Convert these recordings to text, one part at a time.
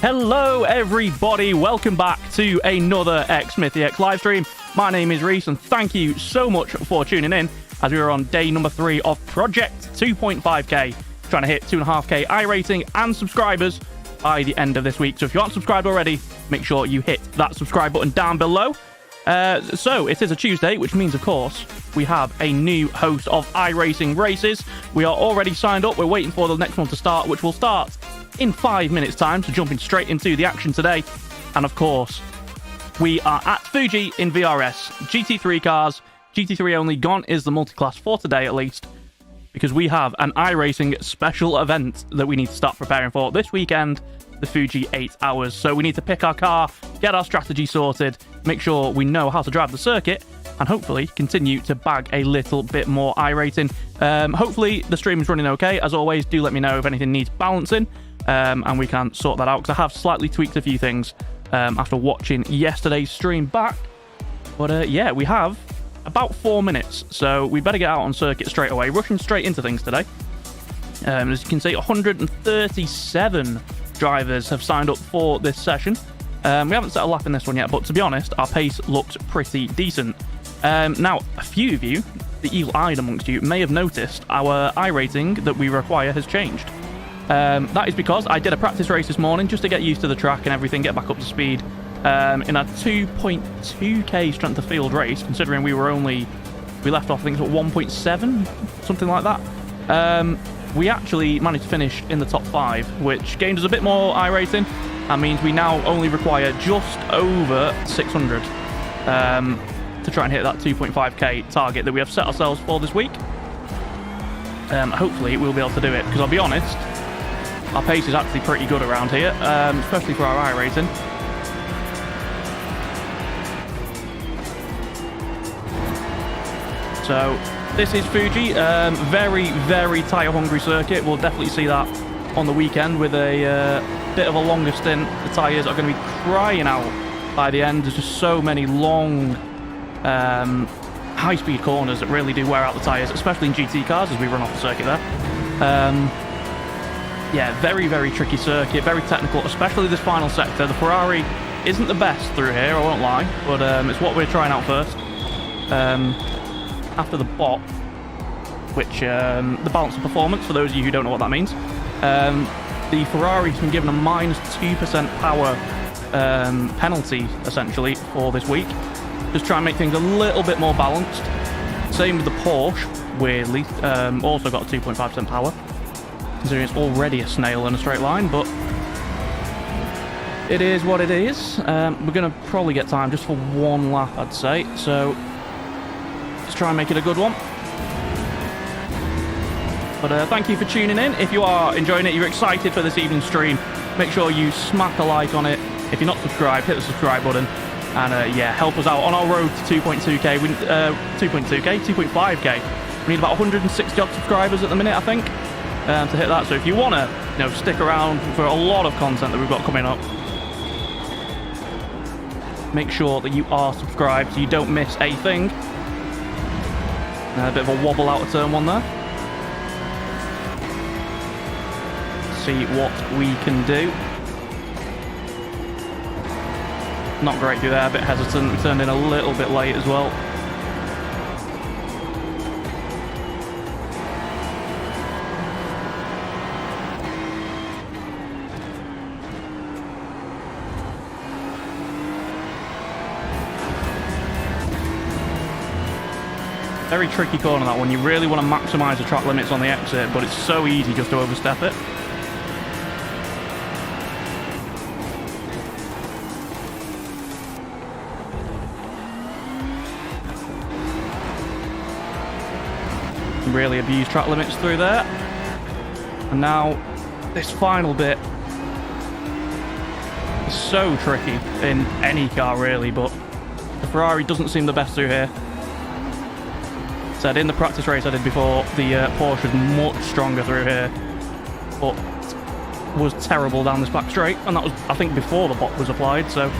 Hello everybody, welcome back to another xSmithyx live stream. My name is Reese and thank you so much for tuning in as we are on day number 3 of Project 2.5k, trying to hit 2.5k iRacing and subscribers by the end of this week. So if you aren't subscribed already, make sure you hit that subscribe button down below. So it is a Tuesday, which means of course we have a new host of iRacing races. We are already signed up, we're waiting for the next one to start, which will start in 5 minutes time, so jumping straight into the action today. And of course, we are at Fuji in VRS. GT3 cars, GT3 only, gone is the multi-class for today at least, because we have an iRacing special event that we need to start preparing for this weekend, the Fuji 8 hours. So we need to pick our car, get our strategy sorted, make sure we know how to drive the circuit, and hopefully continue to bag a little bit more iRating. Hopefully the stream is running okay. As always, do let me know if anything needs balancing. And we can sort that out, because I have slightly tweaked a few things after watching yesterday's stream back. But yeah, we have about 4 minutes, so we better get out on circuit straight away, rushing straight into things today. As you can see, 137 drivers have signed up for this session. We haven't set a lap in this one yet, but to be honest, our pace looks pretty decent. Now, a few of you, the eagle-eyed amongst you, may have noticed our iRating that we require has changed. That is because I did a practice race this morning just to get used to the track and everything, get back up to speed. In a 2.2k strength of field race, considering we left off, I think, at 1.7, something like that. We actually managed to finish in the top 5, which gained us a bit more iRating. That means we now only require just over 600 to try and hit that 2.5k target that we have set ourselves for this week. Hopefully we'll be able to do it, because I'll be honest, our pace is actually pretty good around here, especially for our iRating. So this is Fuji, very, very tyre-hungry circuit. We'll definitely see that on the weekend with a bit of a longer stint. The tyres are going to be crying out by the end. There's just so many long, high-speed corners that really do wear out the tyres, especially in GT cars as we run off the circuit there. Yeah, very, very tricky circuit, very technical, especially this final sector. The Ferrari isn't the best through here, I won't lie, but it's what we're trying out first. After the bot, which the balance of performance, for those of you who don't know what that means, the Ferrari's been given a -2% power penalty, essentially, for this week. Just try and make things a little bit more balanced. Same with the Porsche, weirdly, also got a 2.5% power, considering it's already a snail in a straight line, but it is what it is. We're going to probably get time just for one lap, I'd say, so let's try and make it a good one. But thank you for tuning in. If you are enjoying it, you're excited for this evening's stream, make sure you smack a like on it. If you're not subscribed, hit the subscribe button, and yeah, help us out on our road to 2.2k, 2.5k. We need about 160 odd subscribers at the minute, I think, to hit that. So if you want to, stick around for a lot of content that we've got coming up, make sure that you are subscribed so you don't miss a thing. A bit of a wobble out of turn 1 there. See what we can do. Not great through there, a bit hesitant. We turned in a little bit late as well. Very tricky corner, that one. You really want to maximise the track limits on the exit, but it's so easy just to overstep it. Really abuse track limits through there. And now this final bit is so tricky in any car really, but the Ferrari doesn't seem the best through here. Said in the practice race I did before, the Porsche is much stronger through here, but was terrible down this back straight, and that was, I think, before the bot was applied. So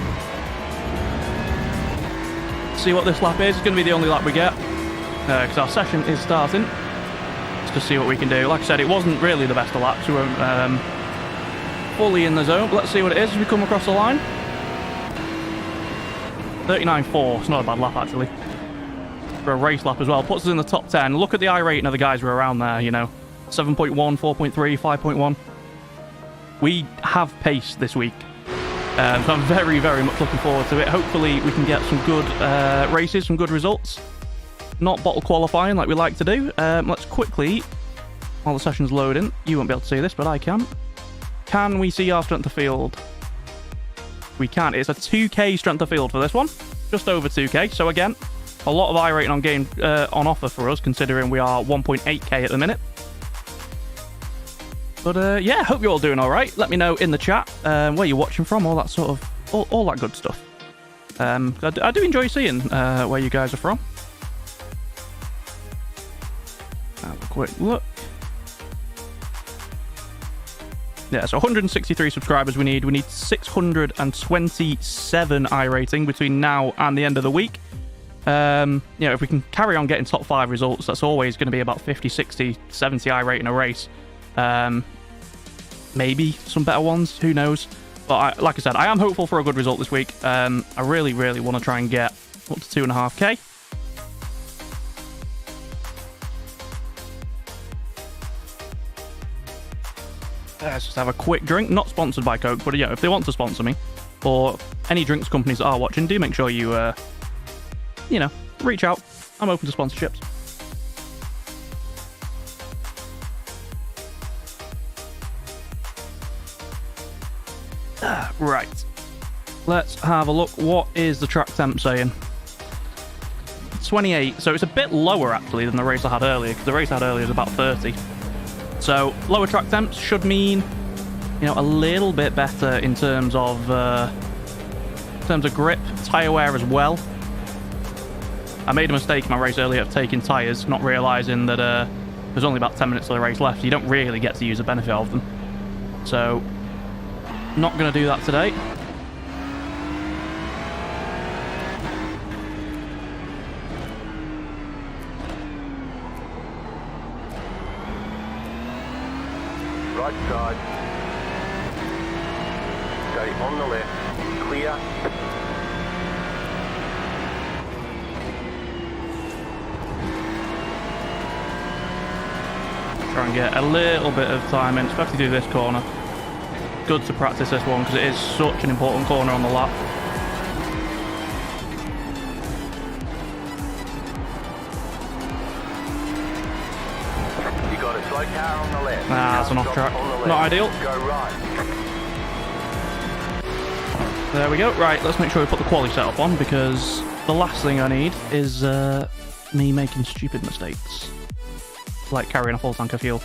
see what this lap is. It's going to be the only lap we get, because our session is starting. Let's just see what we can do. Like I said, it wasn't really the best of laps. We won't fully in the zone. Let's see what it is as we come across the line. 39.4. It's not a bad lap, actually. For a race lap as well. Puts us in the top 10. Look at the iRating of the guys who are around there, you know. 7.1, 4.3, 5.1. We have pace this week. So I'm very, very much looking forward to it. Hopefully we can get some good races, some good results. Not bottle qualifying like we like to do. Let's quickly, while the session's loading, you won't be able to see this, but I can. Can we see our strength of field? We can. It's a 2k strength of field for this one. Just over 2k. So again, a lot of iRating on game on offer for us, considering we are 1.8k at the minute. But yeah, hope you're all doing all right. Let me know in the chat where you're watching from, all that sort of, all that good stuff. I do enjoy seeing where you guys are from. Have a quick look. Yeah, so 163 subscribers we need. We need 627 iRating between now and the end of the week. You know, if we can carry on getting top 5 results, that's always going to be about 50, 60, 70 iRating a race. Maybe some better ones, who knows. But like I said, I am hopeful for a good result this week. I really, really want to try and get up to 2.5k. Let's just have a quick drink. Not sponsored by Coke, but yeah, if they want to sponsor me, or any drinks companies that are watching, do make sure you, you know, reach out. I'm open to sponsorships. Right. Let's have a look. What is the track temp saying? 28. So it's a bit lower, actually, than the race I had earlier, because the race I had earlier was about 30. So lower track temps should mean, you know, a little bit better in terms of grip, tyre wear as well. I made a mistake in my race earlier of taking tyres, not realising that there's only about 10 minutes of the race left. You don't really get to use the benefit of them. So, not going to do that today. Right side. Stay on the left. Clear. Try and get a little bit of time in, especially through this corner. Good to practice this one because it is such an important corner on the lap. You got a slow car on the left. That's an off track. Not ideal. Go right. There we go. Right, let's make sure we put the quali setup on, because the last thing I need is me making stupid mistakes. Like carrying a full tank of fuel.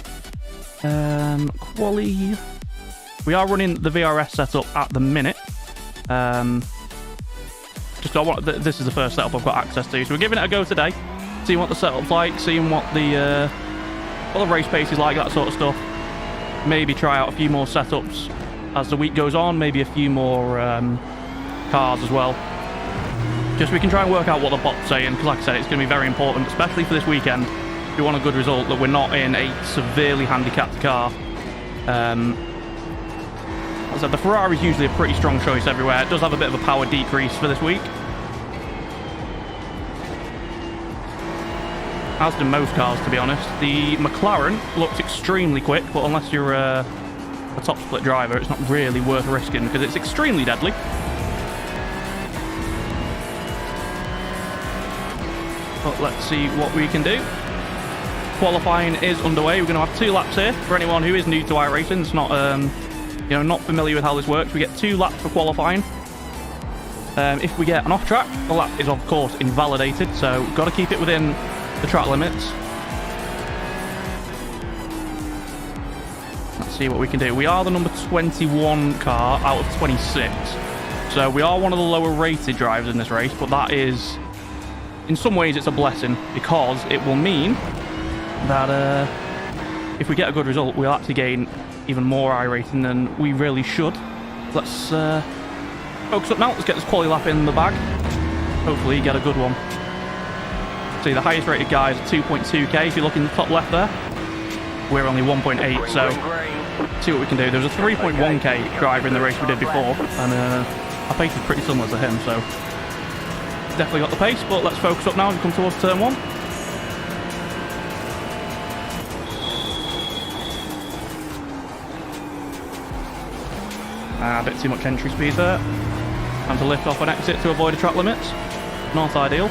Quali. We are running the VRS setup at the minute. This is the first setup I've got access to, so we're giving it a go today. Seeing what the setup's like, seeing what the race pace is like, that sort of stuff. Maybe try out a few more setups as the week goes on. Maybe a few more cars as well. Just so we can try and work out what the bot's saying, because like I said, it's going to be very important, especially for this weekend. If we want a good result, that we're not in a severely handicapped car. As I said, the Ferrari is usually a pretty strong choice everywhere. It does have a bit of a power decrease for this week, as do most cars, to be honest. The McLaren looks extremely quick, but unless you're a top split driver, it's not really worth risking because it's extremely deadly. But let's see what we can do. Qualifying is underway. We're going to have 2 laps here. For anyone who is new to iRacing, it's not you know, not familiar with how this works, we get 2 laps for qualifying. If we get an off track, the lap is of course invalidated, so we've got to keep it within the track limits. Let's see what we can do. We are the number 21 car out of 26, so we are one of the lower rated drivers in this race, but that is, in some ways, it's a blessing, because it will mean that if we get a good result, we'll actually gain even more iRating than we really should. Let's focus up now. Let's get this quali lap in the bag. Hopefully get a good one. See, the highest rated guys are 2.2k if you look in the top left there. We're only 1.8, so see what we can do. There was a 3.1k driver in the race we did before, and our pace is pretty similar to him, so definitely got the pace. But let's focus up now and come towards turn 1. A bit too much entry speed there. Time to lift off and exit to avoid the track limits. Not ideal.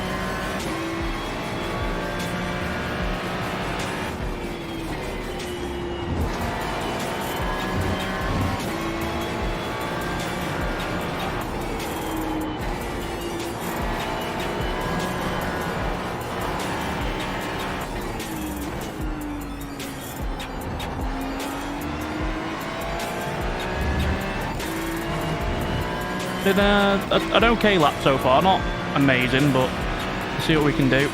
Did an okay lap so far, not amazing, but we'll see what we can do.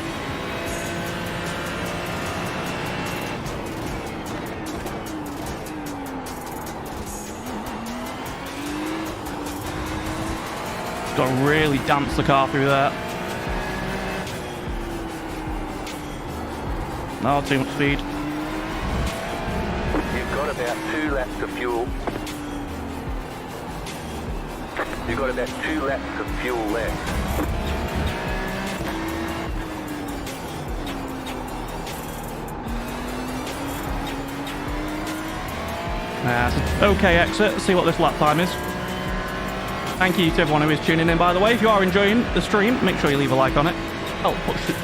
Got to really dance the car through there. No, too much speed. You've got about 2 laps of fuel. You've got about 2 laps of fuel left. It's an okay exit. Let's see what this lap time is. Thank you to everyone who is tuning in, by the way. If you are enjoying the stream, make sure you leave a like on it. Help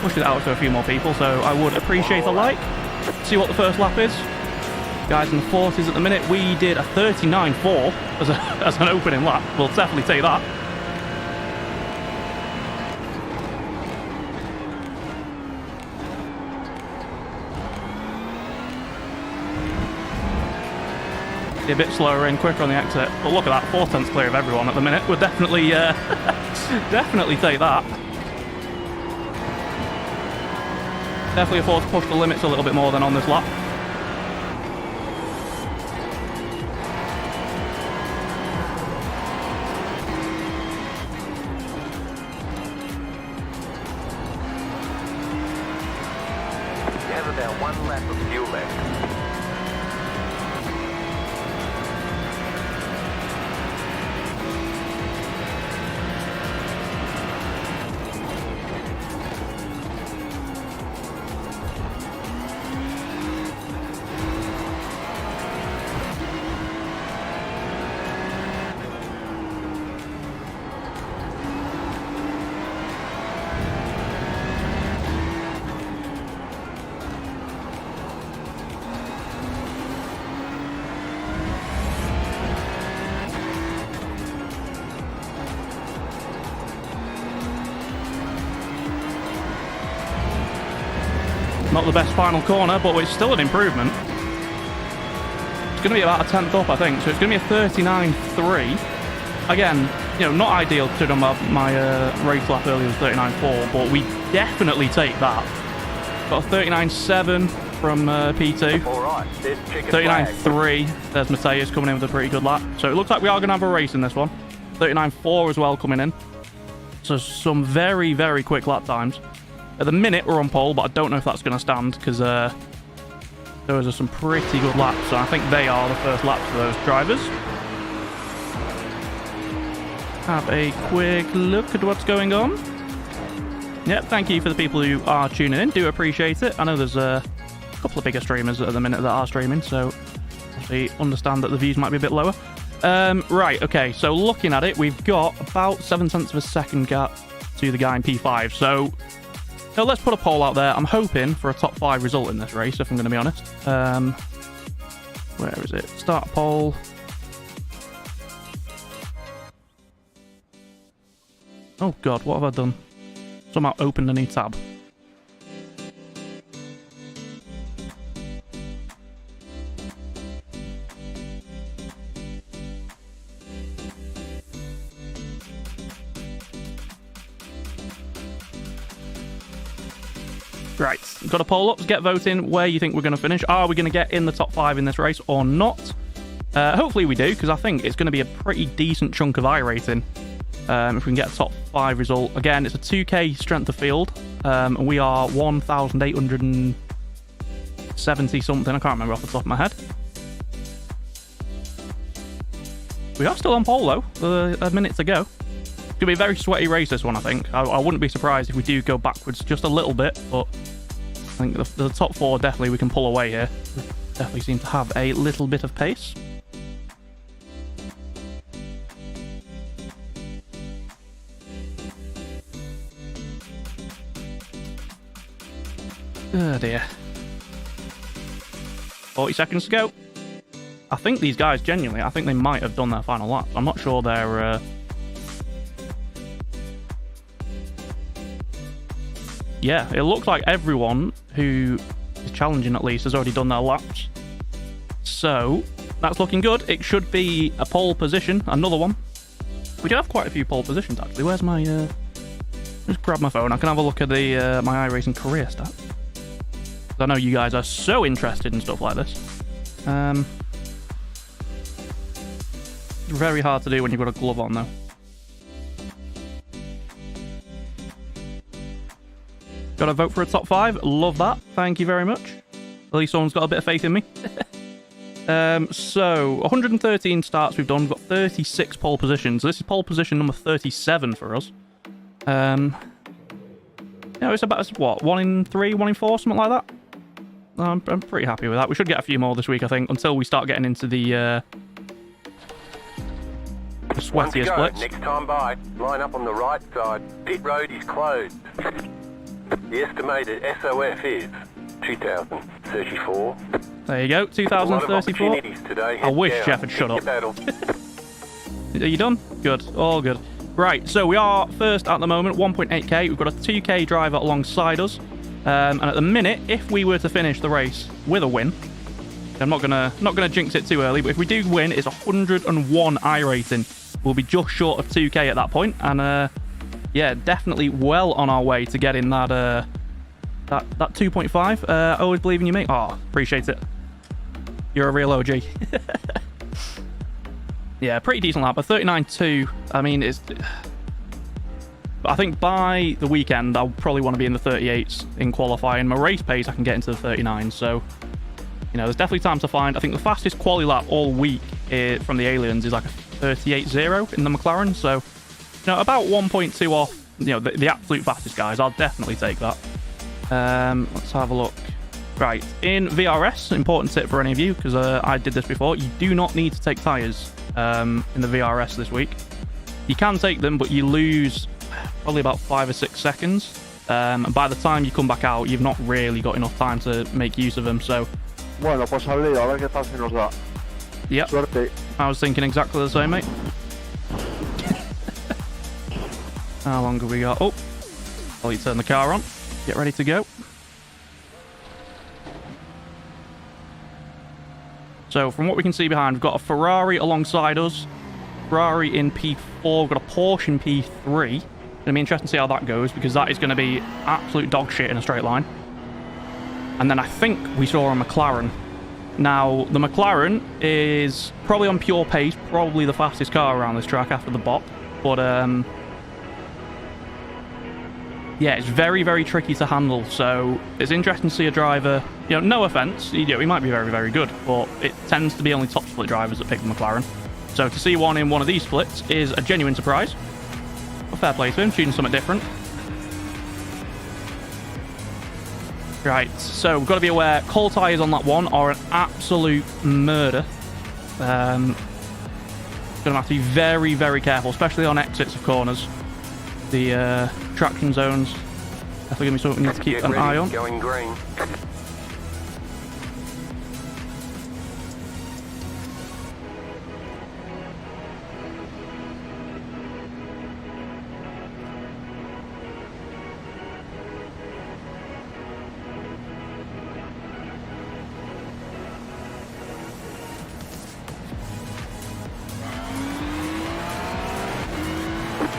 push it out to a few more people, so I would appreciate a like. See what the first lap is. Guys in the 40s at the minute. We did a 39.4 as an opening lap. We'll definitely take that. A bit slower and quicker on the exit, but look at that, 4 tenths clear of everyone at the minute. We'll definitely definitely take that. Definitely afford to push the limits a little bit more than on this lap. You have about 1 lap of fuel left. Not the best final corner, but it's still an improvement. It's going to be about a tenth up, I think. So it's going to be a 39.3. Again, you know, not ideal considering my race lap earlier was 39.4, but we definitely take that. Got a 39.7 from P2. All right, there's chicken 39.3. There's Matthias coming in with a pretty good lap. So it looks like we are going to have a race in this one. 39.4 as well coming in. So some very, very quick lap times. At the minute, we're on pole, but I don't know if that's going to stand because those are some pretty good laps. So I think they are the first laps for those drivers. Have a quick look at what's going on. Yep, thank you for the people who are tuning in. Do appreciate it. I know there's a couple of bigger streamers at the minute that are streaming, so obviously understand that the views might be a bit lower. Right, okay, so looking at it, we've got about 7 tenths of a second gap to the guy in P5. So let's put a poll out there. I'm hoping for a top 5 result in this race, if I'm going to be honest. Where is it? Start poll. Oh god, what have I done? Somehow opened a new tab. Right, got a poll up. Get voting where you think we're going to finish. Are we going to get in the top 5 in this race or not? Hopefully we do, because I think it's going to be a pretty decent chunk of iRacing if we can get a top 5 result. Again, it's a 2k strength of field, and we are 1,860 70 something. I can't remember off the top of my head. We are still on pole though. A minute to go. It's gonna be a very sweaty race, this one, I think. I wouldn't be surprised if we do go backwards just a little bit, but I think the top 4 definitely we can pull away here. We definitely seem to have a little bit of pace. Oh dear. 40 seconds to go. I think these guys, genuinely, I think they might have done their final lap. I'm not sure they're... Yeah, it looks like everyone who is challenging at least has already done their laps. So, that's looking good. It should be a pole position, another one. We do have quite a few pole positions, actually. Where's my... Just grab my phone. I can have a look at the my iRacing career stats. I know you guys are so interested in stuff like this. Very hard to do when you've got a glove on, though. Got to vote for a top 5. Love that. Thank you very much. At least someone's got a bit of faith in me. So, 113 starts we've done. We've got 36 pole positions. This is pole position number 37 for us. You know, it's about, what, 1 in 3, 1 in 4, something like that? I'm pretty happy with that. We should get a few more this week, I think, until we start getting into the sweatier splits. Next time by, line up on the right side. Pit road is closed. The estimated SOF is 2034. There you go, 2034. I wish Jeff had shut up. Are you done? Good, all good. Right, so we are first at the moment, 1.8k. We've got a 2k driver alongside us. And at the minute, if we were to finish the race with a win, I'm not gonna jinx it too early, but if we do win, it's 101 iRating. We'll be just short of 2k at that point, and yeah, definitely well on our way to getting that that 2.5. Always believe in you, mate. Oh, appreciate it. You're a real OG. Yeah, pretty decent lap, but 39.2. I mean, it's. I think by the weekend, I'll probably want to be in the 38s in qualifying. My race pace, I can get into the 39s. So, you know, there's definitely time to find. I think the fastest quali lap all week from the Aliens is like a 38.0 in the McLaren. So, you know, about 1.2 off, you know, the absolute fastest guys. I'll definitely take that. Let's have a look. Right, in VRS, important tip for any of you, because I did this before, you do not need to take tyres in the VRS this week. You can take them, but you lose probably about 5 or 6 seconds. And by the time you come back out, you've not really got enough time to make use of them, so... Bueno, pues al lío, a ver qué tal se nos da. Yep. Suerte. I was thinking exactly the same, mate. How long have we got? Oh, I'll turn the car on. Get ready to go. So, from what we can see behind, we've got a Ferrari alongside us. Ferrari in P4. We've got a Porsche in P3. It's going to be interesting to see how that goes, because that is going to be absolute dog shit in a straight line. And then I think we saw a McLaren. Now, the McLaren is probably on pure pace, probably the fastest car around this track after the bot. But, yeah, it's very, very tricky to handle. So it's interesting to see a driver, you know, no offense, you know, he might be very, very good, but it tends to be only top split drivers that pick the McLaren. So to see one in one of these splits is a genuine surprise. A fair play to him, choosing something different. Right, so we've got to be aware, cold tyres on that one are an absolute murder. Going to have to be very, very careful, especially on exits of corners. The traction zones definitely going to be something we need to keep an eye on. Going green.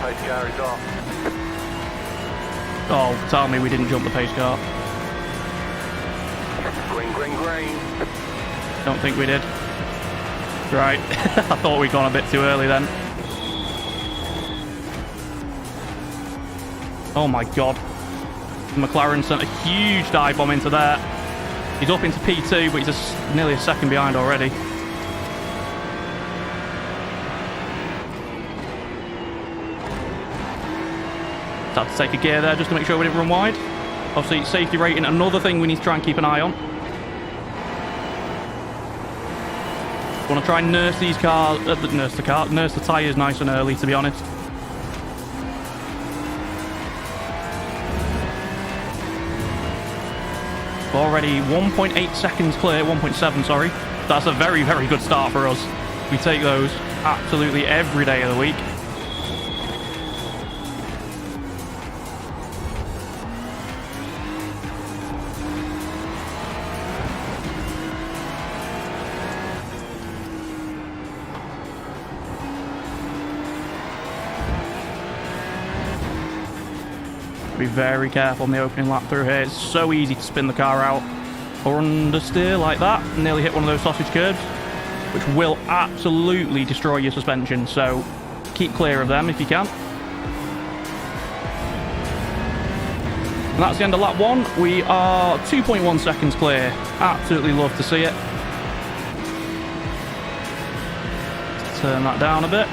Pace car is off. Oh, tell me we didn't jump the pace car. Green, green, green. Don't think we did. Right, I thought we'd gone a bit too early then. Oh my god. The McLaren sent a huge dive bomb into there. He's up into P2, but he's nearly a second behind already. Had to take a gear there just to make sure we didn't run wide. Obviously, safety rating, another thing we need to try and keep an eye on. Want to try and nurse these cars, nurse the tyres nice and early, to be honest. Already 1.8 seconds clear, 1.7, sorry. That's a very, very good start for us. We take those absolutely every day of the week. Be very careful on the opening lap through here. It's so easy to spin the car out or understeer like that. Nearly hit one of those sausage curbs, which will absolutely destroy your suspension. So keep clear of them if you can. And that's the end of lap 1. We are 2.1 seconds clear. Absolutely love to see it. Turn that down a bit.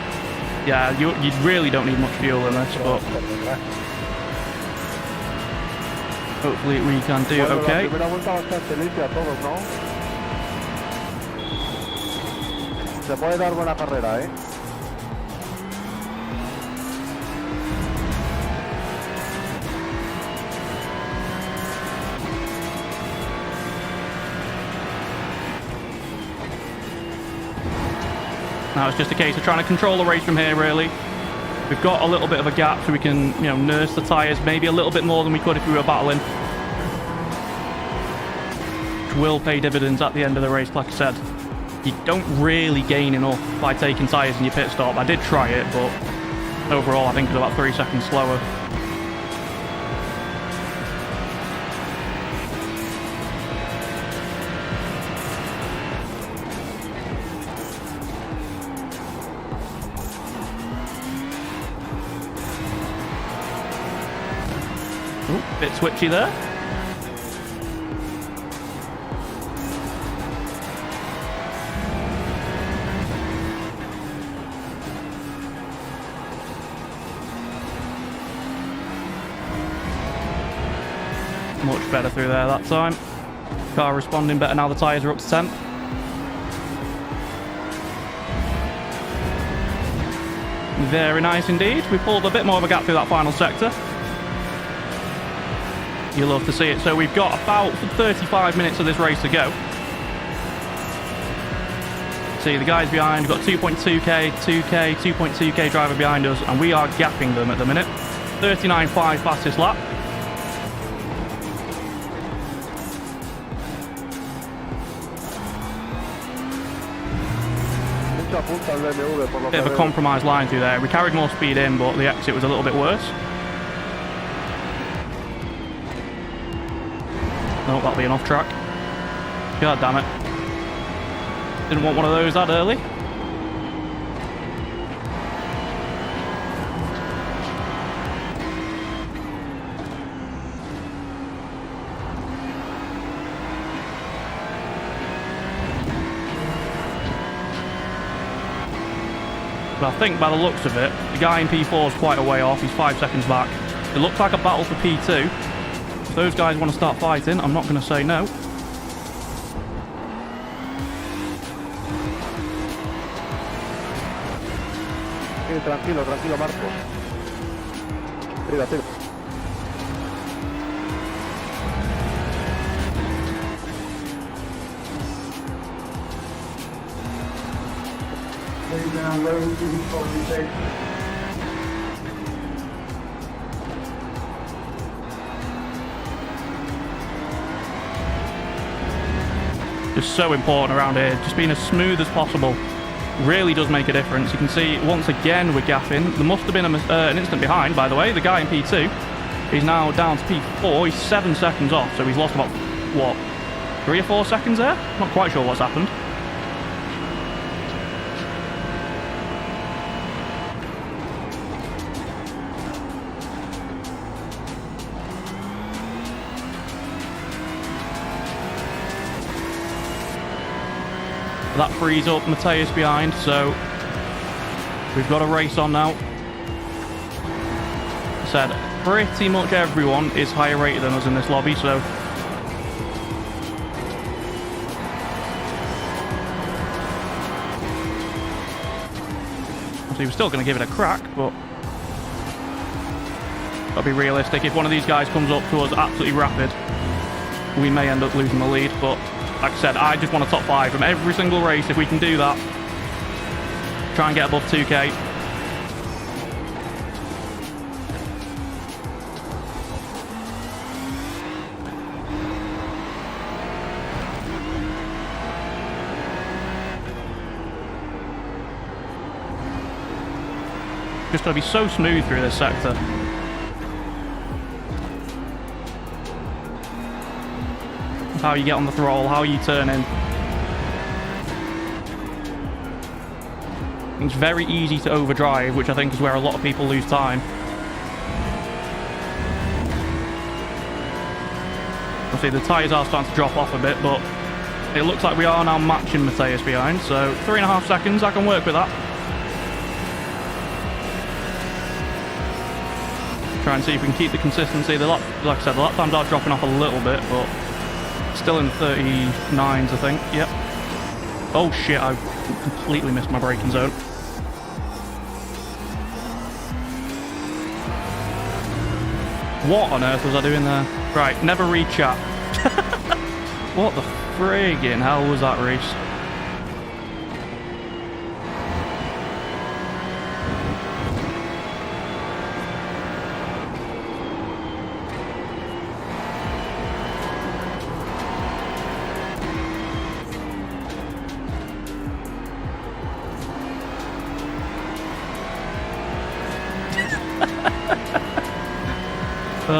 Yeah, you really don't need much fuel in this, but hopefully we can do okay. Se puede dar buena carrera, ¿eh? Now it's just a case of trying to control the race from here, really. We've got a little bit of a gap so we can, nurse the tyres maybe a little bit more than we could if we were battling. Which will pay dividends at the end of the race, like I said. You don't really gain enough by taking tyres in your pit stop. I did try it, but overall I think it was about 3 seconds slower. Ooh, bit switchy there. Much better through there that time. Car responding better now the tyres are up to temp. Very nice indeed. We pulled a bit more of a gap through that final sector. You love to see it. So we've got about 35 minutes of this race to go. See the guys behind, we've got 2.2k, 2k, 2.2k driver behind us, and we are gapping them at the minute. 39.5 fastest lap. Bit of a compromised line through there. We carried more speed in, but the exit was a little bit worse. No, that'll be an off track. God damn it. Didn't want one of those that early. But I think by the looks of it, the guy in P4 is quite a way off. He's 5 seconds back. It looks like a battle for P2. If those guys want to start fighting, I'm not going to say no. Tranquilo, tranquilo, Marco. Arriba, arriba. Just so important around here. Just being as smooth as possible really does make a difference. You can see once again we're gapping. There must have been an instant behind, by the way. The guy in P2 is now down to P4. He's 7 seconds off, so he's lost about, what, 3 or 4 seconds there? Not quite sure what's happened. That frees up Matthias behind, so we've got a race on now. I said pretty much everyone is higher rated than us in this lobby, so obviously we're still going to give it a crack, but gotta be realistic. If one of these guys comes up to us absolutely rapid, we may end up losing the lead, but like I said, I just want a top 5 from every single race. If we can do that, try and get above 2k. Just got to be so smooth through this sector. How you get on the throttle, how you turn in. It's very easy to overdrive, which I think is where a lot of people lose time. Obviously the tyres are starting to drop off a bit, but it looks like we are now matching Matthias behind, so 3.5 seconds, I can work with that. Try and see if we can keep the consistency. Like I said, the lap times are dropping off a little bit, but still in 39s, I think. Yep. Oh shit, I completely missed my braking zone. What on earth was I doing there? Right, never read chat. What the friggin' hell was that race?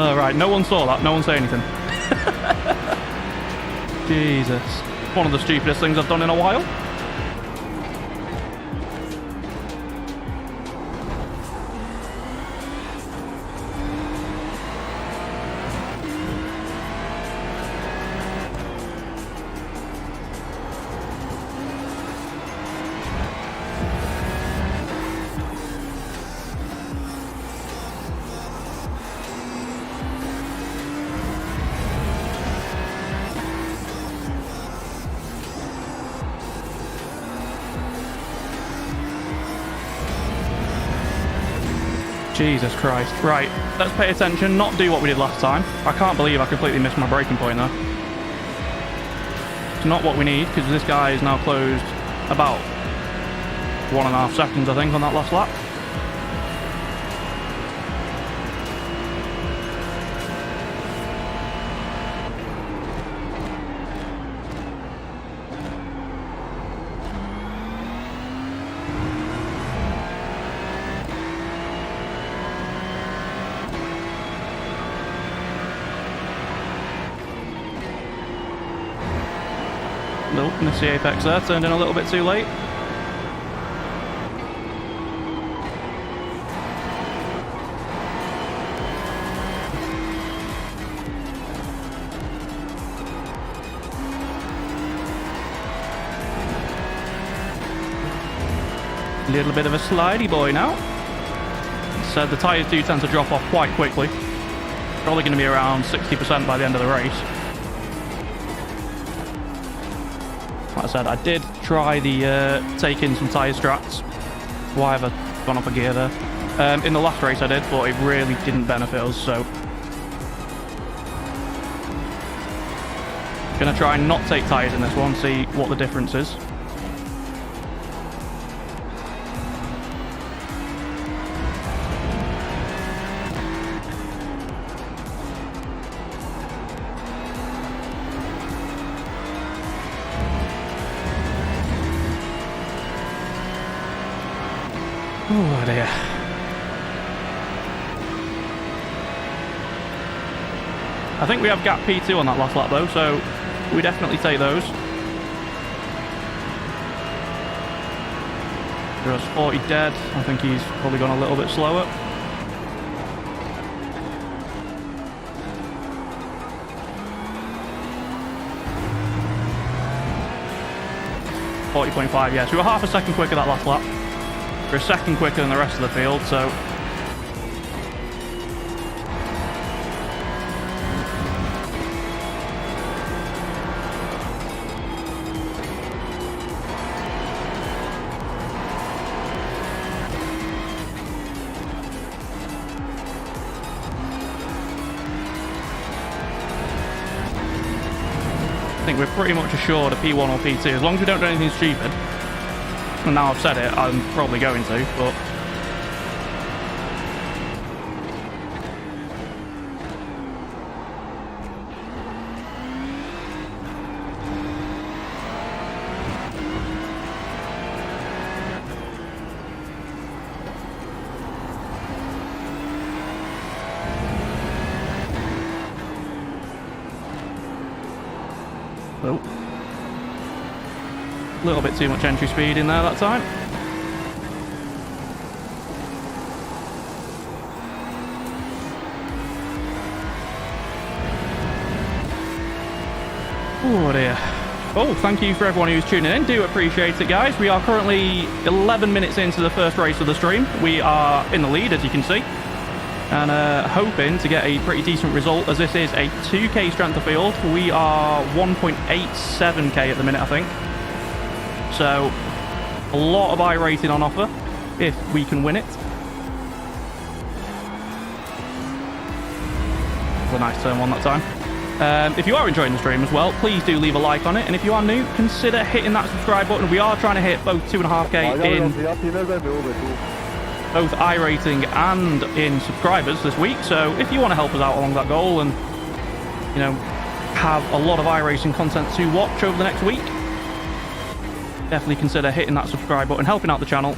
Right, no one saw that. No one say anything. Jesus. One of the stupidest things I've done in a while. Jesus Christ. Right, let's pay attention, not do what we did last time. I can't believe I completely missed my braking point there. It's not what we need, because this guy is now closed about 1.5 seconds, I think, on that last lap. Nope, missed the apex there, turned in a little bit too late. Little bit of a slidey boy now. So the tyres do tend to drop off quite quickly. Probably going to be around 60% by the end of the race. Like I said, I did try the take in some tyre strats. Why have I gone off a gear there? In the last race I did, but it really didn't benefit us, so gonna try and not take tyres in this one, see what the difference is. Oh dear. I think we have gap P2 on that last lap though, so we definitely take those. Just 40 dead. I think he's probably gone a little bit slower. 40.5, yeah. So we were half a second quicker that last lap. We're a second quicker than the rest of the field, so... I think we're pretty much assured a P1 or P2, as long as we don't do anything stupid. And now I've said it, I'm probably going to, but... Oh. A little bit too much entry speed in there that time. Oh dear. Oh, thank you for everyone who's tuning in. Do appreciate it, guys. We are currently 11 minutes into the first race of the stream. We are in the lead, as you can see. And hoping to get a pretty decent result, as this is a 2k strength of field. We are 1.87k at the minute, I think. So, a lot of iRacing on offer, if we can win it. It's a nice turn one that time. If you are enjoying the stream as well, please do leave a like on it. And if you are new, consider hitting that subscribe button. We are trying to hit both 2.5k in both iRacing and in subscribers this week. So if you want to help us out along that goal and, you know, have a lot of iRacing content to watch over the next week, definitely consider hitting that subscribe button, helping out the channel.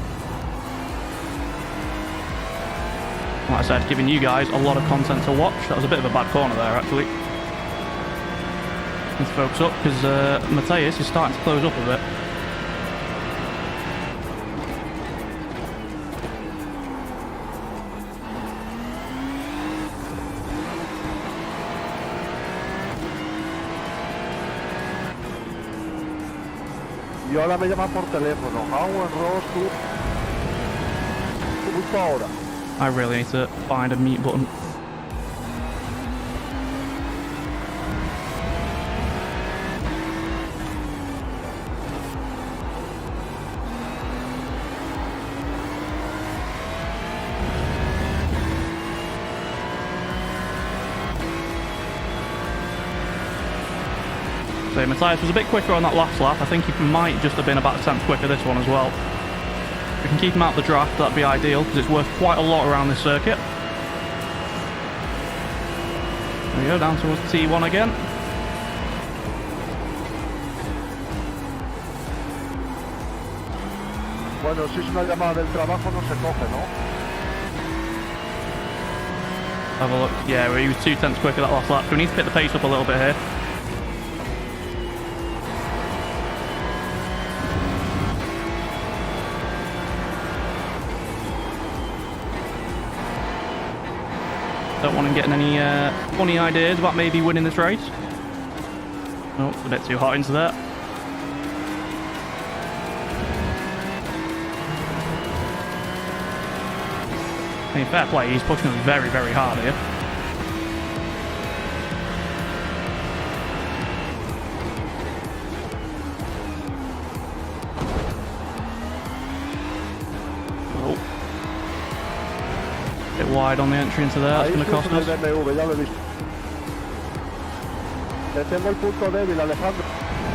Like I said, giving you guys a lot of content to watch. That was a bit of a bad corner there, actually. Need to focus up because Matthias is starting to close up a bit. Y ahora me llaman por teléfono. Howard Ross, justo ahora. I really need to find a mute button. So Matthias was a bit quicker on that last lap. I think he might just have been about a tenth quicker this one as well. If we can keep him out of the draft, that'd be ideal, because it's worth quite a lot around this circuit. There we go, down towards T1 again. Bueno, si es una llamada del trabajo no se coge, ¿no? Have a look. Yeah, he was 2 tenths quicker that last lap. So we need to pick the pace up a little bit here. Don't want him getting any funny ideas about maybe winning this race. Oh, it's a bit too hot into that. I mean, fair play, he's pushing us very, very hard here. Oh. Bit wide on the entry into there, that's going to cost us.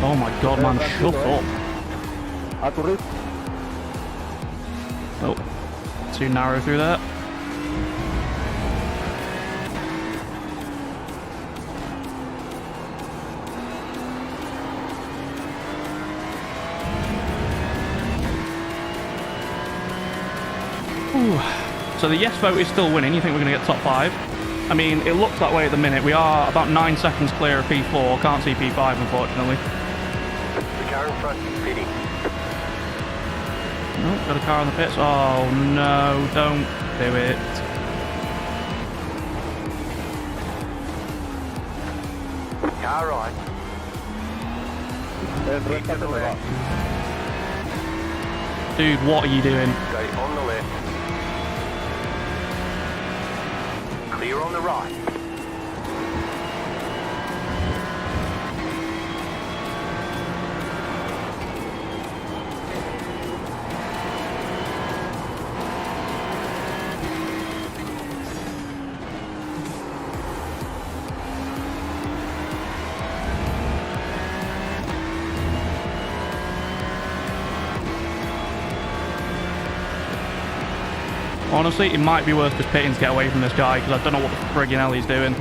Oh my god, man, shut up. Oh, too narrow through there. Ooh. So the yes vote is still winning. You think we're going to get top 5? I mean, it looks that way at the minute. We are about 9 seconds clear of P4. Can't see P5, unfortunately. The car in front is pitting. Oh, got a car on the pits. Oh no, don't do it. Car right. Dude, what are you doing? Stay on the left. Clear on the right. Honestly, it might be worth just pitting to get away from this guy, because I don't know what the friggin' hell he's doing.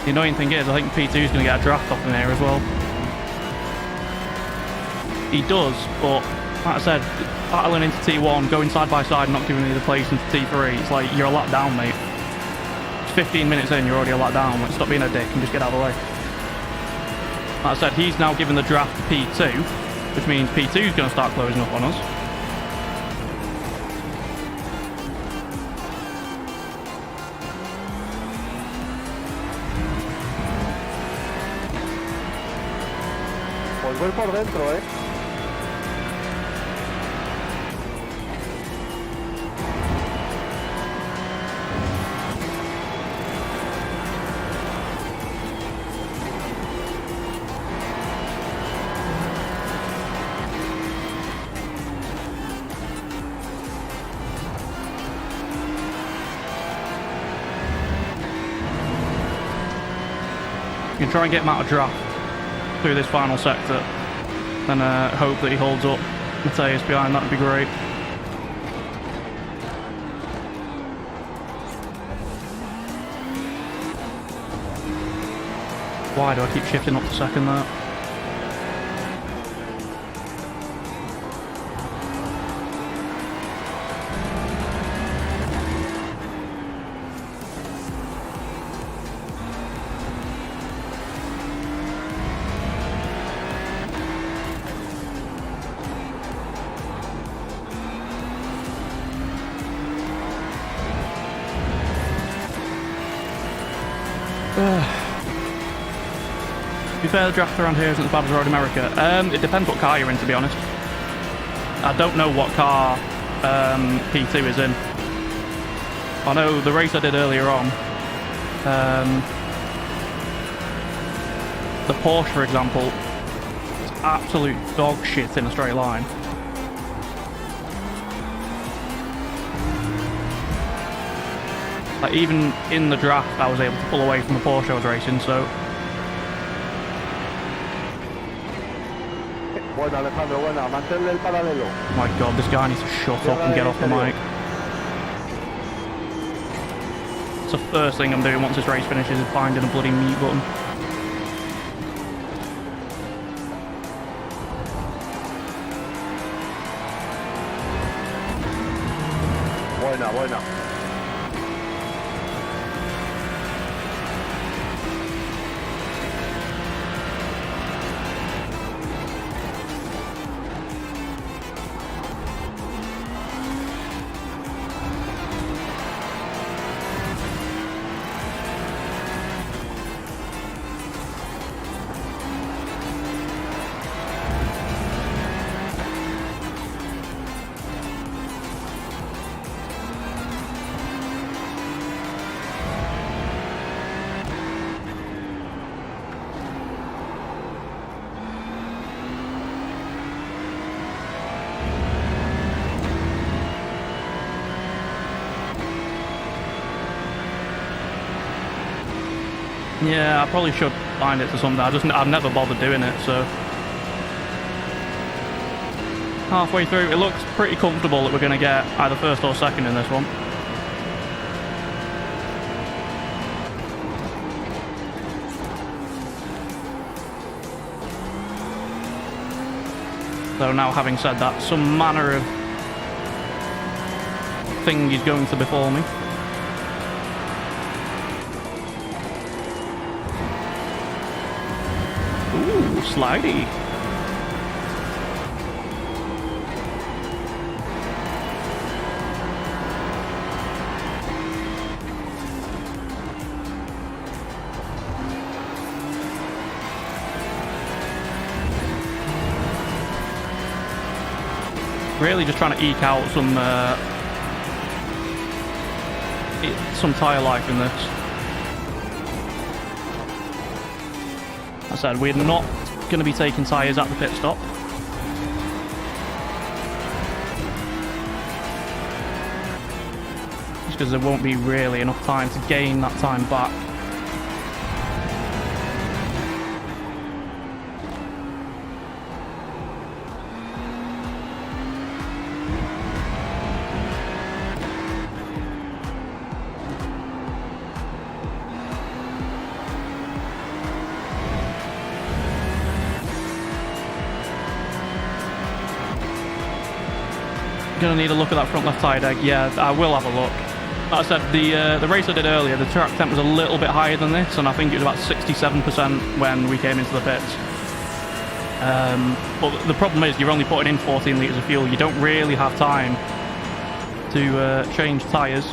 The annoying thing is, I think P2 is going to get a draft off in there as well. He does, but like I said, battling into T1, going side by side, not giving me the place into T3, it's like, you're a lap down, mate. It's 15 minutes in, you're already a lap down. Like, stop being a dick and just get out of the way. Like I said, he's now given the draft to P2, which means P2 is going to start closing up on us. Volver por dentro, You can try and get him out of draft through this final sector, and hope that he holds up Mateus behind. That would be great. Why do I keep shifting up to second there? To be fair, the draft around here isn't as bad as Road America. It depends what car you're in, to be honest. I don't know what car P2 is in. I know the race I did earlier on, the Porsche, for example, is absolute dog shit in a straight line. Like, even in the draft, I was able to pull away from the Porsche I was racing, so... Buena, Alejandro, buena. Manténle el paralelo. My god, this guy needs to shut up and get off the mic. It's the first thing I'm doing once this race finishes is finding a bloody mute button. Buena, buena. Yeah, I probably should find it to something. I've never bothered doing it, so... Halfway through, it looks pretty comfortable that we're going to get either first or second in this one. So now, having said that, some manner of thing is going to befall me. Ooh, slidey. Really just trying to eke out some tyre life in this. As I said, we're not going to be taking tyres at the pit stop. Just because there won't be really enough time to gain that time back. Gonna need a look at that front left tyre deck. Yeah, I will have a look. Like I said, the race I did earlier, the track temp was a little bit higher than this, and I think it was about 67% when we came into the pits. But the problem is you're only putting in 14 litres of fuel. You don't really have time to change tyres.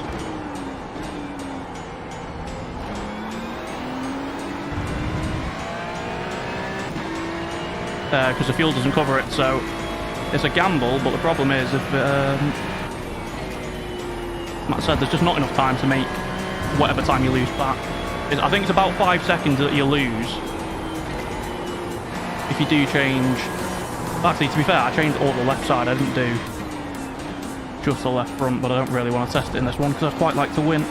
Because the fuel doesn't cover it, so it's a gamble, but the problem is, if Matt said, there's just not enough time to make whatever time you lose back. I think it's about 5 seconds that you lose if you do change. Actually, to be fair, I changed all the left side. I didn't do just the left front, but I don't really want to test it in this one because I'd quite like to win.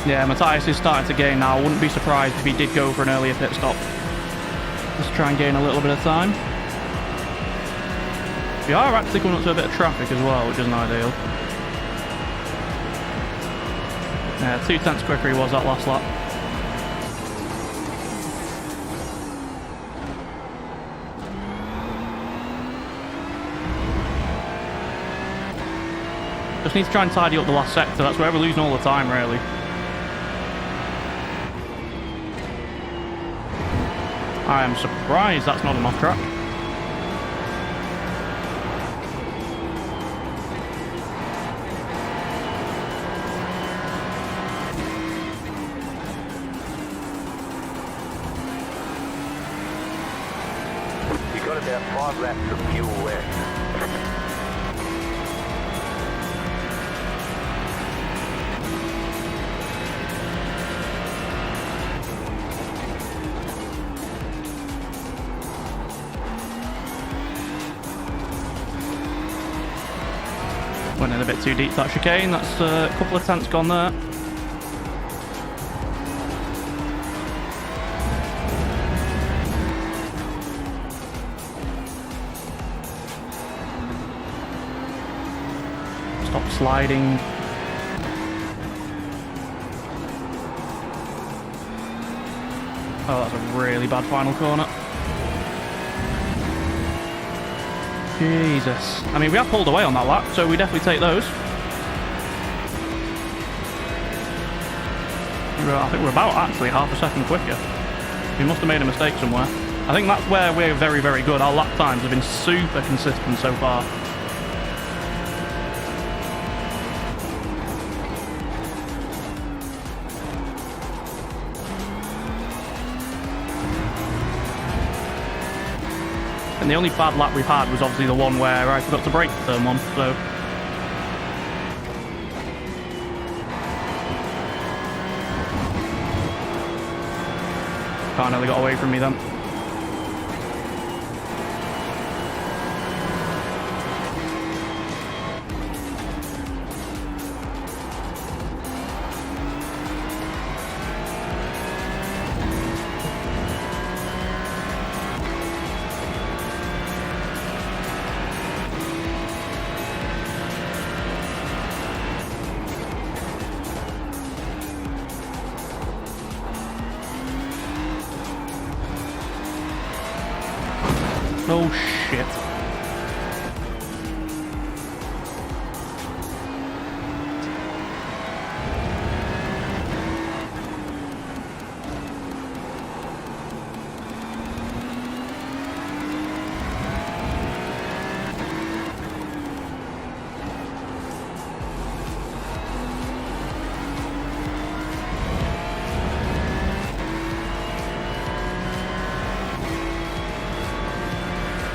Yeah, Matthias is starting to gain now. I wouldn't be surprised if he did go for an earlier pit stop. Just try and gain a little bit of time. We are actually coming up to a bit of traffic as well, which isn't ideal. Yeah, 2/10 quicker he was that last lap. Just need to try and tidy up the last sector. That's where we're losing all the time, really. I am surprised that's not an off track. You've got about 5 laps of fuel left. Went in a bit too deep that chicane. That's a couple of tenths gone there. Stop sliding. Oh, that's a really bad final corner. Jesus. I mean, we have pulled away on that lap, so we definitely take those. I think we're about actually half a second quicker. We must have made a mistake somewhere. I think that's where we're very, very good. Our lap times have been super consistent so far. And the only bad lap we've had was obviously the one where I forgot to brake for turn 1, so... Car nearly got away from me then. Oh shit.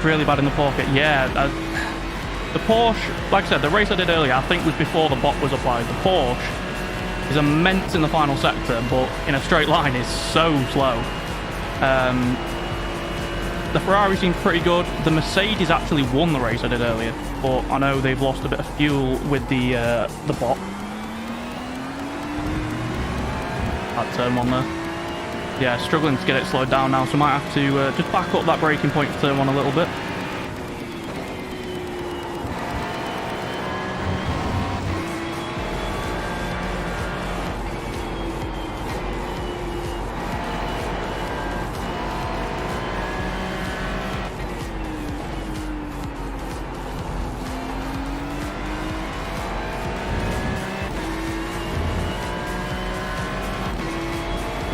Really bad in the pocket. Yeah, the Porsche, like I said, the race I did earlier, I think was before the bot was applied. The Porsche is immense in the final sector, but in a straight line is so slow. The Ferrari seemed pretty good. The Mercedes actually won the race I did earlier, but I know they've lost a bit of fuel with the bot. At turn 1 there. Yeah, struggling to get it slowed down now, so might have to just back up that braking point for turn 1 a little bit.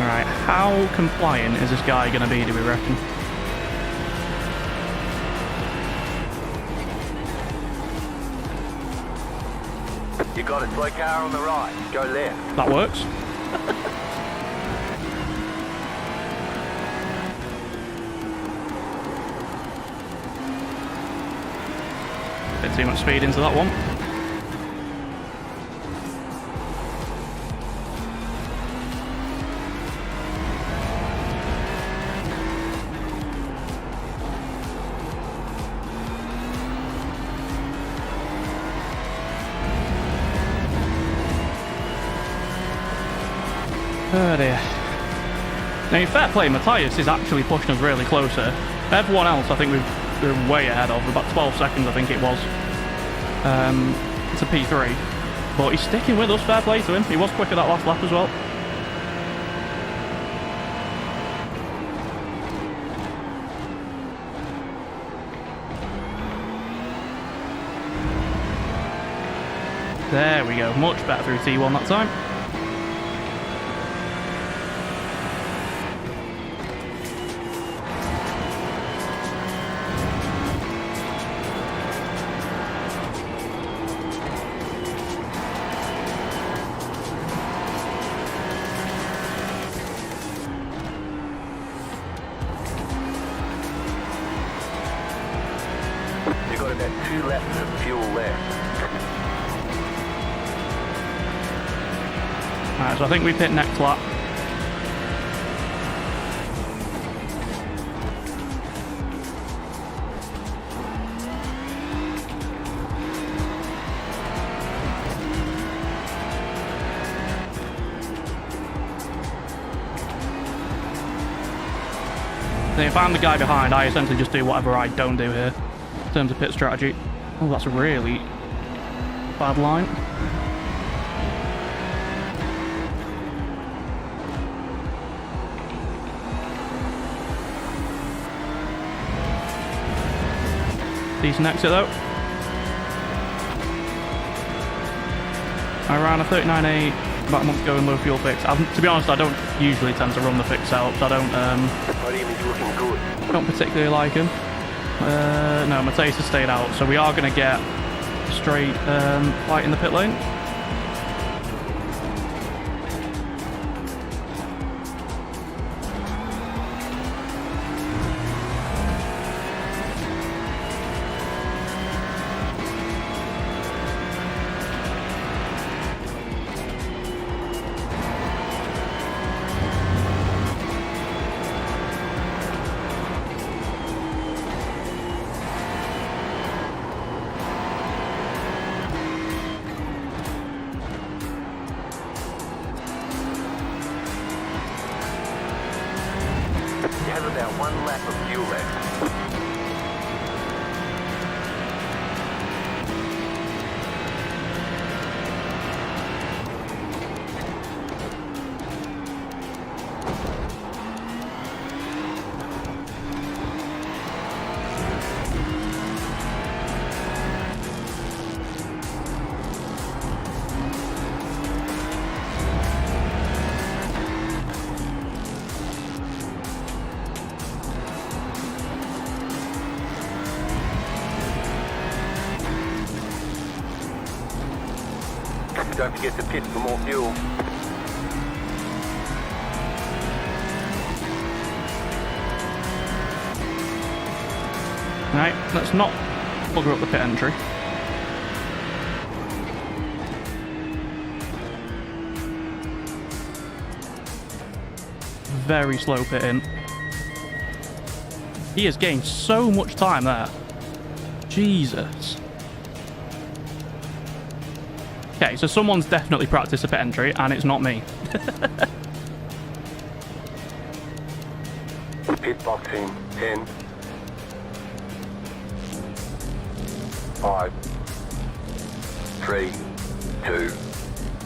Alright, how compliant is this guy going to be, do we reckon? You got a slow car on the right. Go left. That works. Bit too much speed into that one. Oh dear. Now, fair play, Matthias is actually pushing us really closer. Everyone else, I think we're way ahead of, about 12 seconds, I think it was. It's a P3. But he's sticking with us, fair play to him. He was quicker that last lap as well. There we go, much better through T1 that time. You got about 2 laps of fuel left. Alright, so I think we pit next lap. So if I'm the guy behind, I essentially just do whatever I don't do here in terms of pit strategy. Oh, that's a really bad line. Decent exit though. I ran a 39.8 about a month ago in low fuel fix. To be honest, I don't usually tend to run the fix out. So I Not even looking good. don't particularly like him. No, Matthias has stayed out, so we are going to get a straight fight in the pit lane. You have about 1 lap of fuel left. Don't forget to pit for more fuel. Right, let's not bugger up the pit entry. Very slow pit in. He has gained so much time there. Jesus. Okay, so someone's definitely practiced a pit entry, and it's not me. Pit box in 10, 5, 3, 2,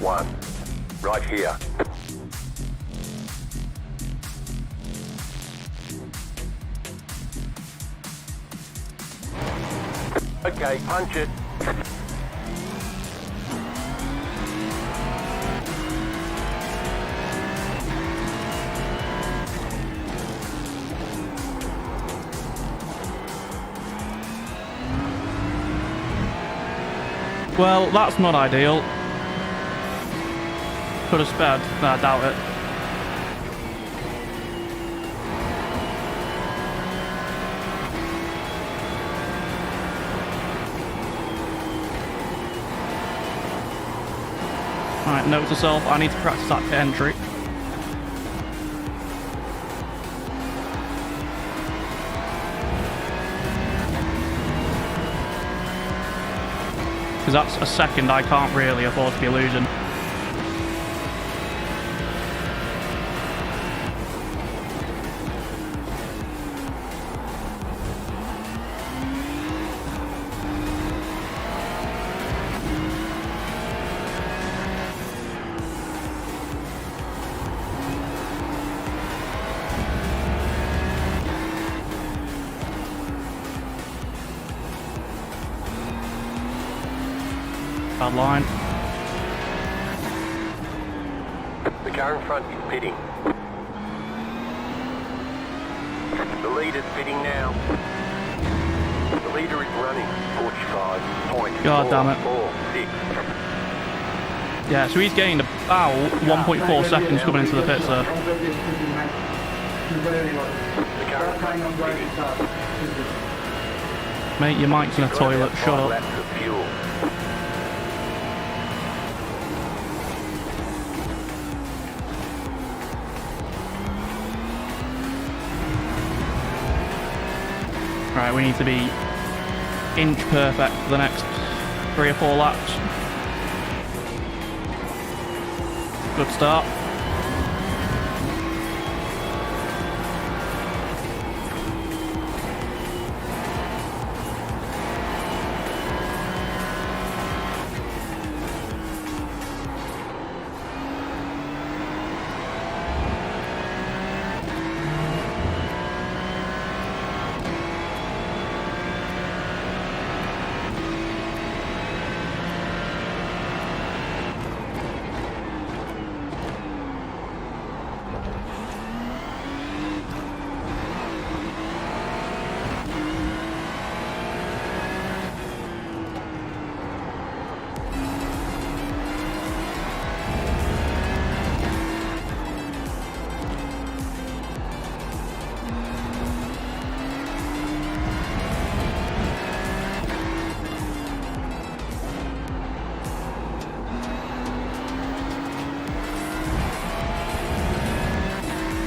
1. Right here. Okay, punch it. Well, that's not ideal. Could have spared. No, I doubt it. Alright, note to self, I need to practice that pit entry. Because that's a second I can't really afford to be losing. Bad line. The car in front is pitting. The leader's pitting now. The leader is running 45.446. God damn it. Yeah, so he's gained about 1.4 seconds coming into the pits there. The car in front is pitting. Mate, your mic's in a toilet, shut up. Laps of fuel. Right, we need to be inch perfect for the next 3 or 4 laps. Good start.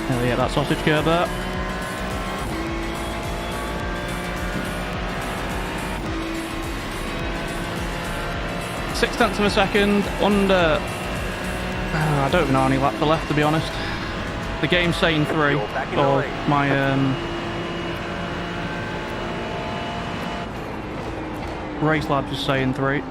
Hell yeah, that sausage curb there. .6 of a second under... I don't even know how many laps are left, to be honest. The game's saying 3. You're back in the Or lead. my, Race Labs is saying 3.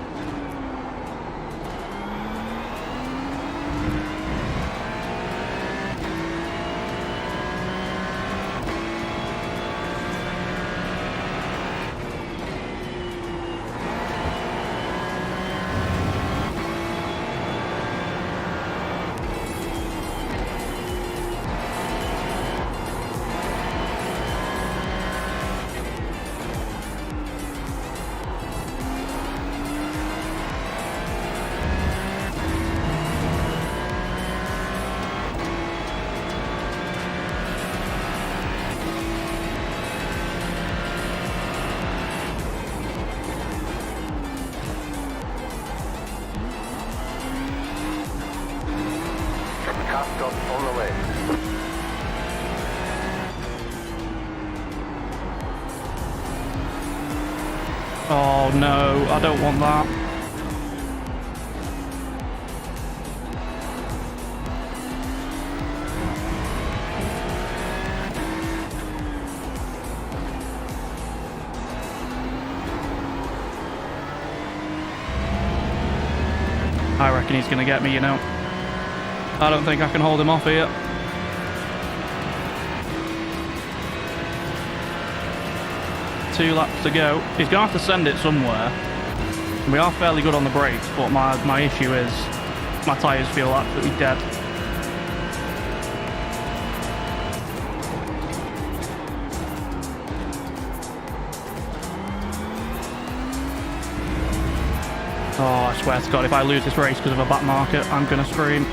Car stop on the left. Oh no, I don't want that. I reckon he's going to get me, you know. I don't think I can hold him off here. Two laps to go. He's going to have to send it somewhere. We are fairly good on the brakes, but my issue is my tyres feel absolutely dead. Oh, I swear to God, if I lose this race because of a back market, I'm going to scream.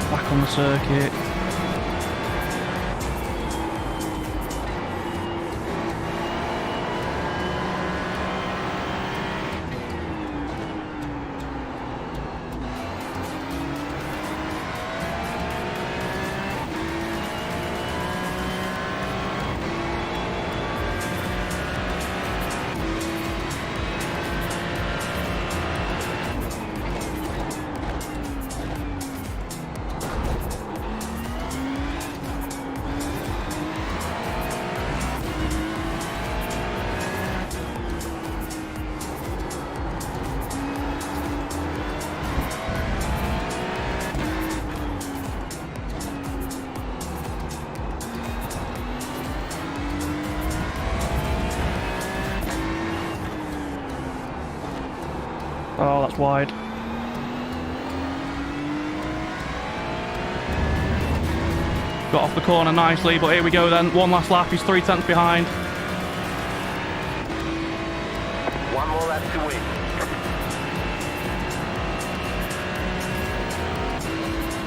Back on the circuit. Oh, that's wide. Got off the corner nicely, but here we go then. One last lap, he's 3 tenths behind. One more lap to win.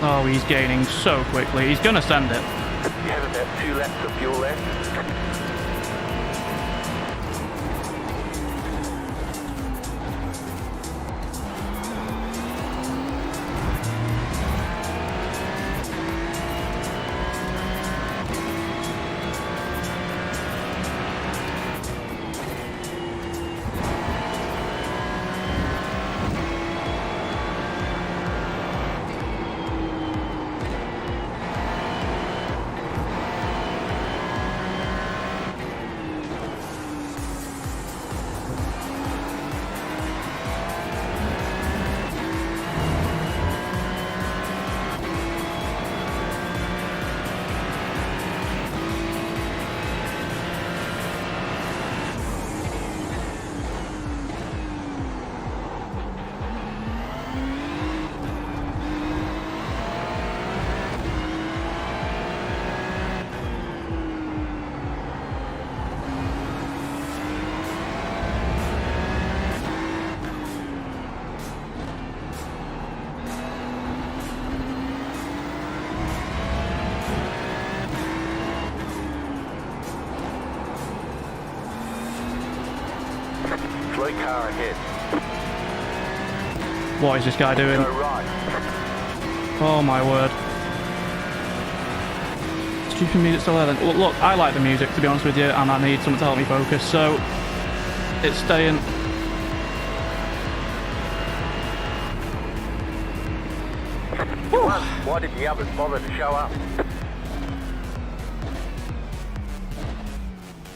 Oh, he's gaining so quickly. He's going to send it. You have about 2 laps of fuel left. Slow car ahead. What is this guy doing? Go right. Oh my word. Stupid music still there then. Well, look, I like the music to be honest with you, and I need something to help me focus, so it's staying. one. Why did the others bother to show up?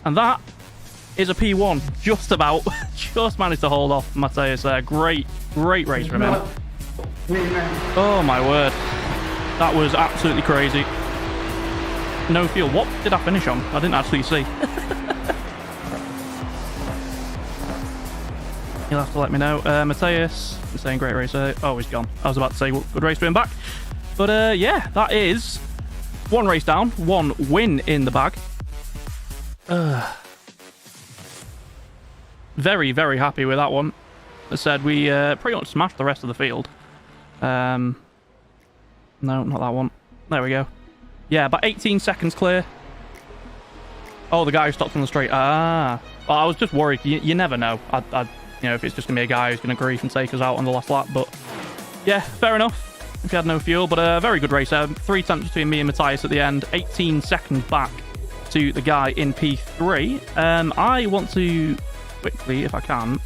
And that is a P1. Just about. Just managed to hold off Matthias there. Great race from him. Oh my word. That was absolutely crazy. No fuel. What did I finish on? I didn't actually see. You'll have to let me know. Matthias, I'm saying great race. Oh, he's gone. I was about to say good race for him back. But yeah, that is one race down, one win in the bag. Very, very happy with that one. As I said, we pretty much smashed the rest of the field. No, not that one. There we go. Yeah, about 18 seconds clear. Oh, the guy who stopped on the straight. Ah. Well, I was just worried. You never know. You know, if it's just going to be a guy who's going to grief and take us out on the last lap. But yeah, fair enough. If he had no fuel. But a very good race there. 3 tenths between me and Matthias at the end. 18 seconds back to the guy in P3. I want to quickly, if I can,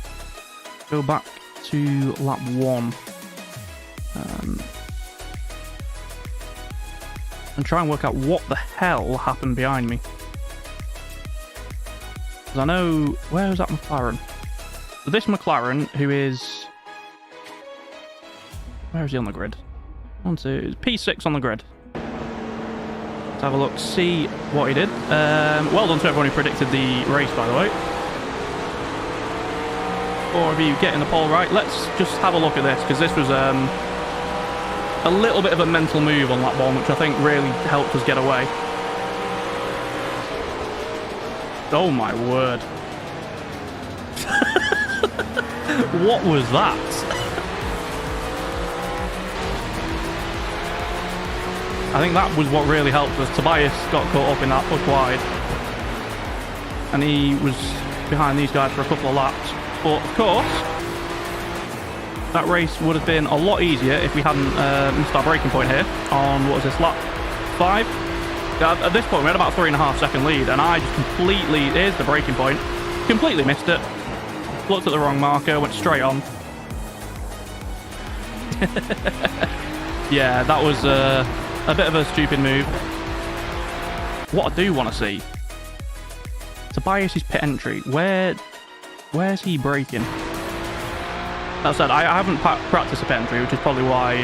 go back to lap 1. And try and work out what the hell happened behind me. Because I know... Where is that McLaren? So this McLaren, who is... Where is he on the grid? P6 on the grid. Let's have a look, see what he did. Well done to everyone who predicted the race, by the way. 4 of you getting the pole right. Let's just have a look at this, because this was... a little bit of a mental move on lap 1, which I think really helped us get away. Oh my word. What was that? I think that was what really helped us. Tobias got caught up in that push wide. And he was behind these guys for a couple of laps. But of course, that race would have been a lot easier if we hadn't missed our braking point here on, what was this, lap 5? At this point, we had about a 3.5 second lead, and I just completely, here's the braking point, completely missed it. Looked at the wrong marker, went straight on. Yeah, that was a bit of a stupid move. What I do want to see, Tobias's pit entry, where's he braking? That said, I haven't practiced a pit entry, which is probably why...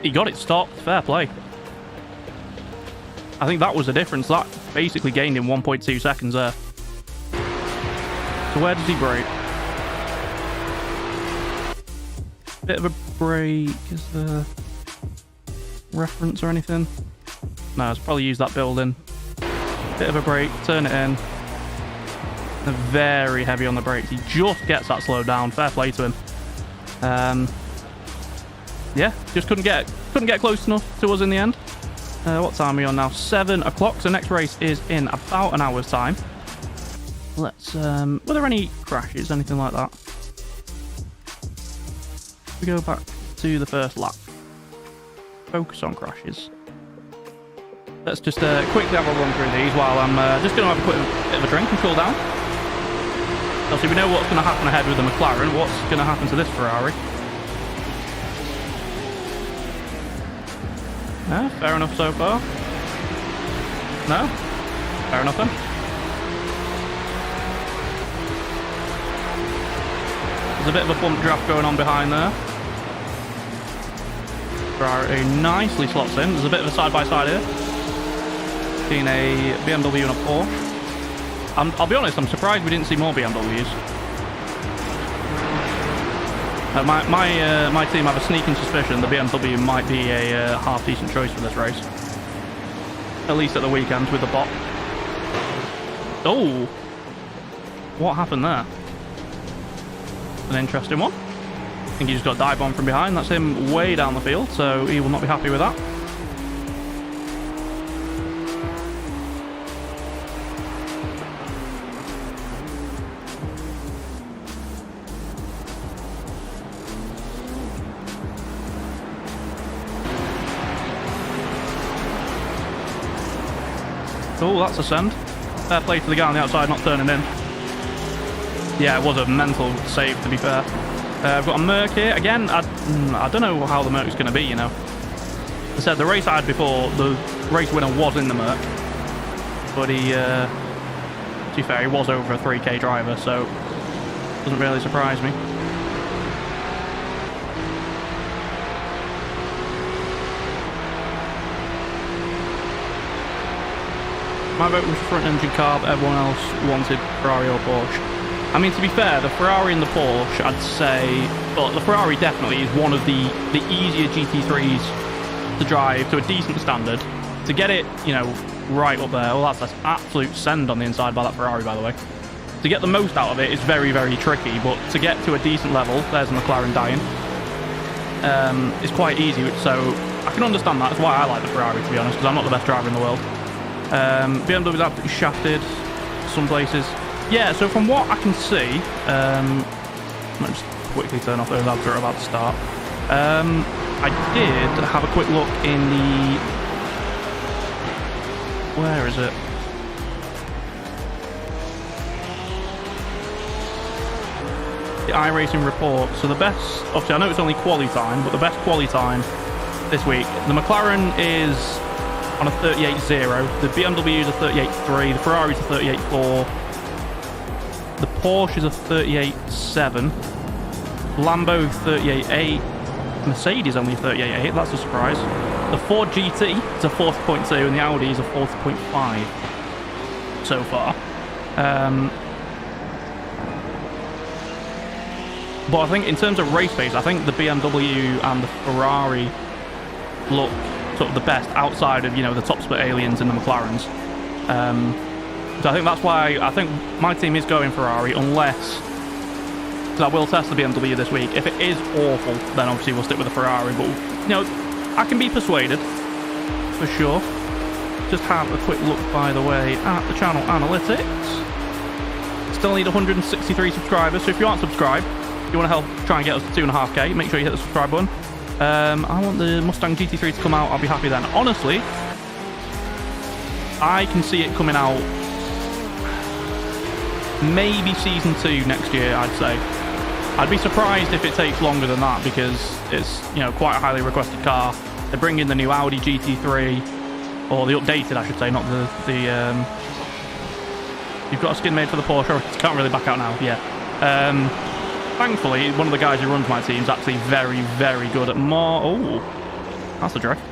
He got it stopped. Fair play. I think that was the difference. That basically gained him 1.2 seconds there. So where does he brake? Bit of a brake. Is there reference or anything? No, it's probably use that building. Bit of a brake. Turn it in. They're very heavy on the brakes. He just gets that slowed down. Fair play to him. Yeah, just couldn't get close enough to us in the end. What time are we on now? 7 o'clock. So next race is in about an hour's time. Let's... were there any crashes? Anything like that? We go back to the first lap. Focus on crashes. Let's just quickly have a run through these while I'm just going to have a quick bit of a drink and cool down. Obviously, we know what's going to happen ahead with the McLaren. What's going to happen to this Ferrari? Yeah, fair enough so far. No? Fair enough then. There's a bit of a bump draft going on behind there. Ferrari nicely slots in. There's a bit of a side-by-side here. Seen a BMW and a Porsche. I'll be honest, I'm surprised we didn't see more BMWs. My team have a sneaking suspicion the BMW might be a half-decent choice for this race. At least at the weekend with the bot. Oh! What happened there? An interesting one. I think he just got dive bombed from behind. That's him way down the field, so he will not be happy with that. Oh, that's a send. Fair play to the guy on the outside not turning in. Yeah, it was a mental save, to be fair. I've got a Merc here. Again, I don't know how the Merc's going to be, you know. I said the race I had before, the race winner was in the Merc. But he, to be fair, he was over a 3K driver, so doesn't really surprise me. My vote was front engine carb, everyone else wanted Ferrari or Porsche. I mean, to be fair, the Ferrari and the Porsche, I'd say, well, the Ferrari definitely is one of the easier GT3s to drive to a decent standard. To get it, you know, right up there, well, that's an absolute send on the inside by that Ferrari, by the way. To get the most out of it is very, very tricky, but to get to a decent level, there's a McLaren dying, it's quite easy, so I can understand that. That's why I like the Ferrari, to be honest, because I'm not the best driver in the world. BMW is absolutely shafted some places. Yeah, so from what I can see, let me just quickly turn off those ads that are about to start. I did have a quick look in the... Where is it? The iRacing report. So the best... Obviously, I know it's only quali time, but the best quali time this week. The McLaren is on a 38.0. The BMW is a 38.3. The Ferrari is a 38.4. The Porsche is a 38.7. Lambo 38.8. Mercedes only 38.8. That's a surprise. The Ford GT is a 40.2 and the Audi is a 40.5 so far. But I think in terms of race pace, I think the BMW and the Ferrari look sort of the best outside of, you know, the top split aliens and the McLarens. So I think that's why I think my team is going Ferrari, unless, because I will test the BMW this week. If it is awful, then obviously we'll stick with the Ferrari. But, you know, I can be persuaded, for sure. Just have a quick look, by the way, at the channel analytics. Still need 163 subscribers, so if you aren't subscribed, if you want to help try and get us to 2.5k, make sure you hit the subscribe button. I want the Mustang GT3 to come out, I'll be happy then. Honestly, I can see it coming out maybe Season 2 next year, I'd say. I'd be surprised if it takes longer than that, because it's, you know, quite a highly requested car. They're bringing the new Audi GT3, or the updated, I should say, not the you've got a skin made for the Porsche. It can't really back out now. Yeah. Thankfully, one of the guys who runs my team is actually very, very good at that's a drift.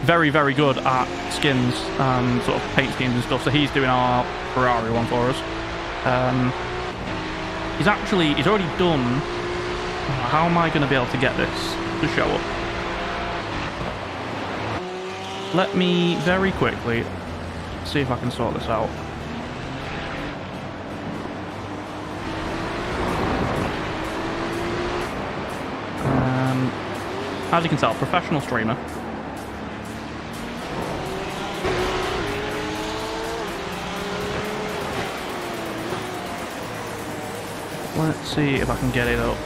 Very, very good at skins and sort of paint schemes and stuff. So he's doing our Ferrari one for us. He's already done... How am I going to be able to get this to show up? Let me very quickly see if I can sort this out. As you can tell, professional streamer. Let's see if I can get it up.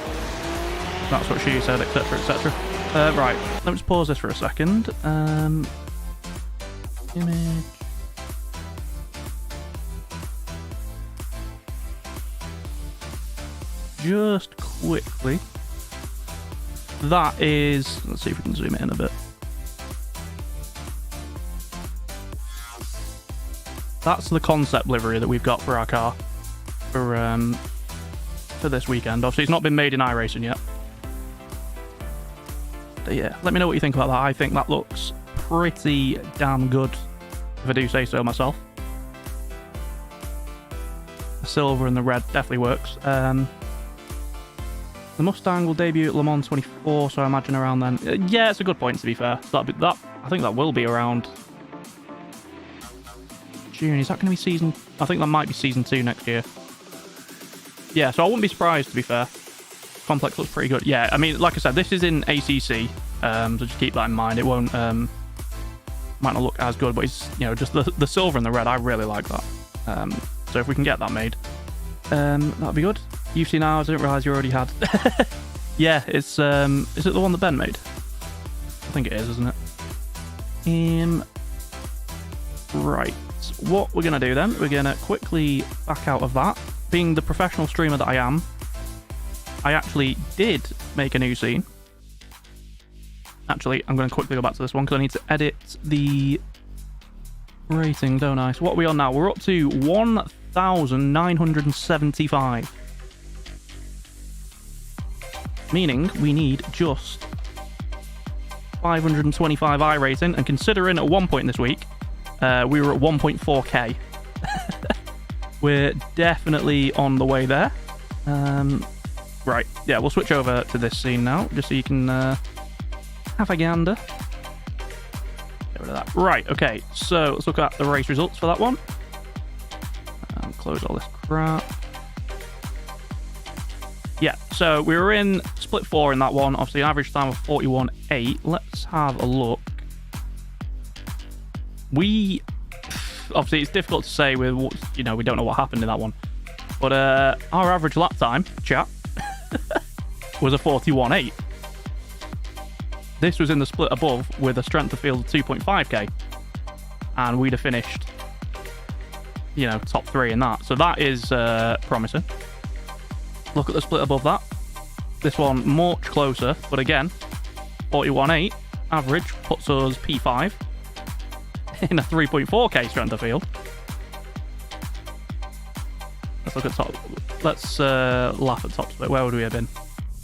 That's what she said, etc, etc. Right, let me just pause this for a second. Image. Just quickly. That is... Let's see if we can zoom it in a bit. That's the concept livery that we've got for our car. For this weekend. Obviously, it's not been made in iRacing yet. But yeah, let me know what you think about that. I think that looks pretty damn good, if I do say so myself. The silver and the red definitely works. The Mustang will debut at Le Mans 24, so I imagine around then. Yeah, it's a good point, to be fair. I think that will be around June. Is that going to be season... I think that might be season 2 next year. Yeah, so I wouldn't be surprised, to be fair. Complex looks pretty good. Yeah, I mean, like I said, this is in ACC, so just keep that in mind. It won't... might not look as good, but it's, you know, just the silver and the red, I really like that. So if we can get that made, that'd be good. You've seen ours, I didn't realise you already had. Yeah, it's is it the one that Ben made? I think it is, isn't it? Right. what we're going to do then, we're going to quickly back out of that. Being the professional streamer that I am, I actually did make a new scene. Actually, I'm going to quickly go back to this one because I need to edit the rating, don't I? So what are we on now? We're up to 1,975. Meaning we need just 525 iRacing, and considering at one point this week we were at 1.4k. We're definitely on the way there. Right, yeah, we'll switch over to this scene now, just so you can have a gander. Get rid of that. Right, okay, so let's look at the race results for that one. Close all this crap. Yeah, so we were in split 4 in that one. Obviously, an average time of 41.8. Let's have a look. Obviously, it's difficult to say with, we don't know what happened in that one. But our average lap time, chat, was a 41.8. This was in the split above with a strength of field of 2.5k. And we'd have finished, top 3 in that. So that is promising. Look at the split above that. This one much closer, but again, 41.8 average puts us P5 in a 3.4k strength of field. Let's look at top. Let's laugh at top split. Where would we have been?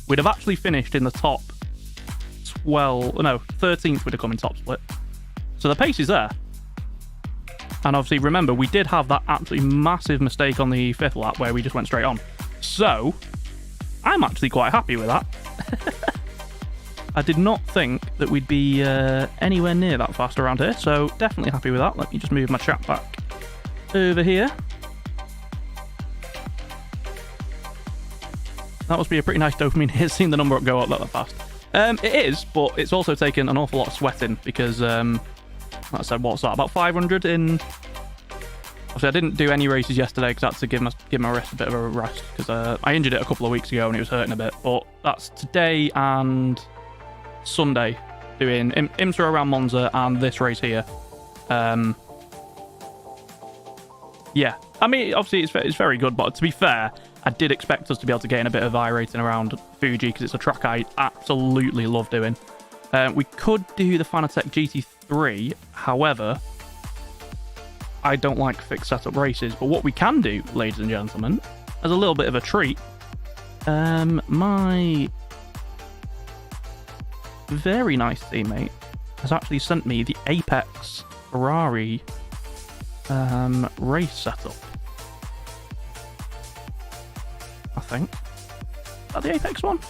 We'd have actually finished in the top 13th would have come in top split. So the pace is there. And obviously, remember, we did have that absolutely massive mistake on the 5th lap where we just went straight on. So, I'm actually quite happy with that. I did not think that we'd be anywhere near that fast around here, so definitely happy with that. Let me just move my chat back over here. That must be a pretty nice dopamine hit, seeing the number go up that fast. It is, but it's also taken an awful lot of sweating because, like I said, what's that? About 500 in... Obviously, I didn't do any races yesterday because I had to give my wrist a bit of a rest because I injured it a couple of weeks ago and it was hurting a bit. But that's today and Sunday doing IMSA around Monza and this race here. Yeah, I mean, obviously it's very good, but to be fair, I did expect us to be able to gain a bit of iRacing around Fuji because it's a track I absolutely love doing. We could do the Fanatec GT3, however, I don't like fixed setup races, but what we can do, ladies and gentlemen, as a little bit of a treat, my very nice teammate has actually sent me the Apex Ferrari race setup. I think. Is that the Apex one?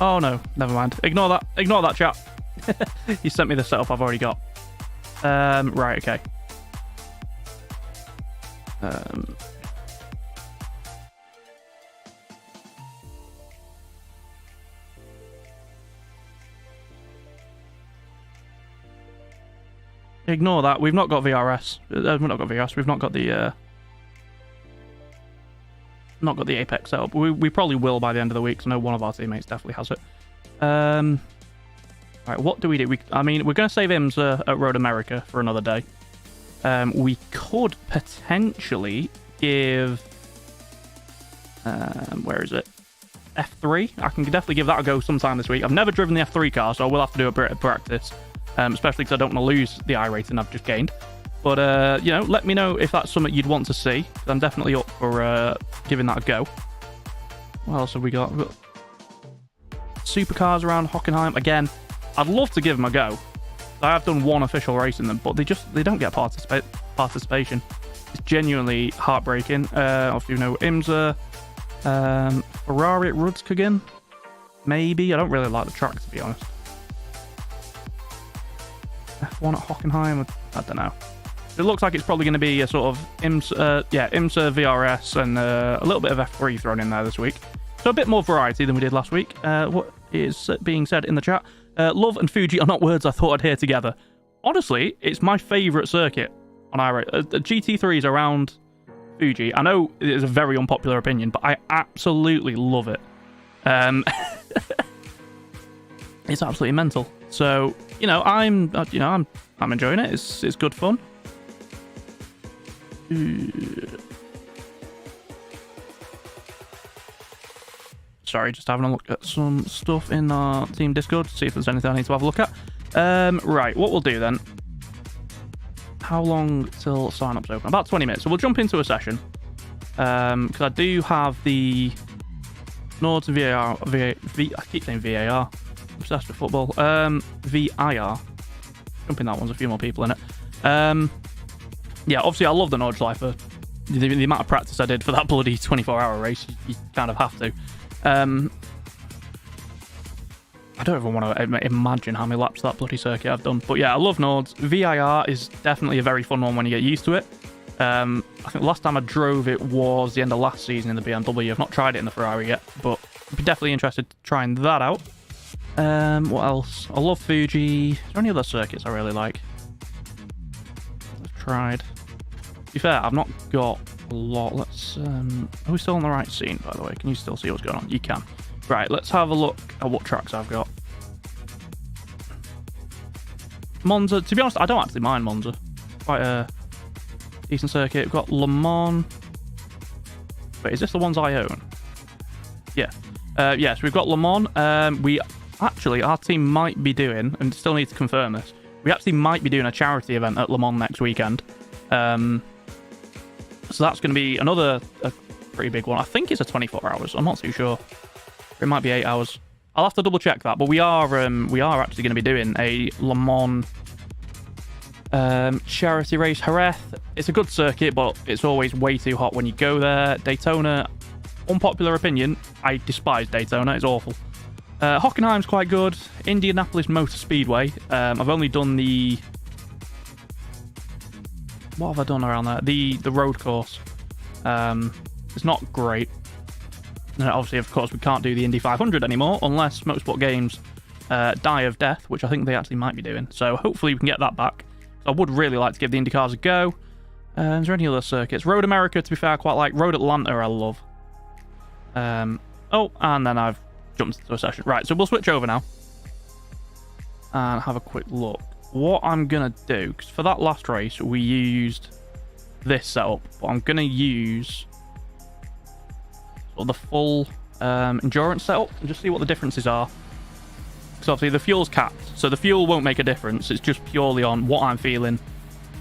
Oh no, never mind. Ignore that chat. He sent me the setup I've already got. Right, okay. Ignore that. We've not got VRS. We've not got VRS. We've not got the Apex setup. We probably will by the end of the week, because I know one of our teammates definitely has it. Right, what do we do? I mean, we're going to save IMSA at Road America for another day. We could potentially give... where is it? F3? I can definitely give that a go sometime this week. I've never driven the F3 car, so I will have to do a bit of practice. Especially because I don't want to lose the iRating I've just gained. But, let me know if that's something you'd want to see. I'm definitely up for giving that a go. What else have we got? We've got supercars around Hockenheim. Again, I'd love to give them a go. I have done one official race in them, but they don't get participation. It's genuinely heartbreaking. Obviously, IMSA, Ferrari at Rudskogen, maybe. I don't really like the track, to be honest. F1 at Hockenheim, I don't know. It looks like it's probably going to be a sort of IMSA, VRS, and a little bit of F3 thrown in there this week. So a bit more variety than we did last week. What is being said in the chat? Love and Fuji are not words I thought I'd hear together. Honestly, it's my favourite circuit on iRacing. GT3s around Fuji. I know it is a very unpopular opinion, but I absolutely love it. It's absolutely mental. So, I'm enjoying it. It's good fun. Sorry, just having a look at some stuff in our team Discord to see if there's anything I need to have a look at. Right, what we'll do then. How long till sign-up's open? About 20 minutes. So we'll jump into a session. Because I do have the Nords VAR. I keep saying VAR. Obsessed with football. VIR. Jumping that one's a few more people in it. Yeah, obviously I love the Nords Life for the amount of practice I did for that bloody 24-hour race. You kind of have to. I don't even want to imagine how many laps of that bloody circuit I've done. But yeah, I love Nords. VIR is definitely a very fun one when you get used to it. I think the last time I drove it was the end of last season in the BMW. I've not tried it in the Ferrari yet, but I'd be definitely interested in trying that out. What else? I love Fuji. Is there any other circuits I really like? I've tried. To be fair, I've not got a lot. Let's. Are we still on the right scene, by the way? Can you still see what's going on? You can. Right, let's have a look at what tracks I've got. Monza. To be honest, I don't actually mind Monza. Quite a decent circuit. We've got Le Mans. Wait, is this the ones I own? Yeah. Yes, we've got Le Mans. Our team might be doing, and still need to confirm this, we actually might be doing a charity event at Le Mans next weekend. So that's going to be a pretty big one. I think it's a 24 hours. I'm not too sure. It might be 8 hours. I'll have to double check that. But we are actually going to be doing a Le Mans charity race. Jerez. It's a good circuit, but it's always way too hot when you go there. Daytona, unpopular opinion, I despise Daytona. It's awful. Hockenheim's quite good. Indianapolis Motor Speedway. I've only done the... What have I done around there? The road course. It's not great. Obviously, of course, we can't do the Indy 500 anymore unless Motorsport Games die of death, which I think they actually might be doing. So hopefully we can get that back. I would really like to give the Indy cars a go. Is there any other circuits? Road America, to be fair, I quite like. Road Atlanta, I love. Oh, and then I've jumped into a session. Right, so we'll switch over now and have a quick look. What I'm going to do, because for that last race, we used this setup, but I'm going to use sort of the full endurance setup and just see what the differences are. Because obviously the fuel's capped, so the fuel won't make a difference. It's just purely on what I'm feeling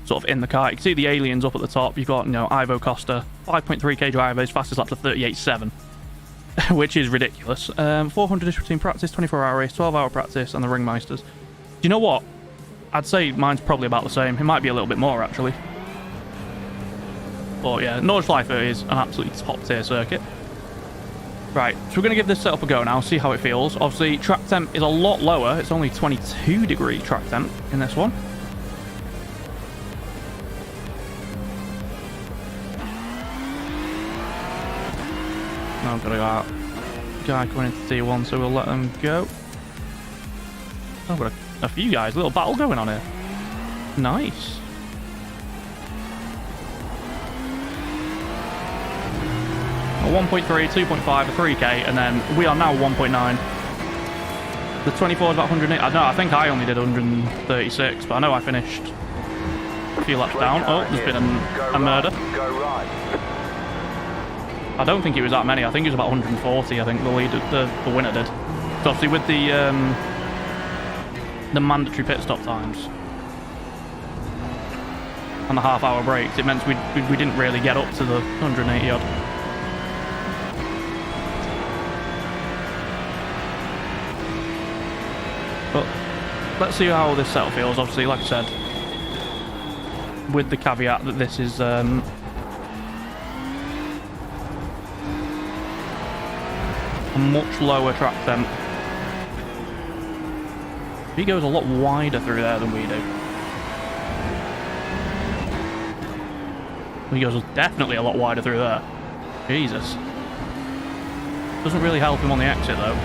sort of in the car. You can see the aliens up at the top. You've got, Ivo Costa, 5.3k driver, his fastest lap to 38.7. Which is ridiculous. 400-ish between practice, 24-hour race, 12-hour practice, and the Ringmeisters. Do you know what? I'd say mine's probably about the same. It might be a little bit more, actually. But yeah, Nordschleife is an absolutely top-tier circuit. Right, so we're going to give this setup a go now, see how it feels. Obviously, track temp is a lot lower. It's only 22-degree track temp in this one. Now I've got to go out. Guy coming into T1, so we'll let them go. Oh, we've got a few guys. A little battle going on here. Nice. A 1.3, 2.5, a 3k, and then we are now 1.9. The 24 is about 108. I think I only did 136, but I know I finished a few laps down. Oh, there's been a murder. I don't think it was that many. I think it was about 140. I think the winner did. So obviously with the mandatory pit stop times and the half-hour breaks, it meant we didn't really get up to the 180 odd. But let's see how this setup feels. Obviously, like I said, with the caveat that this is a much lower track temp. He goes a lot wider through there than we do. He goes definitely a lot wider through there. Jesus. Doesn't really help him on the exit though.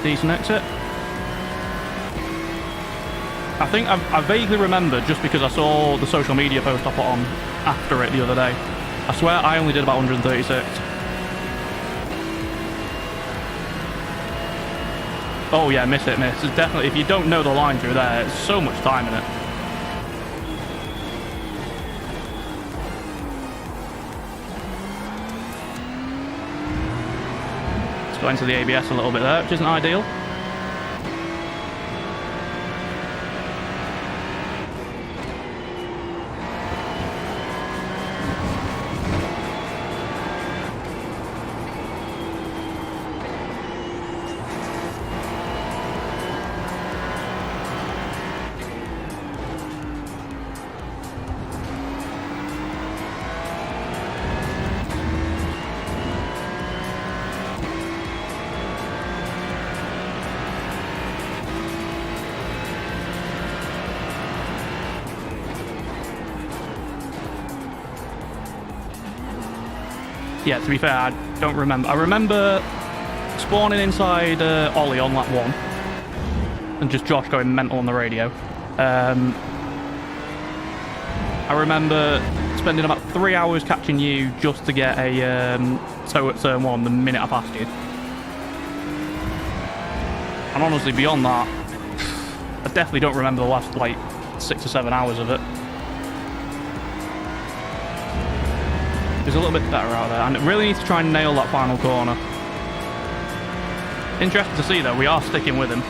Decent exit. I think I vaguely remember just because I saw the social media post I put on after it the other day. I swear I only did about 136. Oh yeah, miss it, miss. It's definitely, if you don't know the line through there, it's so much time in it. Let's go into the ABS a little bit there, which isn't ideal. Yeah, to be fair, I don't remember. I remember spawning inside Ollie on lap 1 and just Josh going mental on the radio. I remember spending about 3 hours catching you just to get a tow at turn 1 the minute I passed you. And honestly, beyond that, I definitely don't remember the last, like, 6 or 7 hours of it. He's a little bit better out there, and it really needs to try and nail that final corner. Interesting to see, though, we are sticking with him.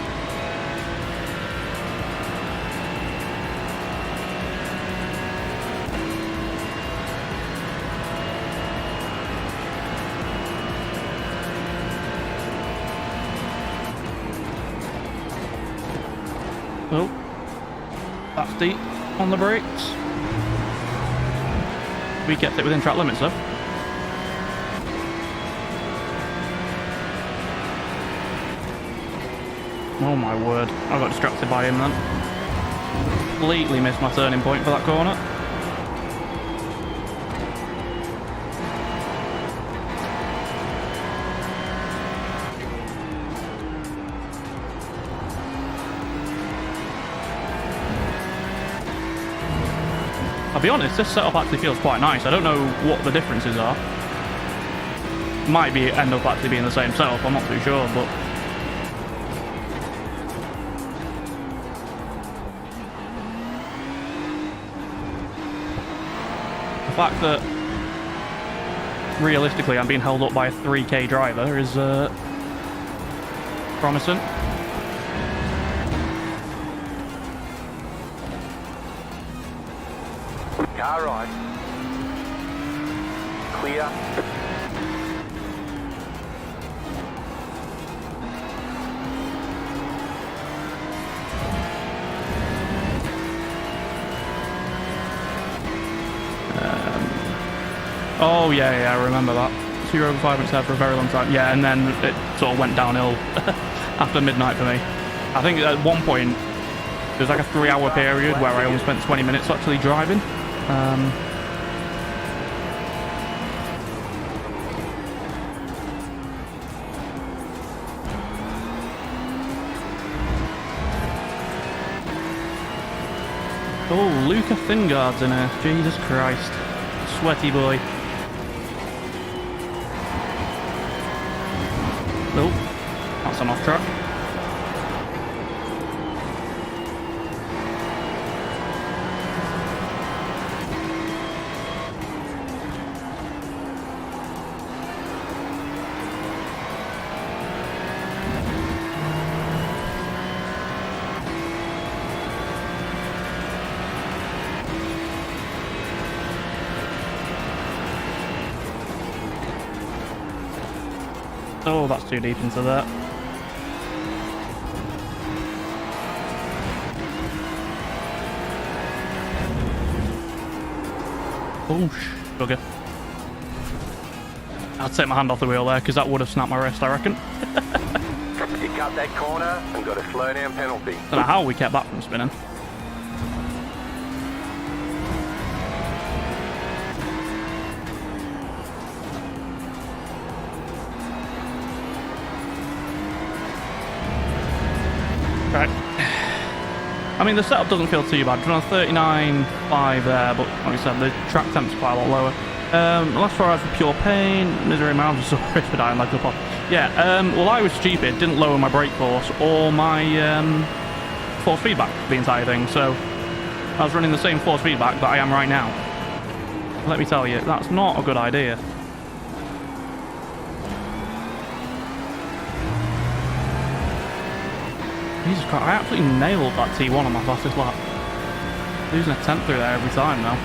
Oh, that's deep on the brakes. We kept it within track limits, though. Oh my word, I got distracted by him then. Completely missed my turning point for that corner. I'll be honest, this setup actually feels quite nice. I don't know what the differences are. Might be end up actually being the same setup, I'm not too sure, but... the fact that realistically I'm being held up by a 3k driver is promising. Car right. Clear. Oh yeah, I remember that. 0 over 5 minutes there for a very long time. Yeah, and then it sort of went downhill after midnight for me. I think at one point there was like a 3-hour period where I only spent 20 minutes actually driving. Oh, Luca Thingard's in here. Jesus Christ. Sweaty boy. Nope. That's an off track. Oh, that's too deep into that. Oh, bugger. I'll take my hand off the wheel there, because that would have snapped my wrist, I reckon. You cut that corner and got a slow down penalty. Don't know how we kept that from spinning. Right. I mean, the setup doesn't feel too bad. We're on 39.5 there, but like I said, the track temp's quite a lot lower. Last 4 hours for pure pain, misery miles, so for dying like a pop. Yeah, well, I was stupid, didn't lower my brake force or my force feedback for the entire thing, so I was running the same force feedback that I am right now. Let me tell you, that's not a good idea. Jesus Christ, I absolutely nailed that T1 on my fastest lap. Losing a 10th through there every time now.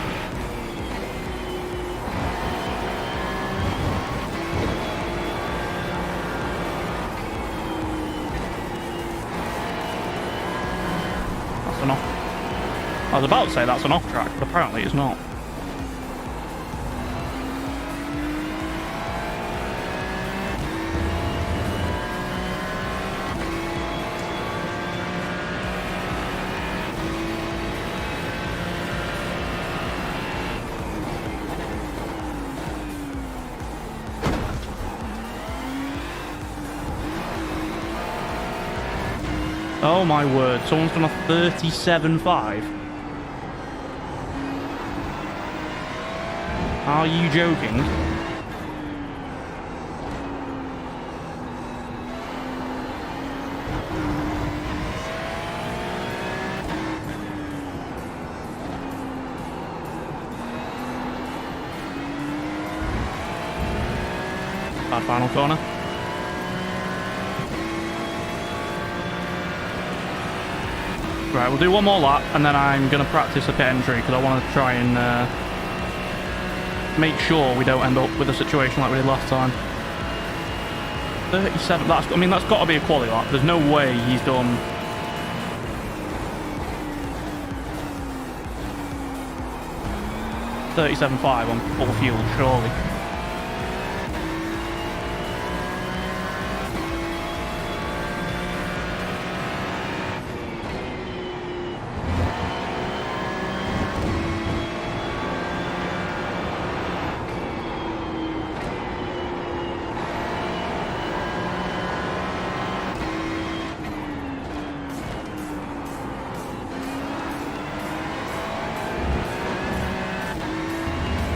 That's an off. I was about to say that's an off track, but apparently it's not. Oh my word, someone's done a 37.5. Are you joking? Bad final corner. Right, we'll do one more lap, and then I'm going to practice a pit entry, because I want to try and make sure we don't end up with a situation like we did last time. 37, that's got to be a quali lap. There's no way he's done... $37.5 on full fuel, surely.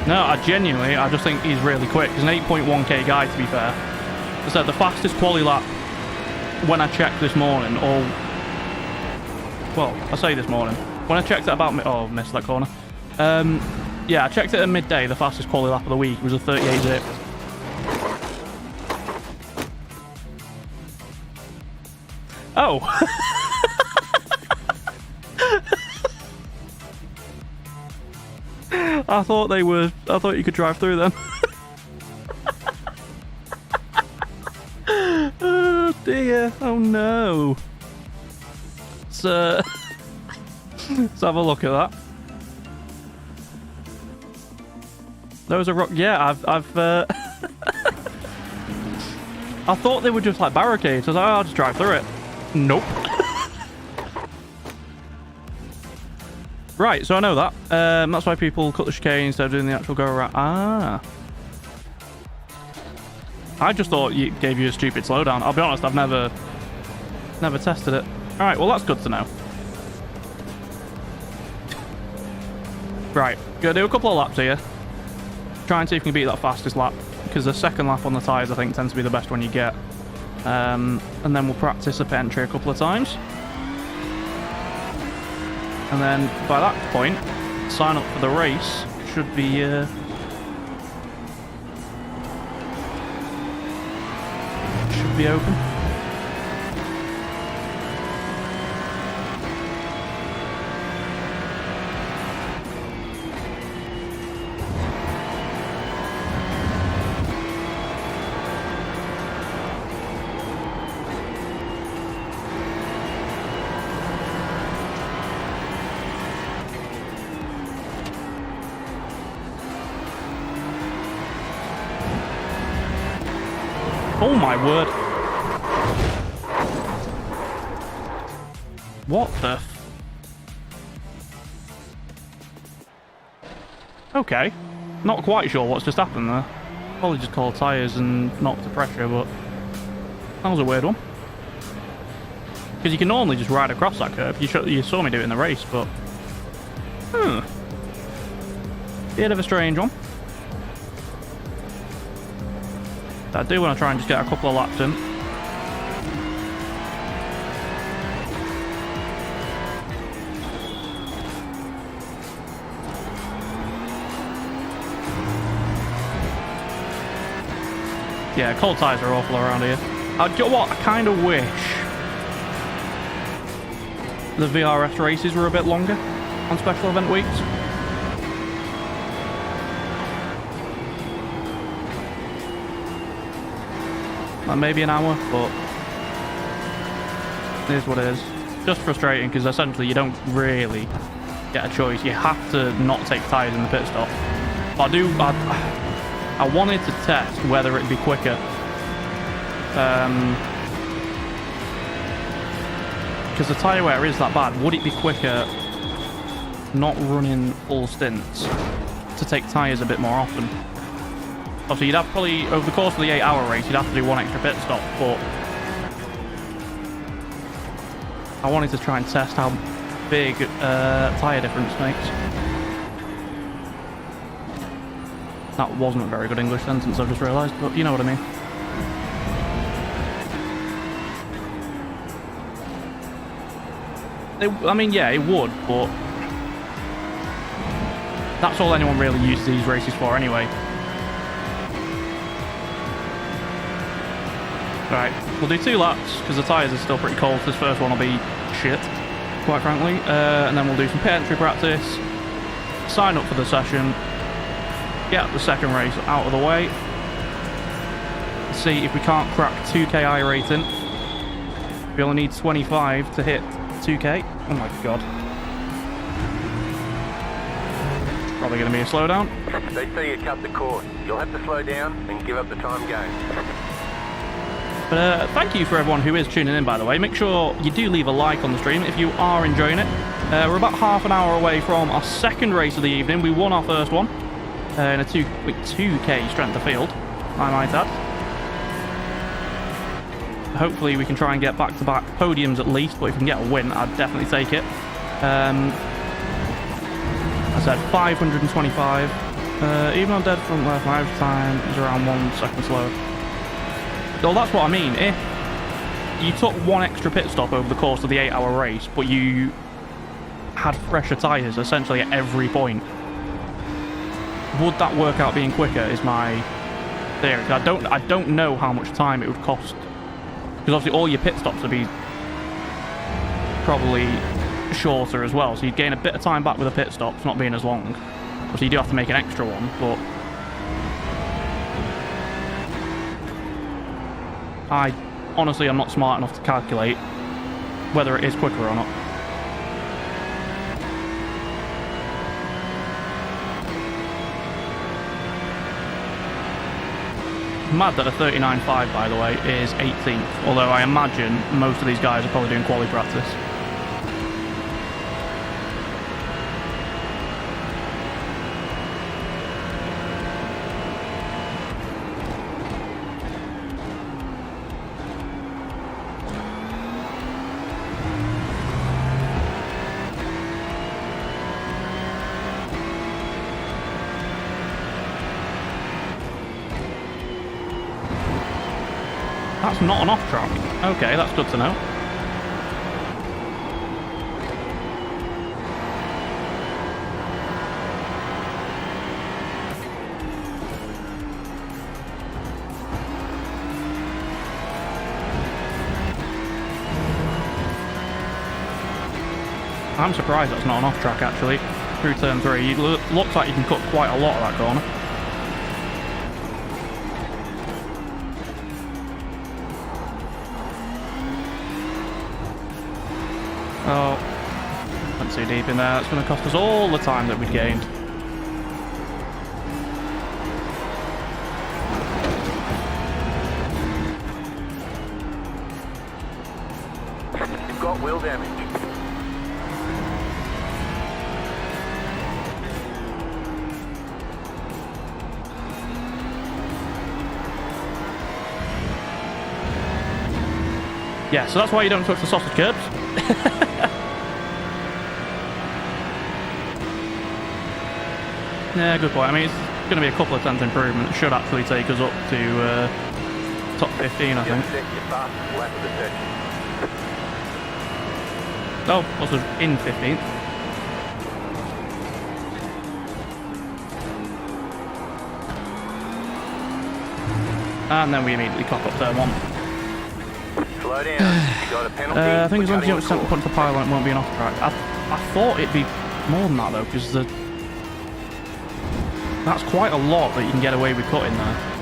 No, I just think he's really quick. He's an 8.1k guy, to be fair. As I said, the fastest quali lap when I checked this morning, or... Well, I say this morning. When I checked it about... Oh, missed that corner. Yeah, I checked it at midday. The fastest quali lap of the week was a 38 zip. Oh! I thought you could drive through them. Oh dear, oh no. So, let's have a look at that. There was a rock, yeah, I've I thought they were just like barricades. I was like, oh, I'll just drive through it. Nope. Right, so I know that. That's why people cut the chicane instead of doing the actual go around. Ah. I just thought it gave you a stupid slowdown. I'll be honest, I've never tested it. Alright, well that's good to know. Right, gonna do a couple of laps here. Try and see if we can beat that fastest lap. Because the second lap on the tyres, I think, tends to be the best one you get. And then we'll practice a pit entry a couple of times. And then, by that point, sign up for the race should be... should be open. Oh my word. What the Okay. Not quite sure what's just happened there. Probably just called tyres and knocked the pressure, but that was a weird one. Because you can normally just ride across that curve. You saw me do it in the race, but... Bit of a strange one. I do want to try and just get a couple of laps in. Yeah, cold tyres are awful around here. Do you know what? I kind of wish the VRS races were a bit longer on special event weeks. Like maybe an hour, but it is what it is. Just frustrating because essentially you don't really get a choice. You have to not take tyres in the pit stop. But I wanted to test whether it'd be quicker. Because the tyre wear is that bad, would it be quicker not running full stints to take tyres a bit more often? Obviously, you'd have probably, over the course of the 8-hour race, you'd have to do one extra pit stop, but I wanted to try and test how big tyre difference makes. That wasn't a very good English sentence, I've just realised, but you know what I mean. I mean, yeah, it would, but that's all anyone really uses these races for anyway. Right, we'll do 2 laps, because the tyres are still pretty cold. This first one will be shit, quite frankly. And then we'll do some pit entry practice, sign up for the session, get the second race out of the way, see if we can't crack 2k iRacing. We only need 25 to hit 2k. Oh my god. Probably going to be a slowdown. They say you cut the cord. You'll have to slow down and give up the time game. But thank you for everyone who is tuning in, by the way. Make sure you do leave a like on the stream if you are enjoying it. We're about half an hour away from our second race of the evening. We won our first one in a 2k strength of field, I might add. Hopefully we can try and get back-to-back podiums at least, but if we can get a win, I'd definitely take it. I said 525. Even on dead front left, my average time is around 1 second slow. Well, that's what I mean. If you took one extra pit stop over the course of the 8-hour race, but you had fresher tyres essentially at every point, would that work out being quicker is my theory. I don't know how much time it would cost. Because obviously all your pit stops would be probably shorter as well. So you'd gain a bit of time back with the pit stops not being as long. Obviously you do have to make an extra one, but I honestly am not smart enough to calculate whether it is quicker or not. Mad that a 39.5, by the way, is 18th, although I imagine most of these guys are probably doing quali practice. That's not an off-track. Okay, that's good to know. I'm surprised that's not an off-track, actually. Through turn 3, it looks like you can cut quite a lot of that corner. Oh, went too deep in there. It's going to cost us all the time that we'd gained. You've got wheel damage. Yeah, so that's why you don't touch the sausage curbs. Yeah, good point. I mean, it's going to be a couple of tenths improvement. It should actually take us up to top 15, I think. Oh, also in 15th. And then we immediately cock up turn 1. Slow down. You got a penalty. I think as long as you don't Cutting center punch the pylon, it won't be an off track. I thought it'd be more than that though, because that's quite a lot that you can get away with cutting there.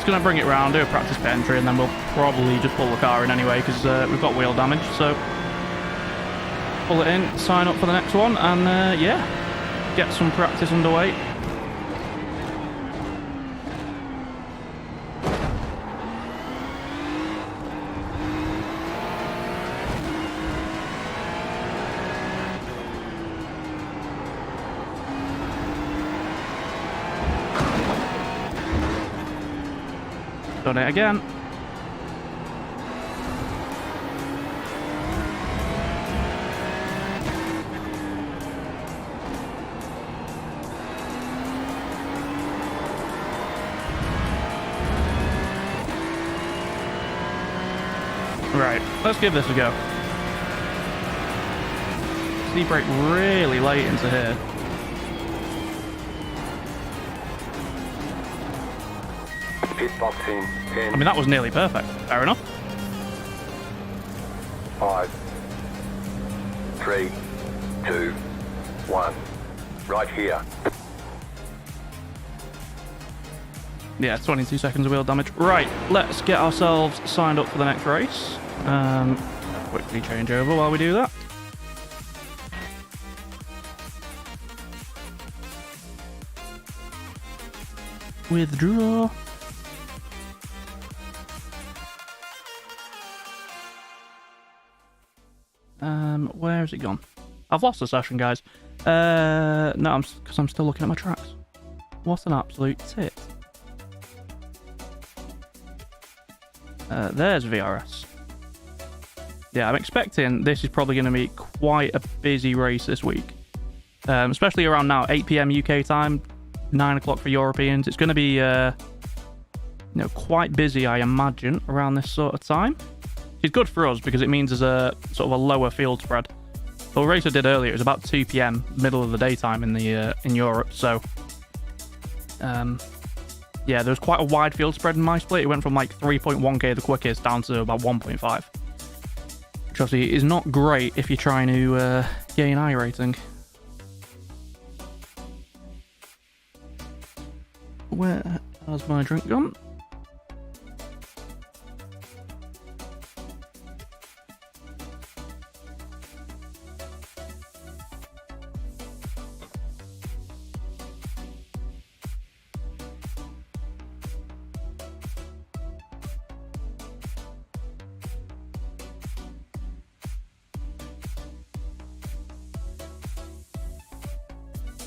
Going to bring it round, do a practice pit entry, and then we'll probably just pull the car in anyway because we've got wheel damage. So pull it in, sign up for the next one, and yeah, get some practice underway. Done it again. Right, let's give this a go. Speed brake really late into here. Pit boxing. 10. I mean, that was nearly perfect. Fair enough. 5, 3, 2, 1. Right here. Yeah, 22 seconds of wheel damage. Right, let's get ourselves signed up for the next race. Quickly change over while we do that. Withdraw. Where's it gone? I've lost the session, guys. No, because I'm still looking at my tracks. What an absolute tit. There's VRS. Yeah, I'm expecting this is probably going to be quite a busy race this week. Especially around now, 8 PM UK time, 9 o'clock for Europeans. It's going to be, quite busy, I imagine, around this sort of time. It's good for us because it means there's a sort of a lower field spread. The race I did earlier, it was about 2 PM, middle of the daytime in Europe. So, yeah, there was quite a wide field spread in my split. It went from like 3.1k the quickest down to about 1.5, which obviously is not great if you're trying to gain iRacing. Where has my drink gone?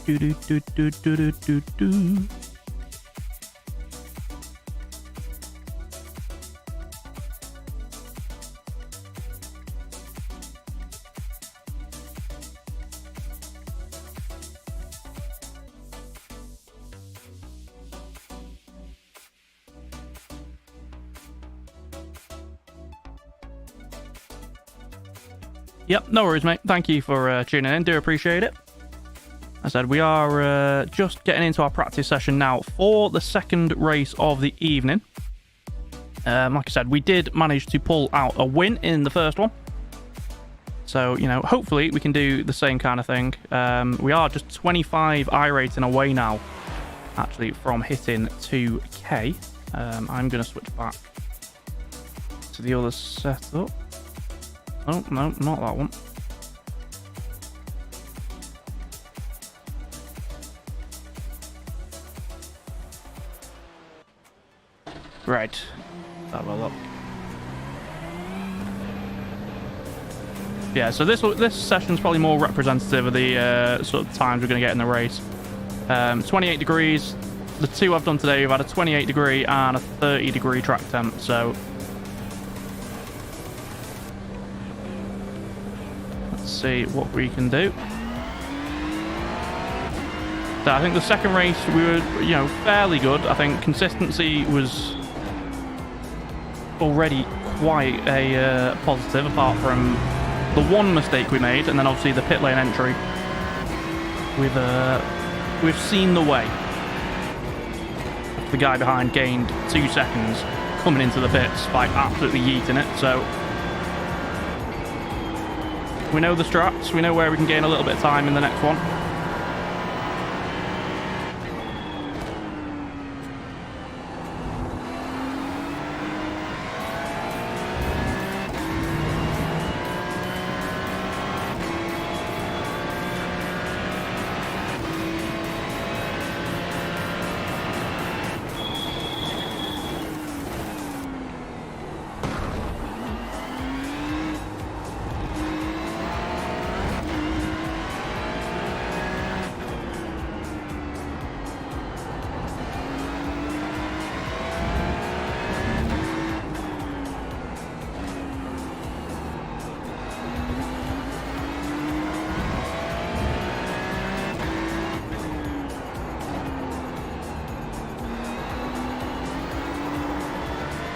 Do do do do do do do. Yep, no worries, mate. Thank you for tuning in. Do appreciate it. I said we are just getting into our practice session now for the second race of the evening. Like I said, we did manage to pull out a win in the first one. So, hopefully we can do the same kind of thing. We are just 25 iRating away now, actually, from hitting 2k. I'm going to switch back to the other setup. Oh, no, not that one. Right. Have a look. Yeah, so this session's probably more representative of the sort of times we're going to get in the race. 28 degrees. The two I've done today, we've had a 28 degree and a 30 degree track temp, so let's see what we can do. So I think the second race we were, you know, fairly good. I think consistency was already quite a positive, apart from the one mistake we made, and then obviously the pit lane entry. We've seen the way. The guy behind gained 2 seconds coming into the pits by absolutely yeeting it, so we know the strats, we know where we can gain a little bit of time in the next one.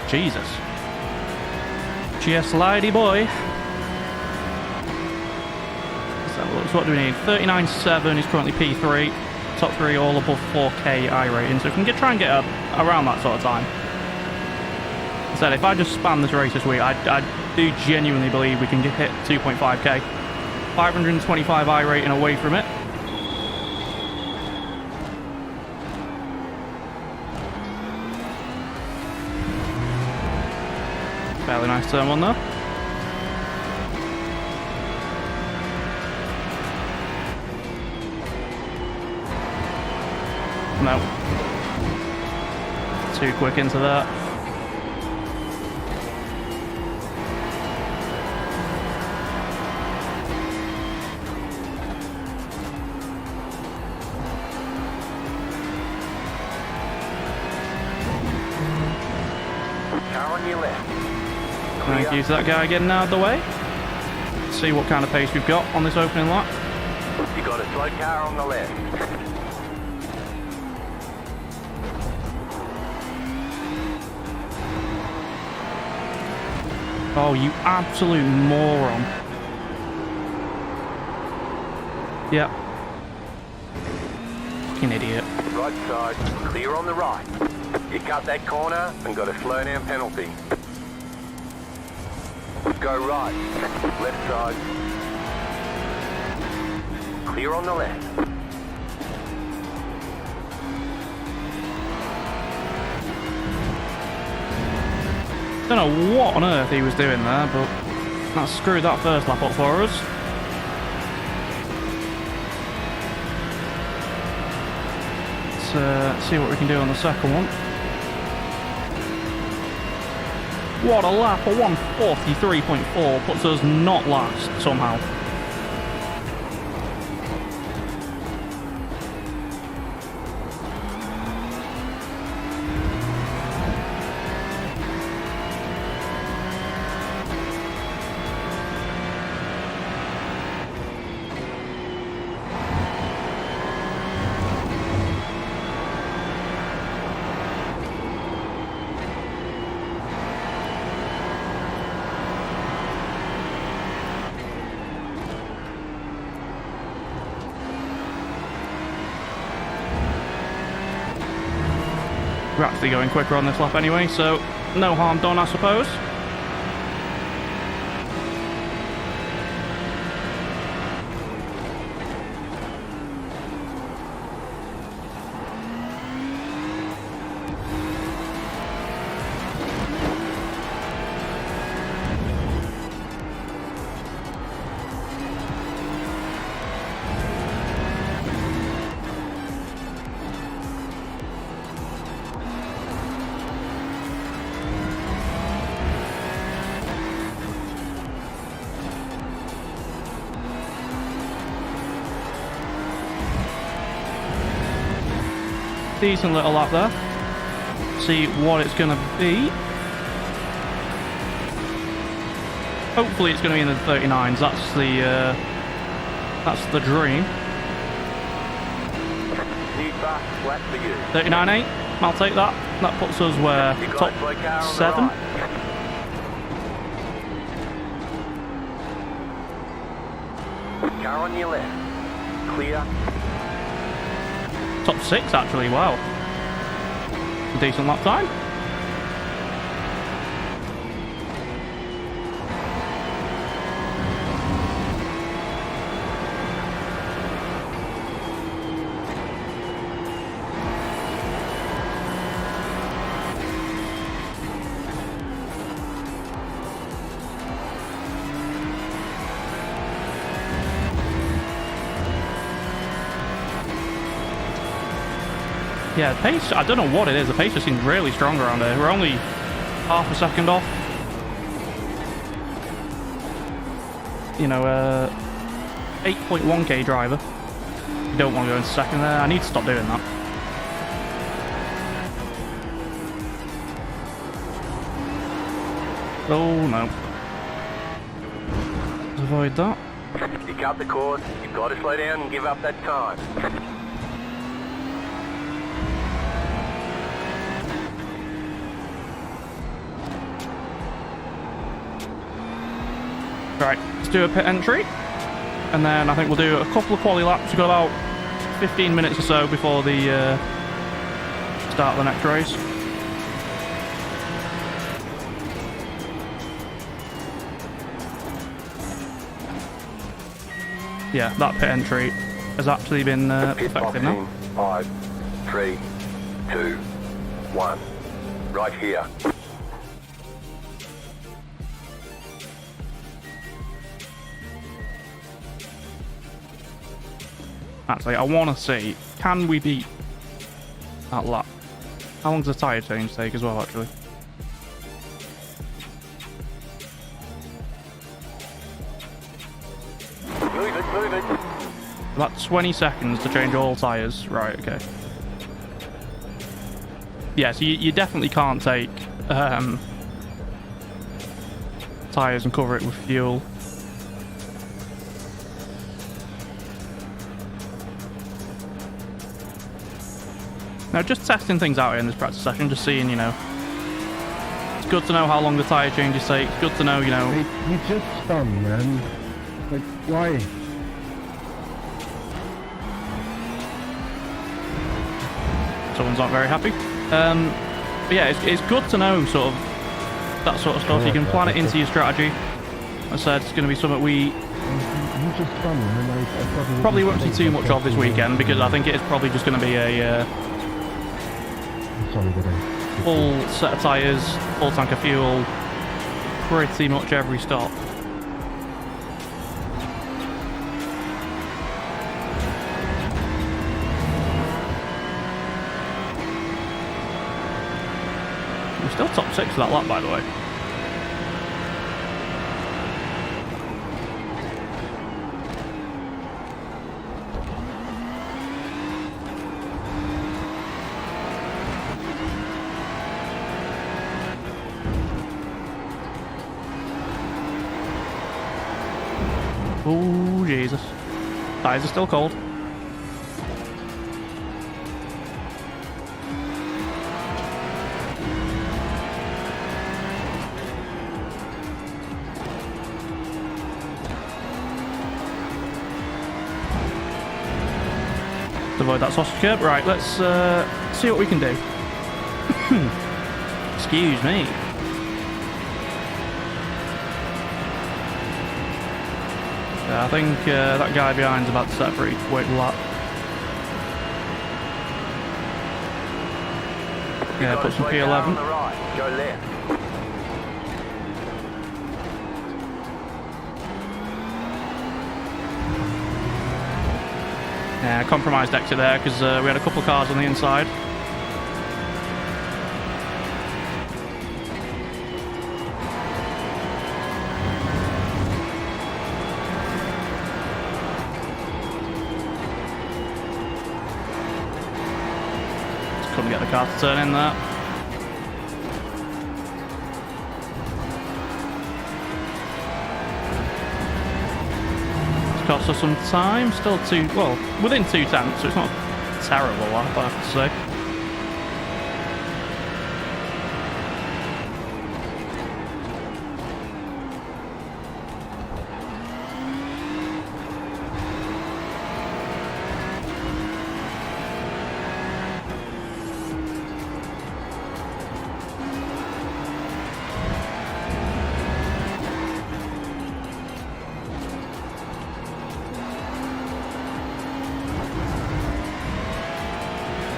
Jesus. GS Slidey boy. So what do we need? 39.7 is currently P3. Top 3 all above 4K iRating. So if we can try and get around that sort of time. I said, if I just spam this race this week, I do genuinely believe we can hit 2.5K. 525 iRating away from it. Fairly nice turn one though. No. Too quick into that. Car on your left. Thank you to that guy getting out of the way. See what kind of pace we've got on this opening lap. You got a slow car on the left. Oh, you absolute moron. Yep. Fucking idiot. Right side, clear on the right. You cut that corner and got a slow down penalty. Go right, left side. Clear on the left. Don't know what on earth he was doing there, but that screwed that first lap up for us. Let's see what we can do on the second one. What a lap, a 1:43.4 puts us not last somehow. We're actually going quicker on this lap anyway, so no harm done, I suppose. decent little lap there. See what it's going to be. Hopefully it's going to be in the 39s. That's the dream. 39.8. I'll take that. That puts us where? Top 7. Car on your left. Clear. Top 6 actually. Wow. Decent lap time. Yeah, the pace, I don't know what it is. The pace just seems really strong around here. We're only half a second off. You know, 8.1k driver. You don't want to go into second there. I need to stop doing that. Oh, no. Let's avoid that. You cut the course. You've got to slow down and give up that time. Right, let's do a pit entry, and then I think we'll do a couple of quali laps. We've got about 15 minutes or so before the start of the next race. Yeah, that pit entry has actually been perfected now. 5, 3, 2, 1. Right here. Actually, I want to see, can we beat that lap? How long does the tyre change take as well, actually? Move it, move it. About 20 seconds to change all tyres. Right, okay. Yeah, so you definitely can't take tyres and cover it with fuel. Now, just testing things out here in this practice session, just seeing, you know. It's good to know how long the tyre changes take. It's good to know, you know. You just spun, man. Like, why? Someone's not very happy. But yeah, it's good to know sort of that sort of stuff. You can plan it into your strategy. Like I said, it's going to be something we probably won't see too much of this weekend, because I think it is probably just going to be a full set of tyres, full tank of fuel, pretty much every stop. We're still top 6 for that lap, by the way. Oh, Jesus. Tyres are still cold. Avoid that sausage curb. Right, let's see what we can do. Excuse me. I think that guy behind's about to set a pretty quick lap. Yeah, put some P11. On the right. Go left. Yeah, compromised exit there because we had a couple of cars on the inside. couldn't get the car to turn in there. It's cost us some time. Still within 2 tenths, so it's not a terrible lap, I have to say.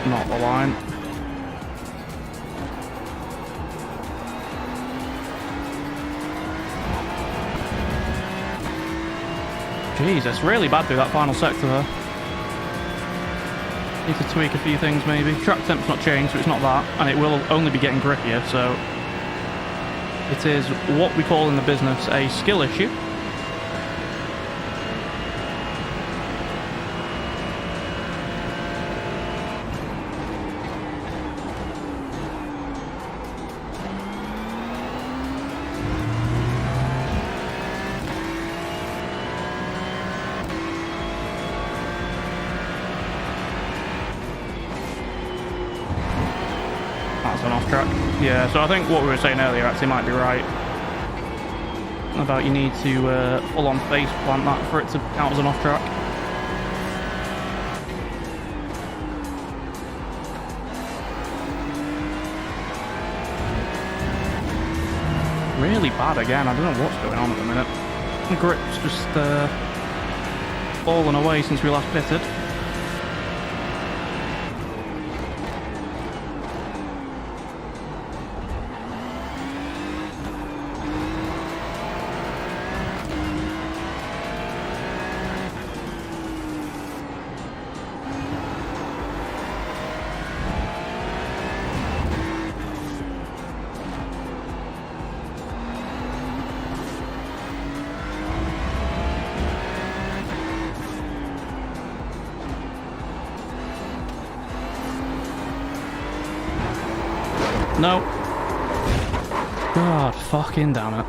Not the line. Jeez, it's really bad through that final sector there. Need to tweak a few things maybe. Track temp's not changed, so it's not that, and it will only be getting grippier, so it is what we call in the business a skill issue. That's an off track. Yeah, so I think what we were saying earlier actually might be right. About you need to full on face plant that for it to count as an off track. Really bad again. I don't know what's going on at the minute. The grip's just fallen away since we last pitted. No. God fucking damn it.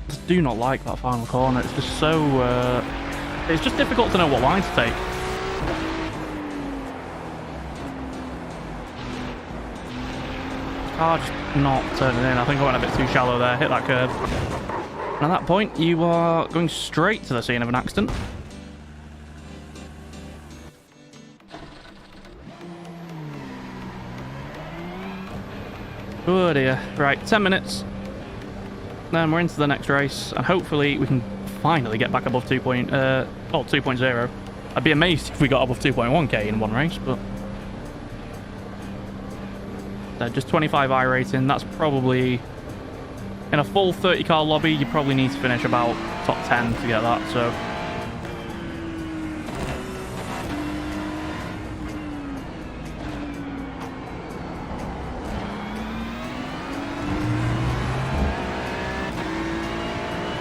Just do not like that final corner. It's just so it's just difficult to know what line to take. Car just not turning in. I think I went a bit too shallow there, hit that curb. And at that point you are going straight to the scene of an accident. Oh dear. Right, 10 minutes. Then we're into the next race, and hopefully we can finally get back above 2.0. I'd be amazed if we got above 2.1k in one race, but just 25 iRacing. That's probably in a full 30 car lobby. You probably need to finish about top 10 to get that. So.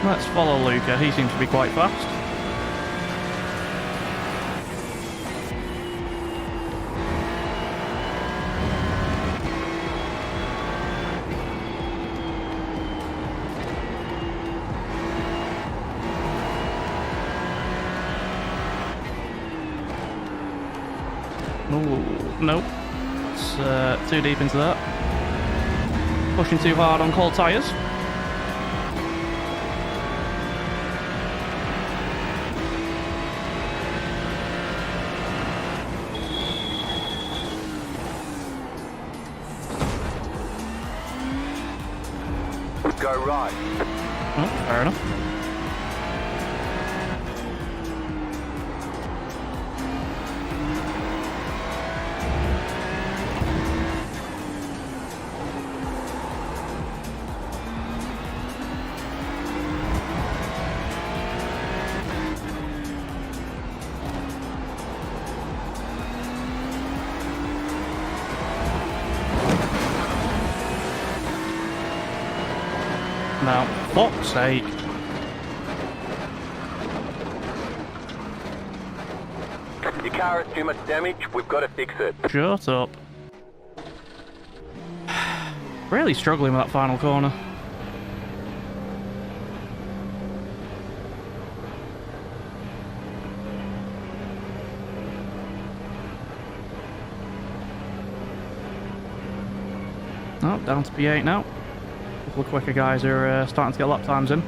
Let's follow Luca, he seems to be quite fast. Ooh, nope. It's too deep into that. Pushing too hard on cold tyres. Go right. Oh, fair enough. Now, fuck's sake. Your car has too much damage. We've got to fix it. Shut up. Really struggling with that final corner. Oh, down to P8 now. A couple of quicker guys are starting to get lap times in.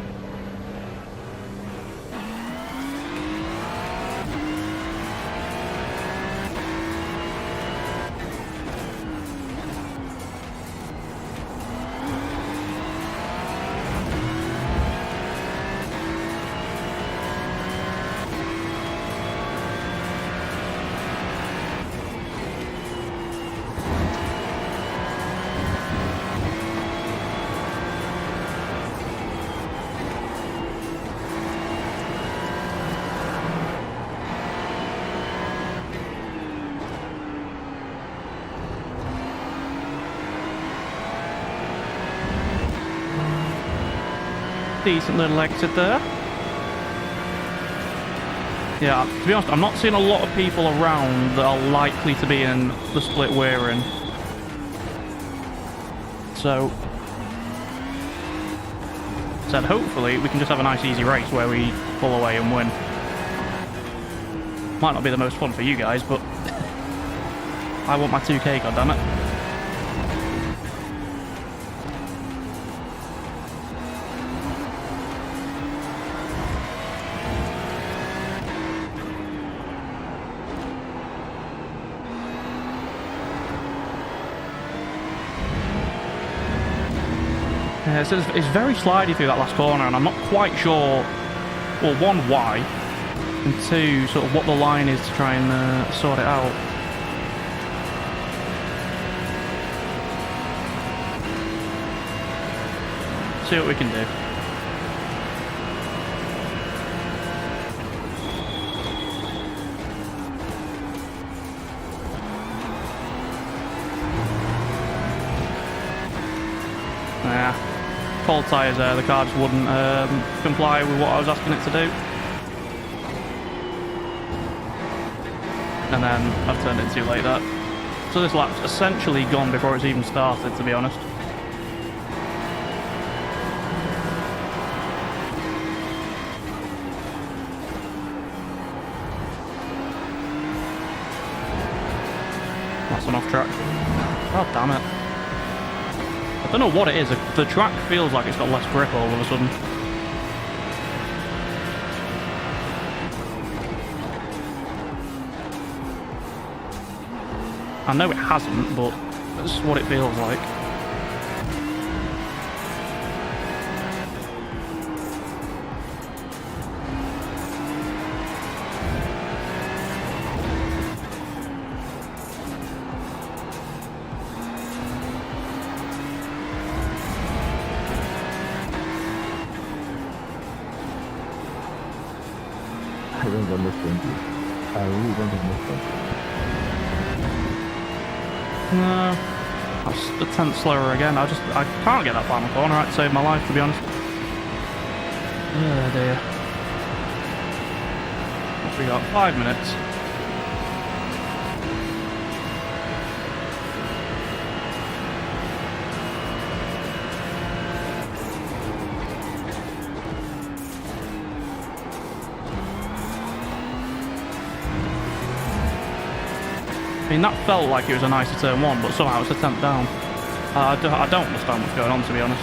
Decent little exit there. Yeah, to be honest, I'm not seeing a lot of people around that are likely to be in the split we're in. So, said hopefully we can just have a nice easy race where we pull away and win. Might not be the most fun for you guys, but I want my 2K, goddammit. Yeah, so it's very slidey through that last corner, and I'm not quite sure, well, one, why, and two, sort of what the line is to try and sort it out. See what we can do. Yeah. Cold tyres there, the car just wouldn't comply with what I was asking it to do. And then I've turned it too late there. So this lap's essentially gone before it's even started, to be honest. That's an off track. Oh, damn it. I don't know what it is. The track feels like it's got less grip all of a sudden. I know it hasn't, but that's what it feels like. I don't understand you. I really don't understand. No, that's the 10th slower again. I can't get that final corner. I'd save my life, to be honest. Oh dear. What we got? 5 minutes. I mean, that felt like it was a nicer turn one, but somehow it's a 10th down. I don't understand what's going on, to be honest.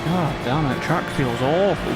God damn it, track feels awful.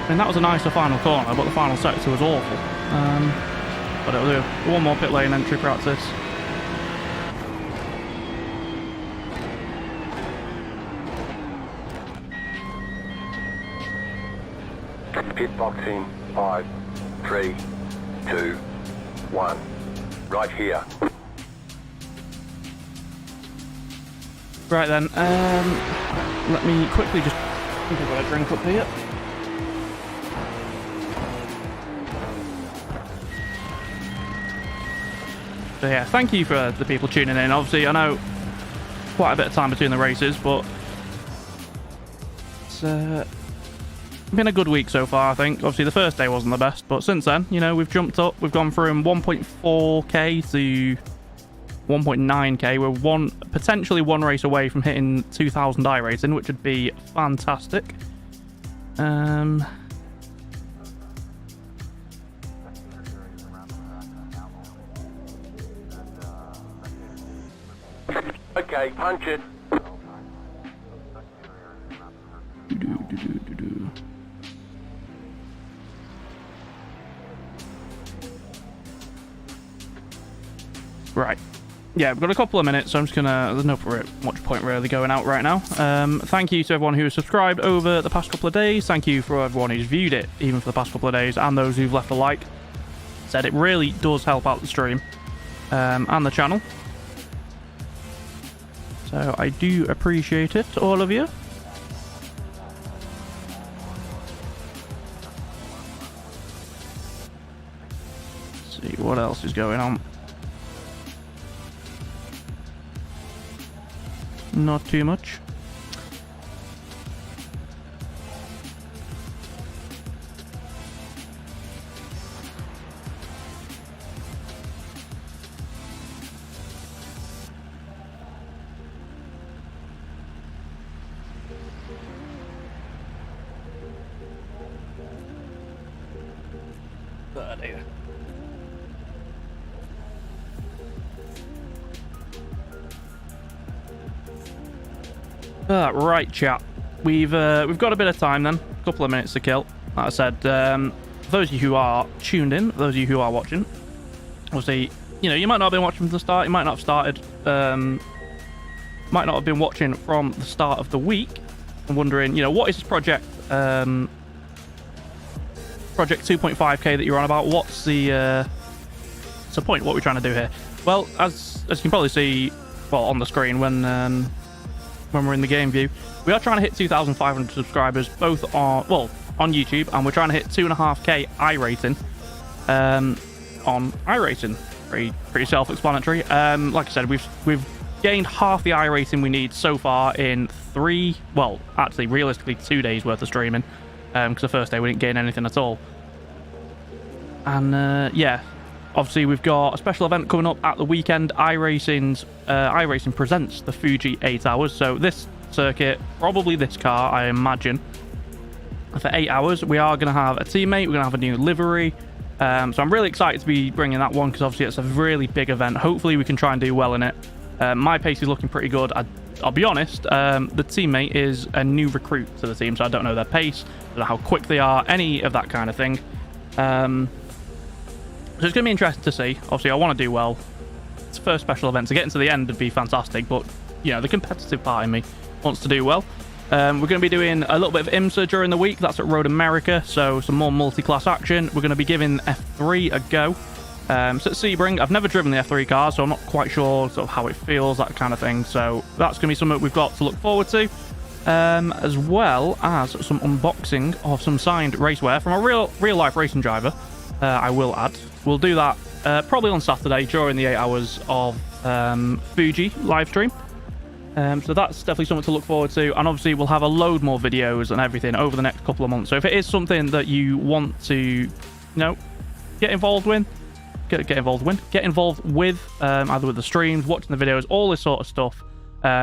mean, that was a nicer final corner, but the final sector was awful. But it'll do. One more pit lane entry practice. Pit boxing. 5, 3, 2, 1. Right here. Right then, let me quickly just... I think I've got a drink up here. So yeah, thank you for the people tuning in. Obviously, I know quite a bit of time between the races, but it's been a good week so far, I think. Obviously, the first day wasn't the best, but since then, you know, we've jumped up. We've gone from 1.4k to 1.9k. We're potentially one race away from hitting 2,000 iRacing, which would be fantastic. Okay, punch it. Right. Yeah, we've got a couple of minutes, so I'm just gonna... There's no much point really going out right now. Thank you to everyone who has subscribed over the past couple of days. Thank you for everyone who's viewed it, even for the past couple of days, and those who've left a like. Said it really does help out the stream and the channel. So I do appreciate it, all of you. Let's see what else is going on. Not too much. Right, chat. We've got a bit of time then. A couple of minutes to kill. Like I said, those of you who are tuned in, those of you who are watching, obviously, you know, you might not have been watching from the start. You might not have started. Might not have been watching from the start of the week and wondering, you know, what is this project? Project 2.5k that you're on about. What's the point? What we're trying to do here? Well, as you can probably see, well, on the screen when we're in the game view, we are trying to hit 2,500 subscribers, both on YouTube, and we're trying to hit 2.5k iRating on iRacing. Pretty self-explanatory. Like I said, we've gained half the iRating we need so far in realistically 2 days worth of streaming, because the first day we didn't gain anything at all. And yeah, obviously we've got a special event coming up at the weekend. iRacing presents the Fuji 8 hours. So this circuit, probably this car, I imagine, for 8 hours. We are going to have a teammate. We're going to have a new livery. So I'm really excited to be bringing that one, because obviously it's a really big event. Hopefully we can try and do well in it. My pace is looking pretty good. I'll be honest, the teammate is a new recruit to the team, so I don't know their pace, don't know how quick they are, any of that kind of thing. So it's going to be interesting to see. Obviously, I want to do well. It's the first special event, so getting to the end would be fantastic, but, you know, the competitive part in me wants to do well. We're going to be doing a little bit of IMSA during the week. That's at Road America, so some more multi-class action. We're going to be giving F3 a go. So at Sebring, I've never driven the F3 car, so I'm not quite sure sort of how it feels, that kind of thing. So that's going to be something we've got to look forward to, as well as some unboxing of some signed racewear from a real-life racing driver, I will add. We'll do that probably on Saturday during the 8 hours of Fuji live stream. So that's definitely something to look forward to. And obviously we'll have a load more videos and everything over the next couple of months. So if it is something that you want to, you know, get involved with, either with the streams, watching the videos, all this sort of stuff,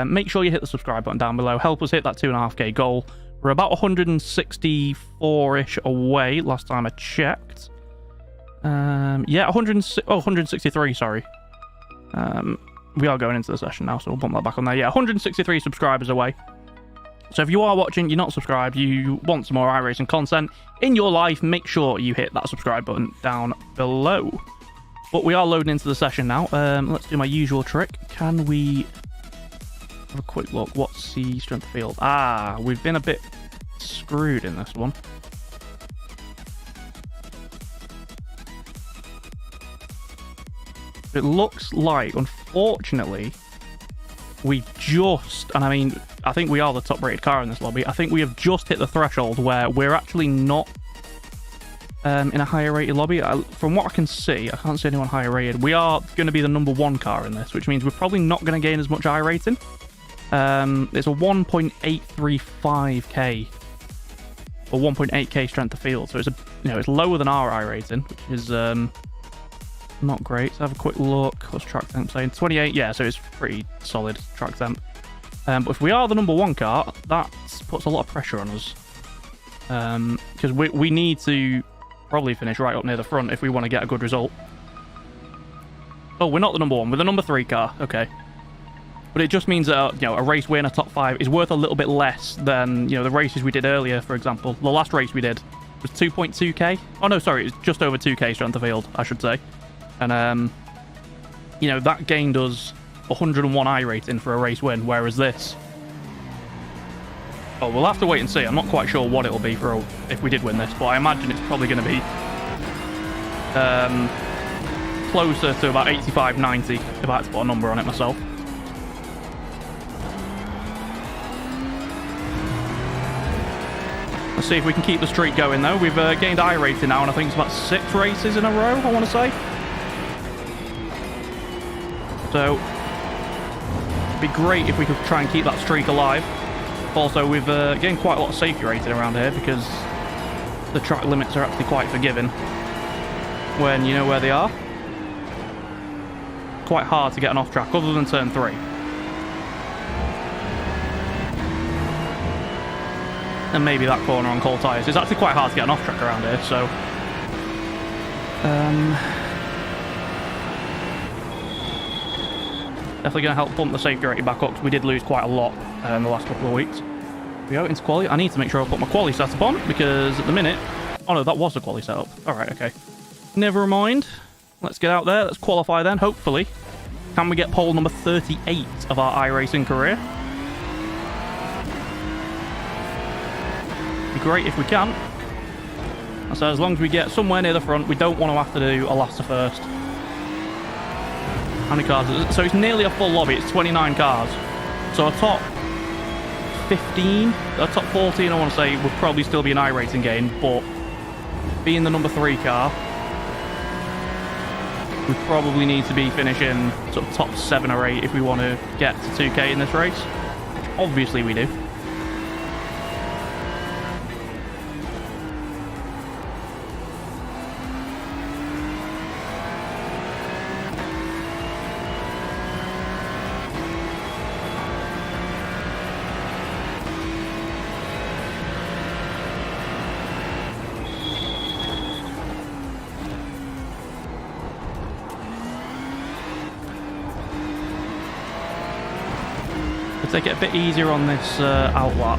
make sure you hit the subscribe button down below. Help us hit that 2.5k goal. We're about 164-ish away last time I checked. Yeah, 163, sorry. We are going into the session now, so we'll bump that back on there. Yeah, 163 subscribers away. So if you are watching, you're not subscribed, you want some more iRacing content in your life, make sure you hit that subscribe button down below. But we are loading into the session now. Let's do my usual trick. Can we have a quick look? What's the strength of field? Ah, we've been a bit screwed in this one. It looks like, unfortunately, we just, and I mean, I think we are the top rated car in this lobby. I think we have just hit the threshold where we're actually not in a higher rated lobby. From what I can see, I can't see anyone higher rated. We are going to be the #1 car in this, which means we're probably not going to gain as much I rating. It's a 1.835k or 1.8k strength of field, so it's it's lower than our I rating, which is not great. Let's have a quick look. What's track temp saying? 28. Yeah, so it's pretty solid track temp. But if we are the #1 car, that puts a lot of pressure on us. Because we need to probably finish right up near the front if we want to get a good result. Oh, we're not the #1. We're the #3 car. Okay. But it just means that a race win, a top 5, is worth a little bit less than the races we did earlier. For example, the last race we did was 2.2k. Oh no, sorry, it was just over 2k strength of field, I should say. And that gained us 101 I rating for a race win, whereas this, oh, we'll have to wait and see. I'm not quite sure what it'll be for if we did win this, but I imagine it's probably going to be closer to about 85, 90 if I had to put a number on it myself. Let's see if we can keep the streak going though. We've gained I rating now, and I think it's about 6 races in a row, I want to say. So it'd be great if we could try and keep that streak alive. Also, we've gained quite a lot of safety rating around here because the track limits are actually quite forgiving when you know where they are. Quite hard to get an off track other than turn 3. And maybe that corner on cold tyres. It's actually quite hard to get an off track around here, so definitely going to help bump the safety rating back up because we did lose quite a lot in the last couple of weeks. We go into quali. I need to make sure I put my quali setup on because at the minute, oh no, that was the quali setup. All right, okay, never mind. Let's get out there. Let's qualify then. Hopefully, can we get pole number 38 of our iRacing career? Be great if we can. So as long as we get somewhere near the front, we don't want to have to do a last to first. How many cars? So it's nearly a full lobby. It's 29 cars. So a top 15, a top 14, I want to say, would probably still be an I rating gain. But being the #3 car, we probably need to be finishing sort of top 7 or 8 if we want to get to 2k in this race. Which obviously we do. Take it a bit easier on this outlap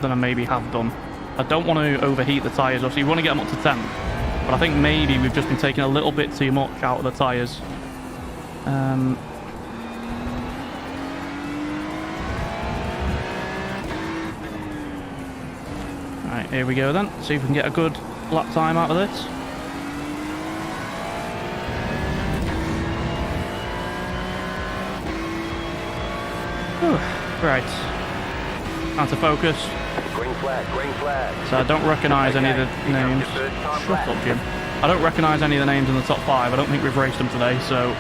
than I maybe have done. I don't want to overheat the tyres, obviously you want to get them up to 10, but I think maybe we've just been taking a little bit too much out of the tyres. Right, here we go then. See if we can get a good lap time out of this. Whew. Right. Time to focus. Green flag, green flag. So I don't recognise any of the names. Shut up, Jim. I don't recognise any of the names in the top 5. I don't think we've raced them today, so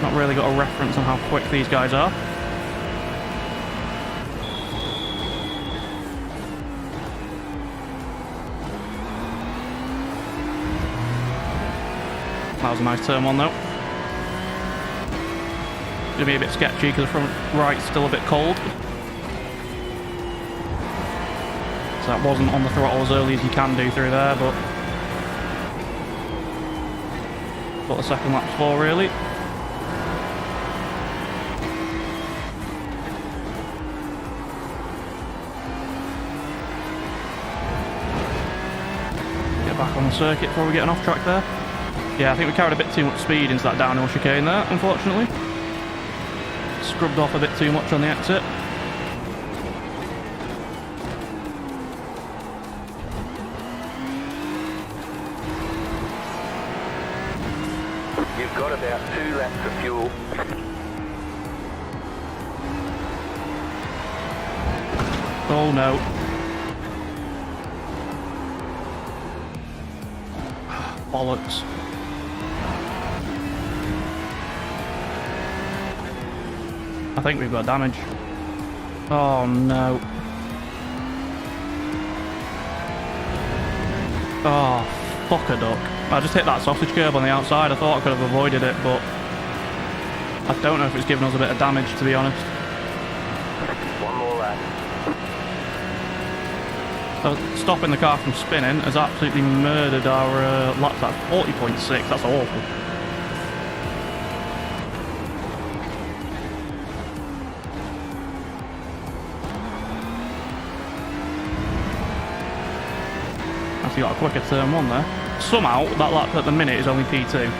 not really got a reference on how quick these guys are. That was a nice turn one though. Gonna be a bit sketchy because the front right's still a bit cold. So that wasn't on the throttle as early as you can do through there, but what the second lap's for really. circuit before we get an off track there. Yeah, I think we carried a bit too much speed into that downhill chicane there, unfortunately. Scrubbed off a bit too much on the exit. You've got about 2 laps of fuel. Oh no. Bollocks. I think we've got damage. Oh no. Oh, fuck a duck. I just hit that sausage curb on the outside. I thought I could have avoided it, but I don't know if it's given us a bit of damage, to be honest. One more lap. So stopping the car from spinning has absolutely murdered our laps at 40.6. That's awful. Actually got a quicker turn 1 there. Somehow that lap at the minute is only P2.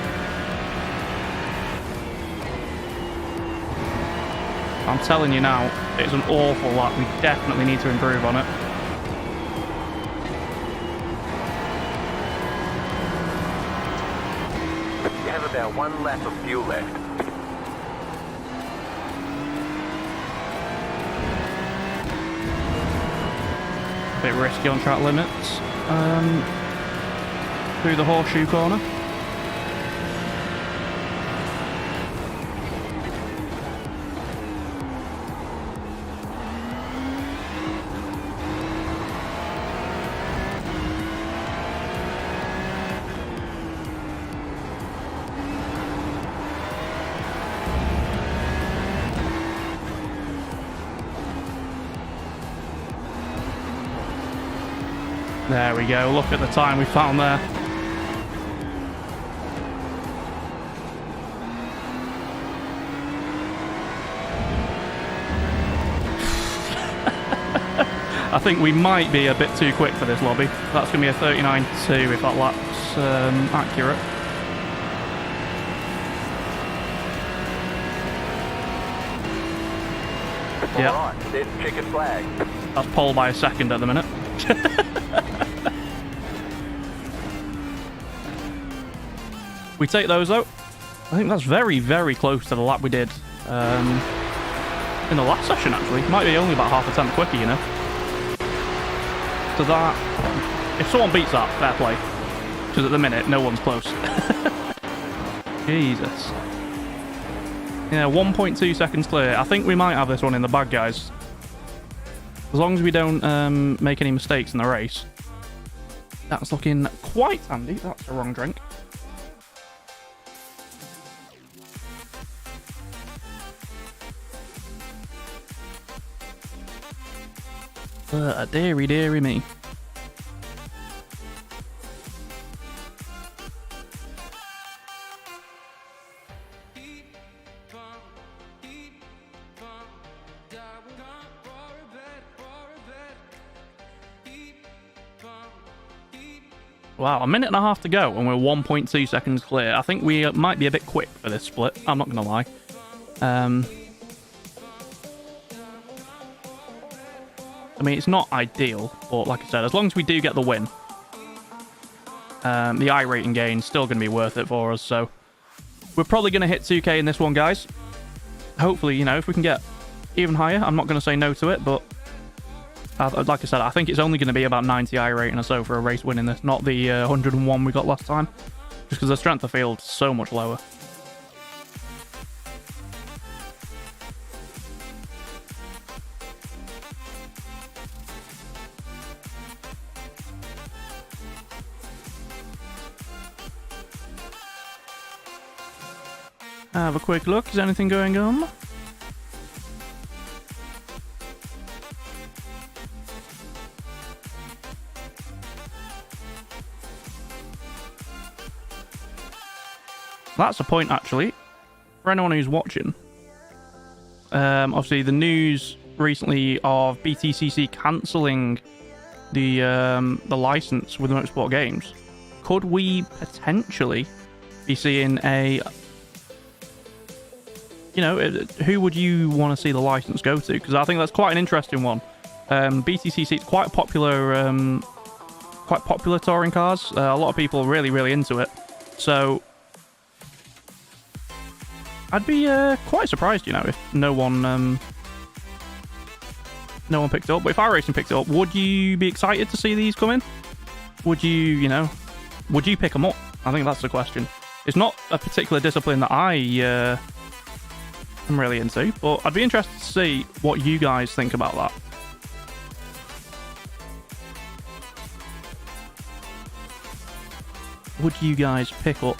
I'm telling you now, it's an awful lap. We definitely need to improve on it. You have about 1 lap of fuel left. A bit risky on track limits. Through the horseshoe corner. There we go. Look at the time we found there. I think we might be a bit too quick for this lobby. That's going to be a 39.2 if that lap's accurate. Yeah. Alright, there's the checkered flag. That's pole by a second at the minute. We take those out. I think that's very, very close to the lap we did in the last session, actually. Might be only about half a tenth quicker, you know. So that, if someone beats that, fair play. Because at the minute, no one's close. Jesus. Yeah, 1.2 seconds clear. I think we might have this one in the bag, guys. As long as we don't make any mistakes in the race. That's looking quite handy. That's the wrong drink. Deary, deary me. Wow, a minute and a half to go and we're 1.2 seconds clear. I think we might be a bit quick for this split. I'm not going to lie. I mean, it's not ideal, but like I said, as long as we do get the win, the iRating gain is still going to be worth it for us. So we're probably going to hit 2K in this one, guys. Hopefully, you know, if we can get even higher, I'm not going to say no to it, but like I said, I think it's only going to be about 90 iRating or so for a race winning this, not the 101 we got last time, just because the strength of field is so much lower. Have a quick look. Is anything going on? That's a point, actually, for anyone who's watching. Obviously, the news recently of BTCC cancelling the license with Motorsport Games could we potentially be seeing a... You know, who would you want to see the license go to? Because I think that's quite an interesting one. BTCC is quite popular touring cars. A lot of people are really, really into it. So I'd be quite surprised, you know, if no one picked it up. But if iRacing picked it up, would you be excited to see these come in? Would you pick them up? I think that's the question. It's not a particular discipline that I am really into, but I'd be interested to see what you guys think about that. Would you guys pick up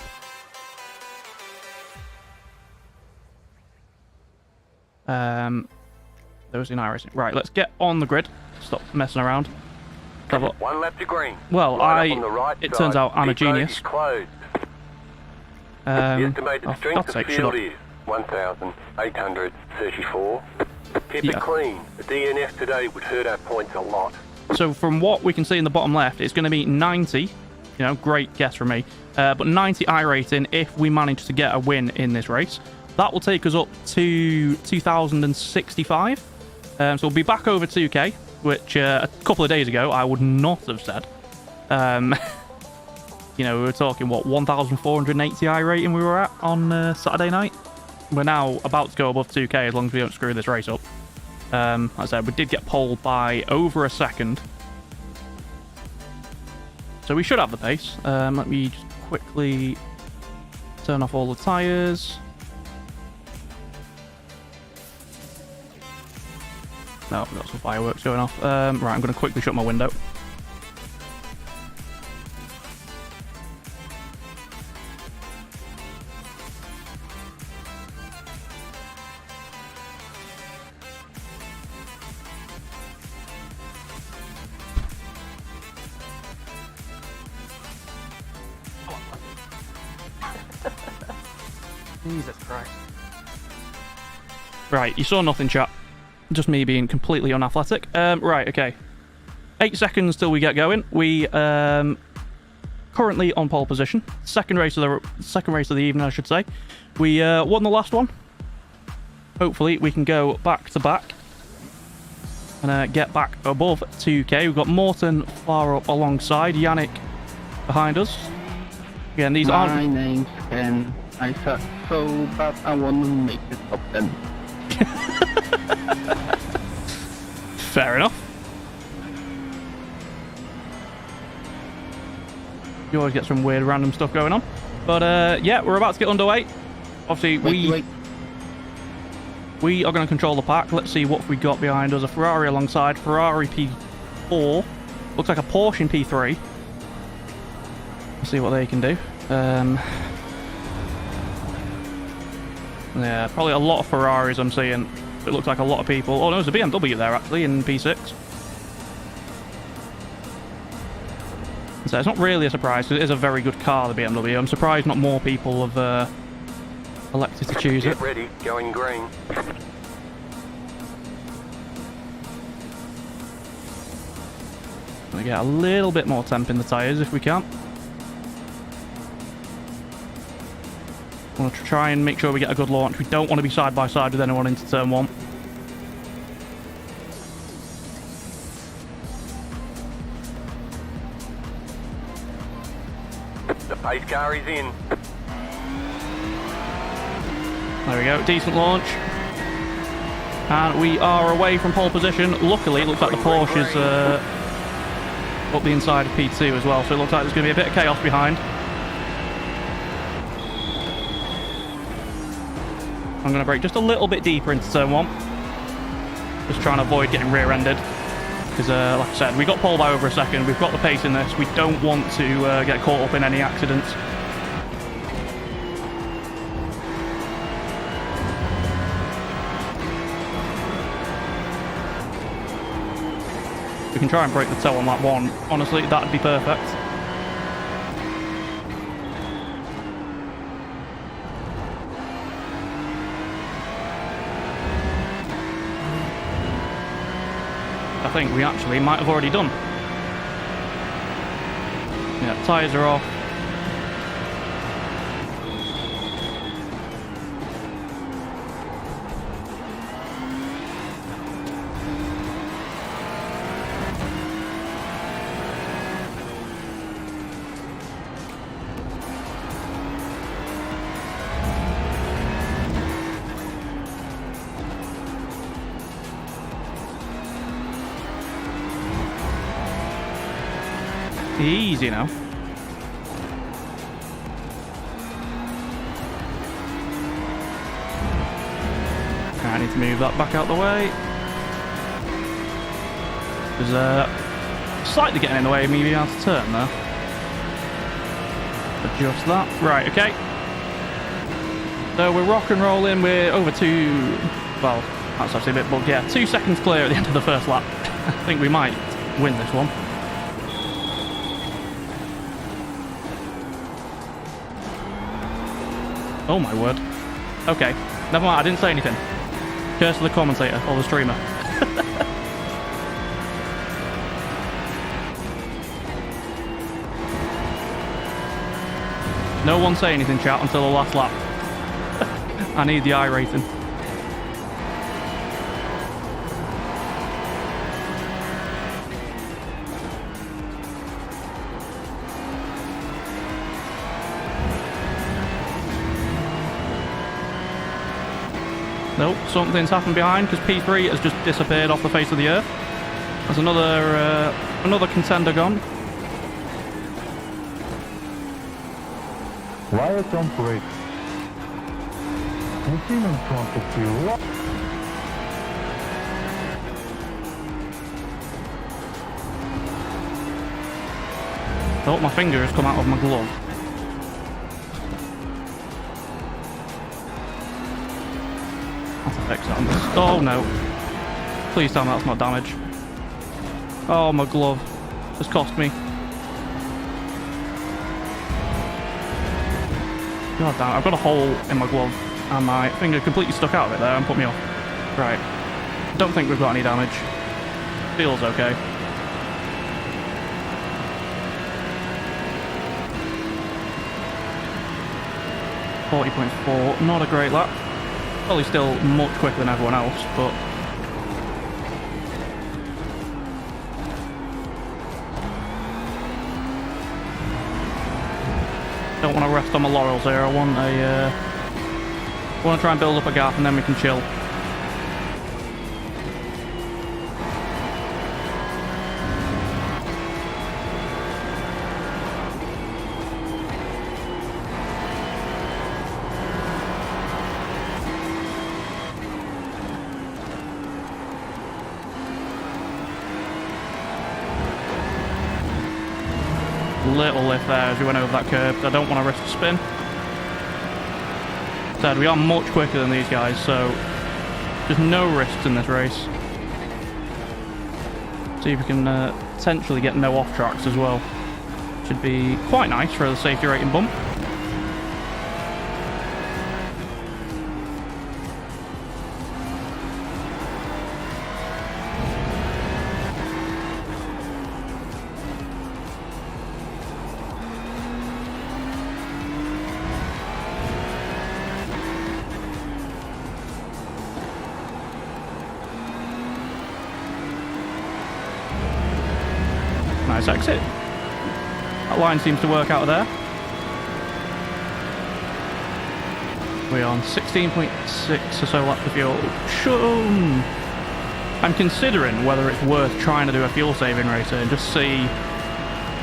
those in iRacing? Right, let's get on the grid. Stop messing around. One lap to green. Well, it turns out I'm a genius. The estimated strength of shut field up. is 1,834. Keep Yeah. it clean. The DNF today would hurt our points a lot. So from what we can see in the bottom left, it's going to be 90. You know, great guess from me. But 90 iRating if we manage to get a win in this race. That will take us up to 2,065. So we'll be back over 2K, which a couple of days ago I would not have said. You know, we were talking, what, 1,480 iRating we were at on Saturday night? We're now about to go above 2K as long as we don't screw this race up. As I said, we did get poled by over a second. So we should have the pace. Let me just quickly turn off all the tyres. No, we've got some fireworks going off. Right, I'm going to quickly shut my window. Jesus Christ. Right, you saw nothing, chat. Just me being completely unathletic. Right, okay. 8 seconds till we get going. We currently on pole position. Second race of the evening, I should say. We won the last one. Hopefully, we can go back to back and get back above 2K. We've got Morton far up alongside, Yannick behind us. Again, these aren't. My name's Ken. I suck so bad I want to make it top 10. Fair enough. You always get some weird random stuff going on. But yeah, we're about to get underway. Obviously, we are going to control the pack. Let's see what we got behind us. A Ferrari alongside. Ferrari P4. Looks like a Porsche in P3. Let's see what they can do. Yeah, probably a lot of Ferraris I'm seeing. It looks like a lot of people. Oh no, there's a BMW there actually in P6. So it's not really a surprise because it is a very good car, the BMW. I'm surprised not more people have elected to choose it. Get ready, going green. Gonna get a little bit more temp in the tyres if we can. I want to try and make sure we get a good launch. We don't want to be side by side with anyone into turn 1. The pace car is in. There we go, decent launch. And we are away from pole position. Luckily, it looks like the Porsche is up the inside of P2 as well, so it looks like there's going to be a bit of chaos behind. I'm going to brake just a little bit deeper into turn 1. Just trying to avoid getting rear-ended. Because, like I said, we got poled by over a second. We've got the pace in this. We don't want to get caught up in any accidents. We can try and break the toe on that one. Honestly, that'd be perfect. I think we actually might have already done. Yeah, Tyres are off. Easy now. I need to move that back out the way. There's slightly getting in the way of me being able to turn there. Adjust that. Right, okay. So we're rock and rolling. We're over well, that's actually a bit bugged. Yeah, 2 seconds clear at the end of the first lap. I think we might win this one. Oh my word. Okay, never mind, I didn't say anything. Curse of the commentator, or the streamer. No one say anything, chat, until the last lap. I need the iRacing. Nope, something's happened behind because P3 has just disappeared off the face of the earth. There's another contender gone. Why a jump brake? Anything in front of you? What? Oh, my finger has come out of my glove. Fix that on this. Oh no. Please tell me that's not damage. Oh, my glove has cost me. God damn it, I've got a hole in my glove and my finger completely stuck out of it there and put me off. Right. Don't think we've got any damage. Feels okay. .4, not a great lap. Probably still much quicker than everyone else, but don't want to rest on my laurels here. I want to try and build up a gap and then we can chill. Little lift there as we went over that curb. I don't want to risk a spin. Said we are much quicker than these guys, so there's no risks in this race. See if we can potentially get no off tracks as well. Should be quite nice for the safety rating bump. Nice exit. That line seems to work out of there. We're on 16.6 or so laps of fuel. I'm considering whether it's worth trying to do a fuel saving race and just see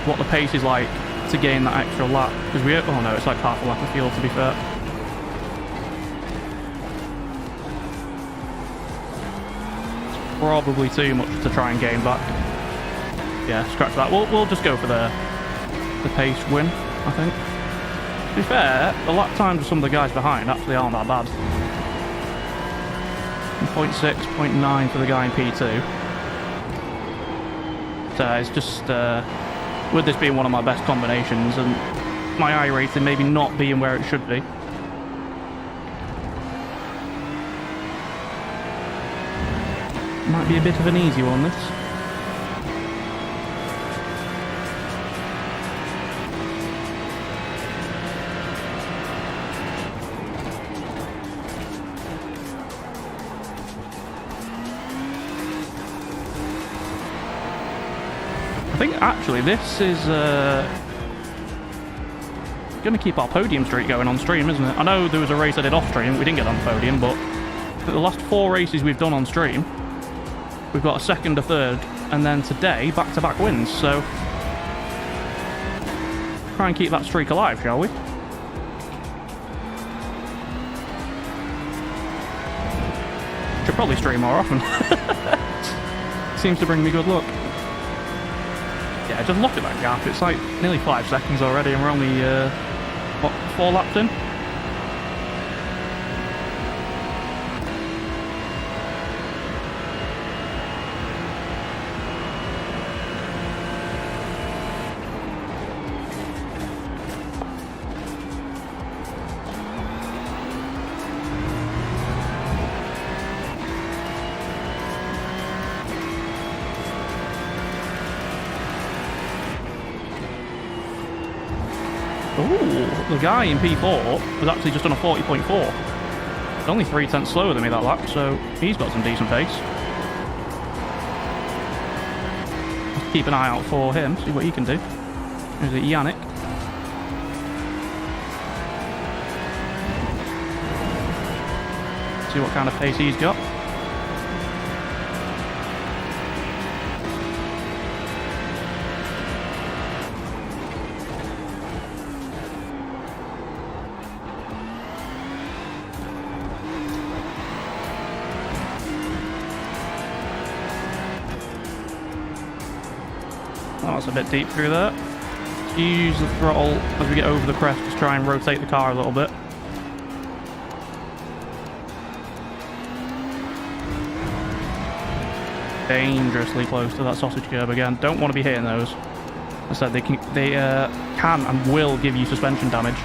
what the pace is like to gain that extra lap. Because oh no, it's like half a lap of fuel to be fair. It's probably too much to try and gain back. Yeah, scratch that. We'll just go for the pace win, I think. To be fair, the lap times of some of the guys behind actually aren't that bad. 0.6, 0.9 for the guy in P2. So it's just, with this being one of my best combinations and my iRacing maybe not being where it should be. Might be a bit of an easy one, this. think actually this is going to keep our podium streak going on stream, isn't it? I know there was a race I did off stream, we didn't get on the podium, but for the last 4 races we've done on stream, we've got a second, a third, and then today, back-to-back wins, so try and keep that streak alive, shall we? Should probably stream more often. Seems to bring me good luck. Yeah, just look at that gap. It's like nearly 5 seconds already, and we're only, what, 4 laps in? Ooh, the guy in P4 has actually just done a 40.4. It's only 3/10 slower than me that lap, so he's got some decent pace. Let's keep an eye out for him, see what he can do. Here's it, Yannick. See what kind of pace he's got. Oh, that's a bit deep through there. Let's use the throttle as we get over the crest to try and rotate the car a little bit. Dangerously close to that sausage curb again. Don't want to be hitting those. As I said, they can and will give you suspension damage.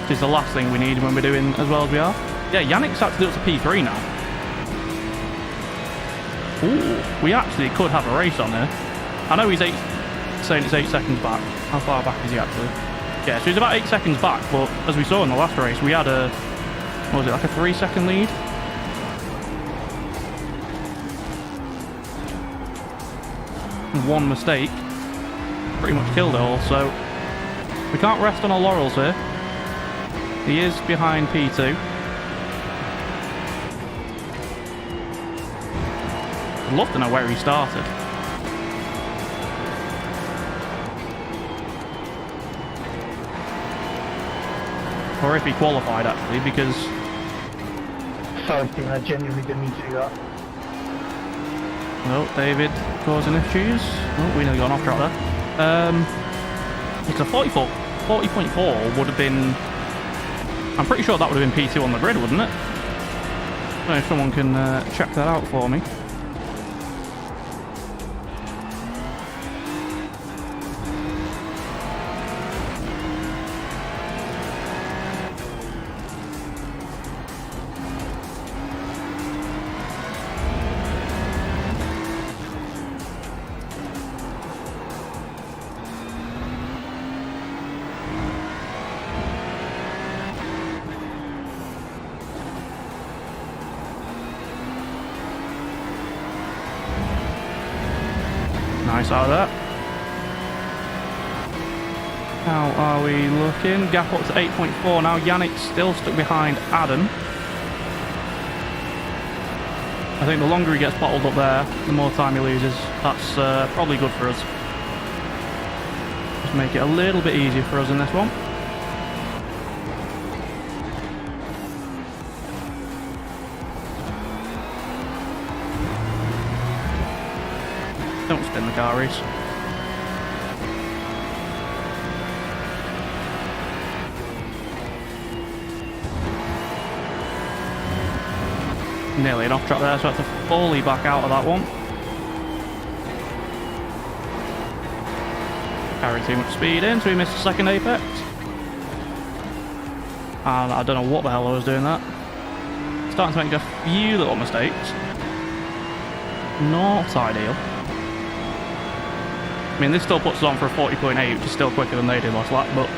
Which is the last thing we need when we're doing as well as we are. Yeah, Yannick's actually up to P3 now. Ooh, we actually could have a race on there. I know he's saying it's 8 seconds back. How far back is he actually? Yeah, so he's about 8 seconds back, but as we saw in the last race, we had a, what was it, like a 3-second lead? One mistake pretty much killed it all, so we can't rest on our laurels here. He is behind P2. I'd love to know where he started. Or if he qualified, actually, because... Sorry, Stephen, I genuinely didn't mean to do that. Oh, David causing issues. Oh, we nearly got off track there. It's a 40.4 would have been... I'm pretty sure that would have been P2 on the grid, wouldn't it? I don't know if someone can check that out for me. Nice out of that. How are we looking? Gap up to 8.4 now. Yannick's still stuck behind Adam. I think the longer he gets bottled up there, the more time he loses. That's probably good for us. Just make it a little bit easier for us in this one. Don't spin the car, Reese. Nearly an off track there, so I have to fully back out of that one. Carried too much speed in, so we missed the second apex. And I don't know what the hell I was doing that. Starting to make a few little mistakes. Not ideal. I mean, this still puts us on for a 40.8, which is still quicker than they did last lap, but...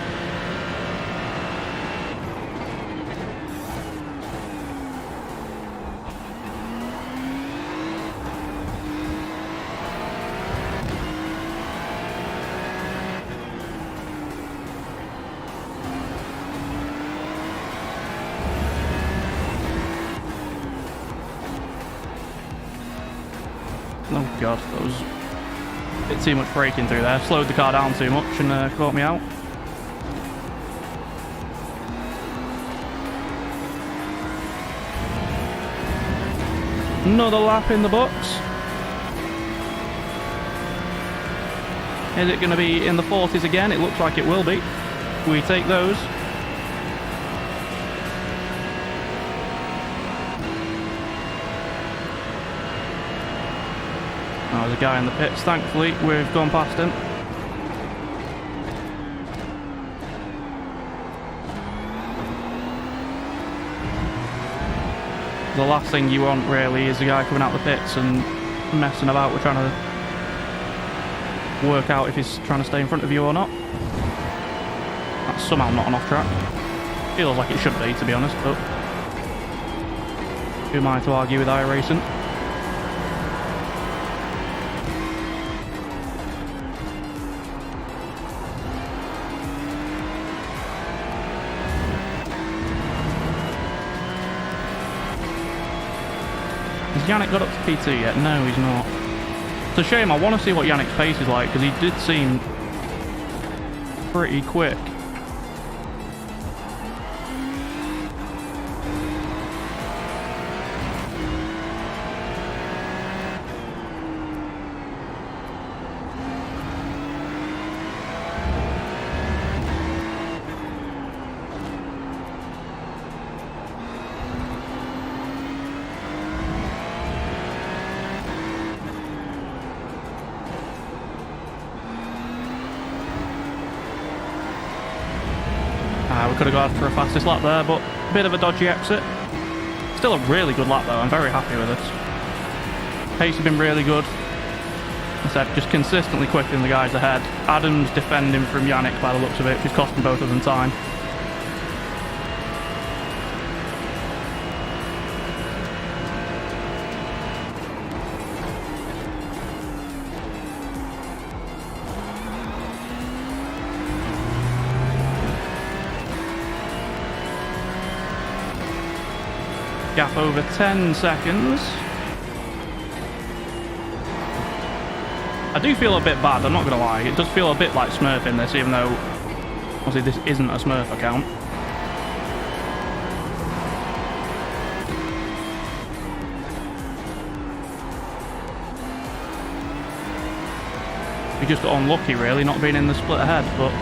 Oh god, that was a bit too much braking through there. Slowed the car down too much and caught me out. Another lap in the books. Is it going to be in the 40s again? It looks like it will be. We take those. Oh, there's a guy in the pits. Thankfully, we've gone past him. The last thing you want, really, is a guy coming out the pits and messing about with trying to work out if he's trying to stay in front of you or not. That's somehow not an off-track. Feels like it should be, to be honest, but who am I to argue with iRacing? Has Yannick got up to P2 yet? No, he's not. It's a shame. I want to see what Yannick's pace is like, because he did seem pretty quick. We could have gone for a fastest lap there, but a bit of a dodgy exit. Still a really good lap though, I'm very happy with it. Pace has been really good. As I said, just consistently quicker the guys ahead. Adam's defending from Yannick by the looks of it, which is costing both of them time. Gap over 10 seconds. I do feel a bit bad, I'm not going to lie. It does feel a bit like smurfing this, even though obviously this isn't a smurf account. We just got unlucky really, not being in the split ahead, but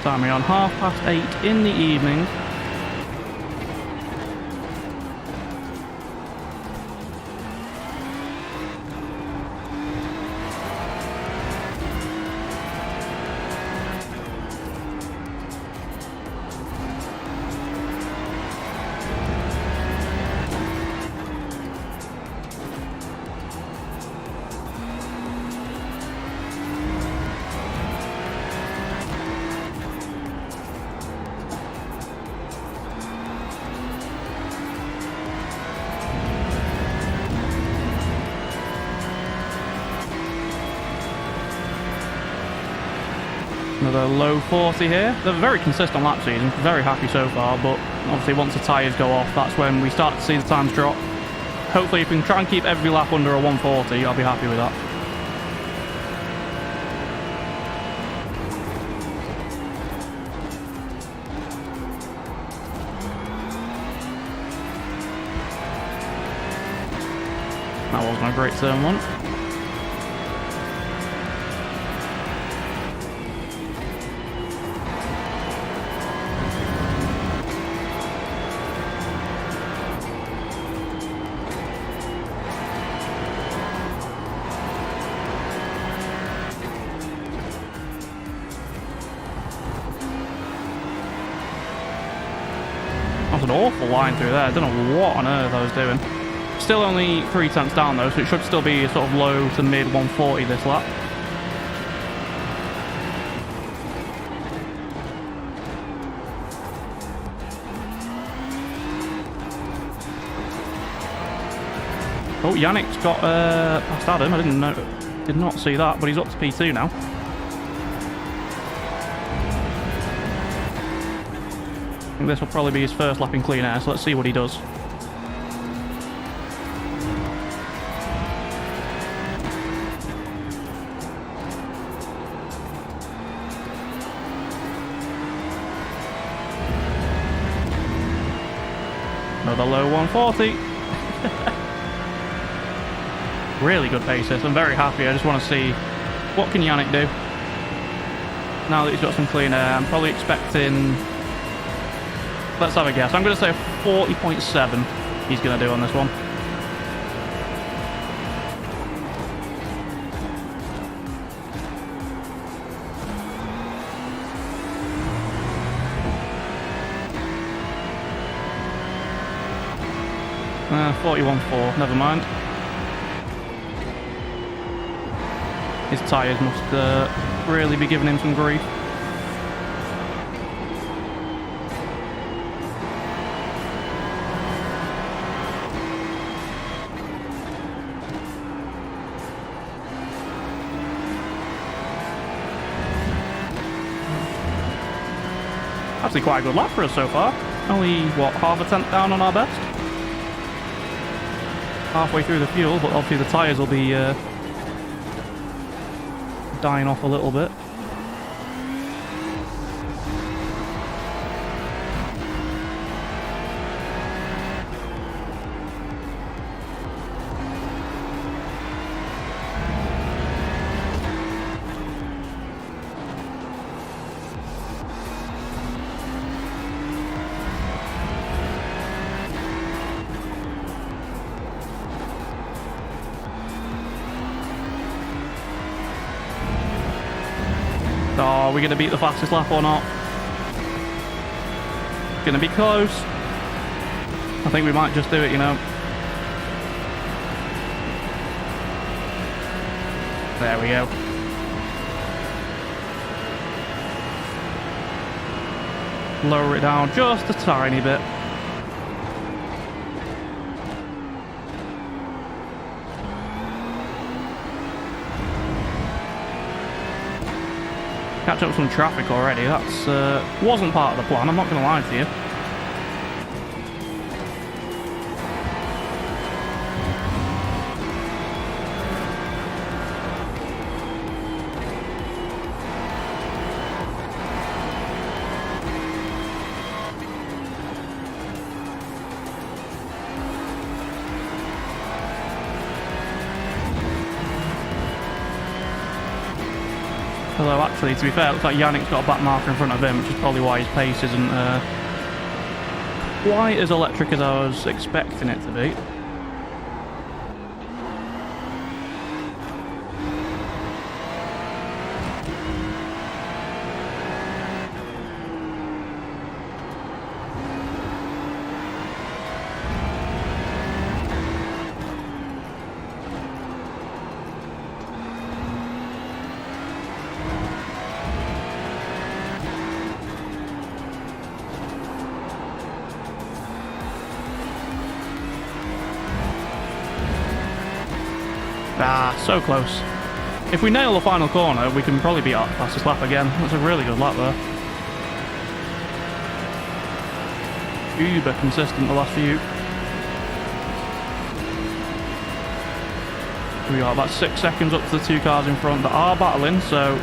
time we're on 8:30 in the evening. Another low 40 here. They're a very consistent lap season. Very happy so far, but obviously once the tyres go off, that's when we start to see the times drop. Hopefully if we can try and keep every lap under a 140, I'll be happy with that. That wasn't a great turn one. That was an awful line through there. I don't know what on earth I was doing. Still only 3 tenths down though, so it should still be a sort of low to mid 140 this lap. Oh, Yannick's got past Adam. I did not see that, but he's up to P2 now. think this will probably be his first lap in clean air, so let's see what he does. Another low 140. Really good basis. I'm very happy. I just want to see what can Yannick do now that he's got some clean air. I'm probably expecting, let's have a guess, I'm going to say 40.7 he's going to do on this one. Uh, 41.4, never mind. His tyres must really be giving him some grief. Actually quite a good lap for us so far. Only, what, half a tenth down on our best? Halfway through the fuel, but obviously the tyres will be dying off a little bit. Oh, are we going to beat the fastest lap or not? Going to be close. I think we might just do it, you know. There we go. Lower it down just a tiny bit. Catch up with some traffic already. That's wasn't part of the plan, I'm not going to lie to you. Although actually, to be fair, it looks like Yannick's got a back marker in front of him, which is probably why his pace isn't quite as electric as I was expecting it to be. Ah, so close. If we nail the final corner, we can probably beat our fastest lap again. That's a really good lap there. Uber consistent the last few. We got about 6 seconds up to the two cars in front that are battling, so...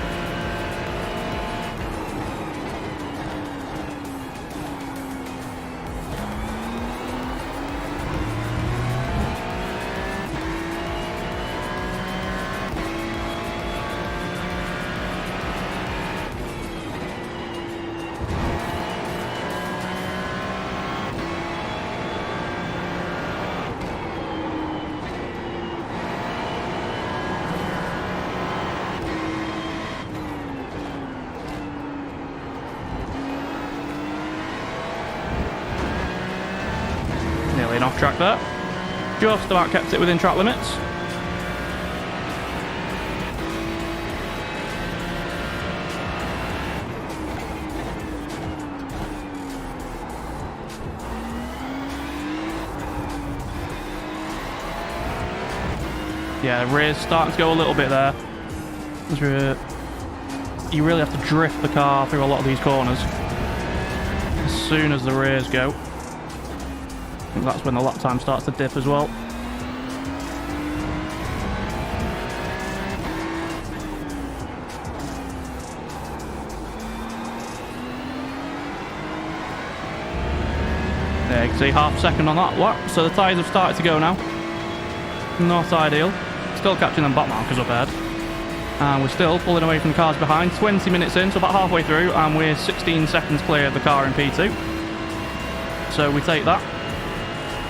Nearly an off track there. Just about kept it within track limits. Yeah, rear's starting to go a little bit there. You really have to drift the car through a lot of these corners. as soon as the rears go. I think that's when the lap time starts to dip as well. There, you can see half a second on that lap, so the tyres have started to go now. Not ideal. Still catching them back markers up ahead. And we're still pulling away from the cars behind. 20 minutes in, so about halfway through, and we're 16 seconds clear of the car in P2. So we take that.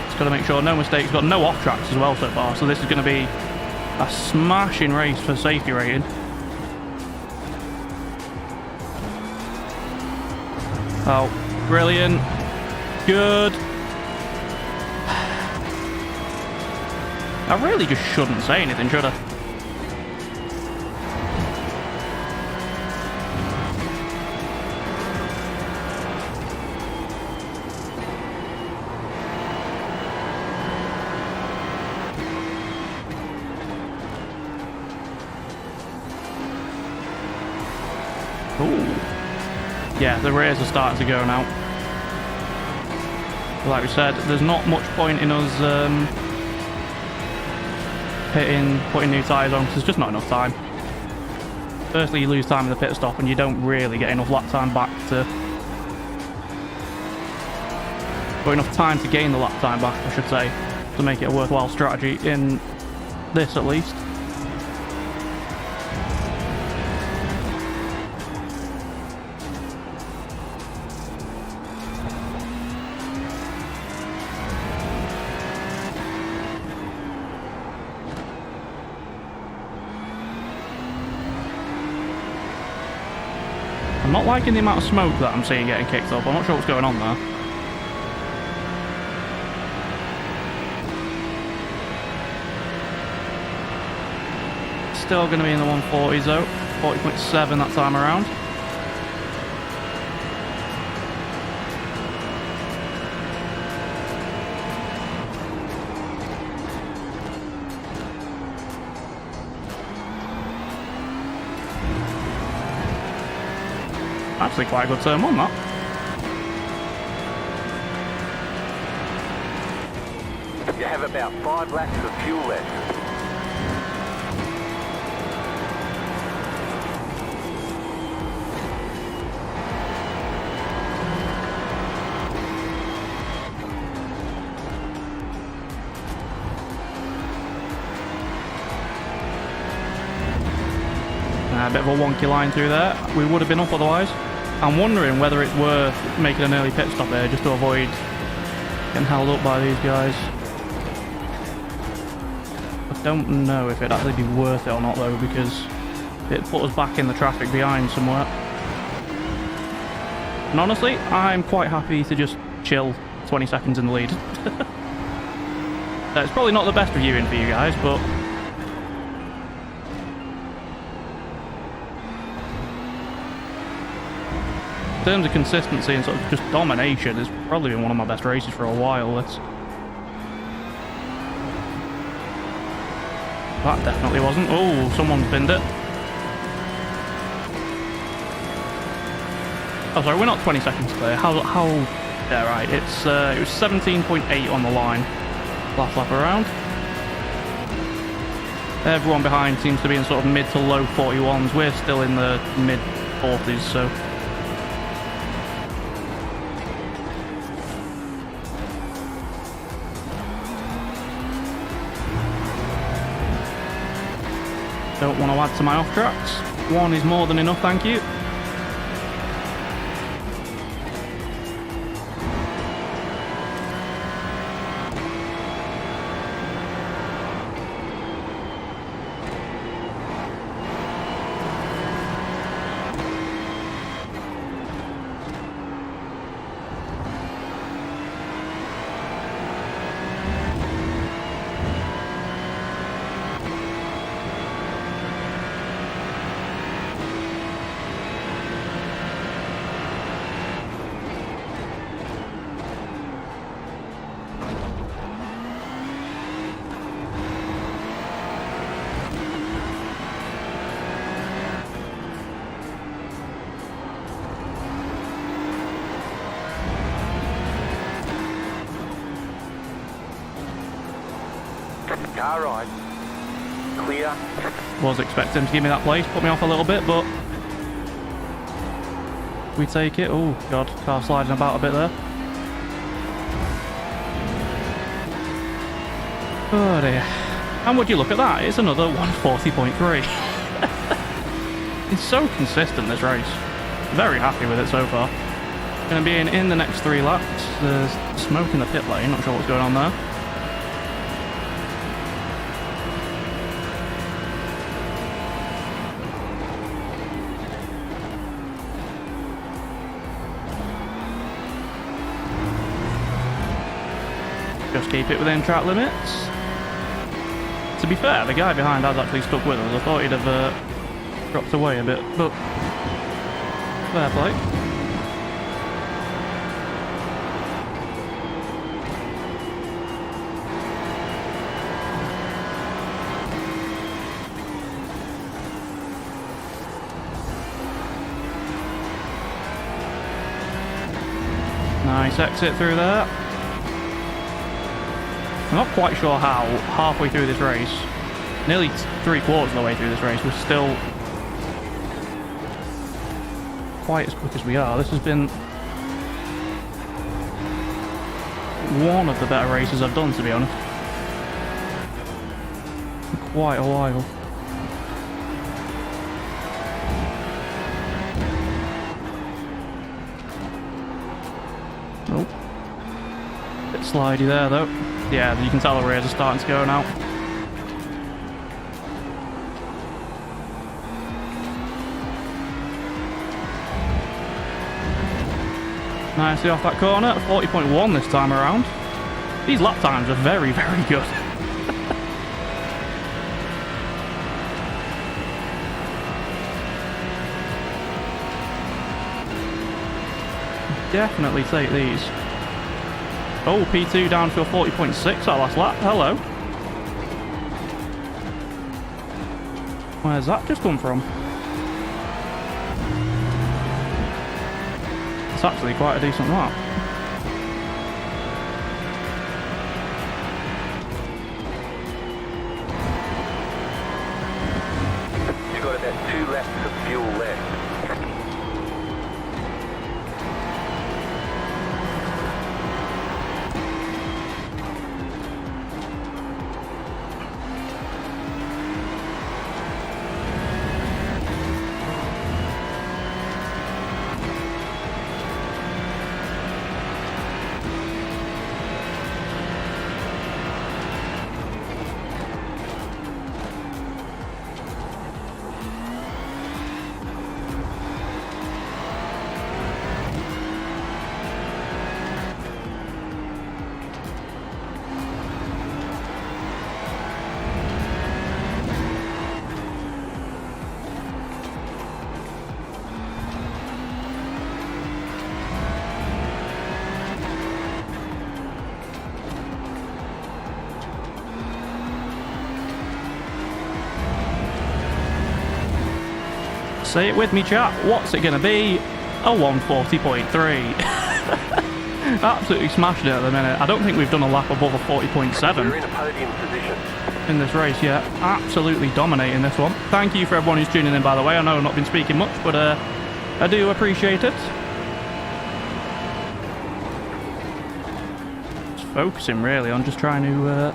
Just got to make sure no mistakes. Got no off tracks as well so far, so this is going to be a smashing race for safety rating. Oh, brilliant. Good. I really just shouldn't say anything, should I? Ooh. Yeah, the rears are starting to go now. Like we said, there's not much point in us putting new tyres on because there's just not enough time. Firstly, you lose time in the pit stop and you don't really get enough lap time back to... or enough time to gain the lap time back, I should say, to make it a worthwhile strategy in this at least. I'm not liking the amount of smoke that I'm seeing getting kicked up. I'm not sure what's going on there. Still going to be in the 140s though. 40.7 that time around. Actually quite a good turn on that. You have about 5 laps of fuel left. A bit of a wonky line through there. We would have been up otherwise. I'm wondering whether it's worth making an early pit stop there just to avoid getting held up by these guys. I don't know if it'd actually be worth it or not though, because it put us back in the traffic behind somewhere. And honestly, I'm quite happy to just chill 20 seconds in the lead. It's probably not the best reviewing for you guys, but in terms of consistency and sort of just domination, it's probably been one of my best races for a while. That definitely wasn't. Oh, someone's binned it. Oh, sorry, we're not 20 seconds clear. How? Yeah, right. It was 17.8 on the line last lap around. Everyone behind seems to be in sort of mid to low 41s. We're still in the mid 40s, so. Don't want to add to my off tracks. One is more than enough, thank you. Car right. Clear. Was expecting him to give me that place, put me off a little bit, but we take it. Oh god, car sliding about a bit there. Oh dear. And would you look at that? It's another 140.3. It's so consistent, this race. Very happy with it so far. Going to be in the next 3 laps. There's smoke in the pit lane, not sure what's going on there. Just keep it within track limits. To be fair, the guy behind has actually stuck with us. I thought he'd have dropped away a bit, but fair play. Nice exit through there. I'm not quite sure how, halfway through this race, nearly 3/4 of the way through this race, we're still quite as quick as we are. This has been one of the better races I've done, to be honest. In quite a while. Nope. Bit slidey there, though. Yeah, you can tell the rears are starting to go now. Nicely off that corner, 40.1 this time around. These lap times are very, very good. Definitely take these. Oh, P2 down to a 40.6 our last lap. Hello. Where's that just come from? It's actually quite a decent lap. You've got about 2 laps of fuel left. Say it with me, chat. What's it going to be? A 140.3. Absolutely smashing it at the minute. I don't think we've done a lap above a 40.7. We're in a podium position. In this race yet. Absolutely dominating this one. Thank you for everyone who's tuning in, by the way. I know I've not been speaking much, but I do appreciate it. Just focusing really on just trying to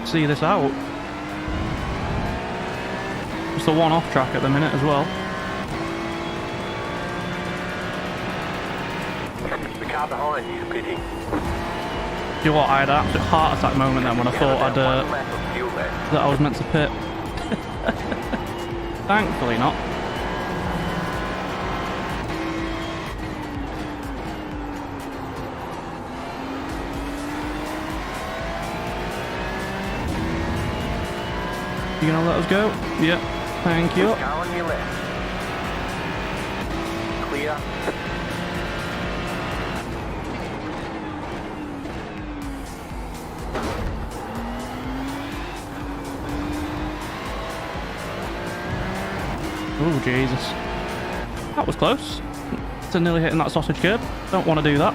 see this out. It's the one off track at the minute as well. The car behind you is pitting. You know what? I had an absolute heart attack moment then when I thought One lap of fuel left. that I was meant to pit. Thankfully not. You gonna let us go? Yep. Thank you. Car on your left. Clear. Oh, Jesus. That was close. To nearly hitting that sausage curb. Don't want to do that.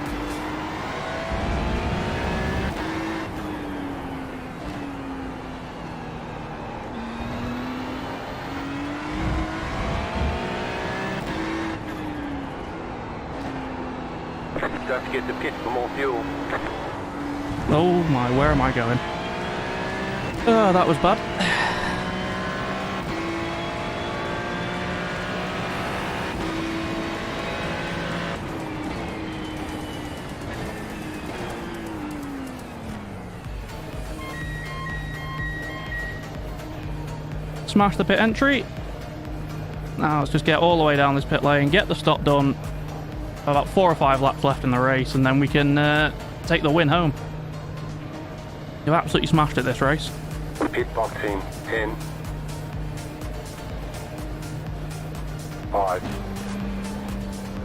Don't forget to pit for more fuel. Oh my, where am I going? Oh, that was bad. Smash the pit entry. Now let's just get all the way down this pit lane, get the stop done. About 4 or 5 laps left in the race, and then we can take the win home. You've absolutely smashed it this race. Pit box in 10, 5,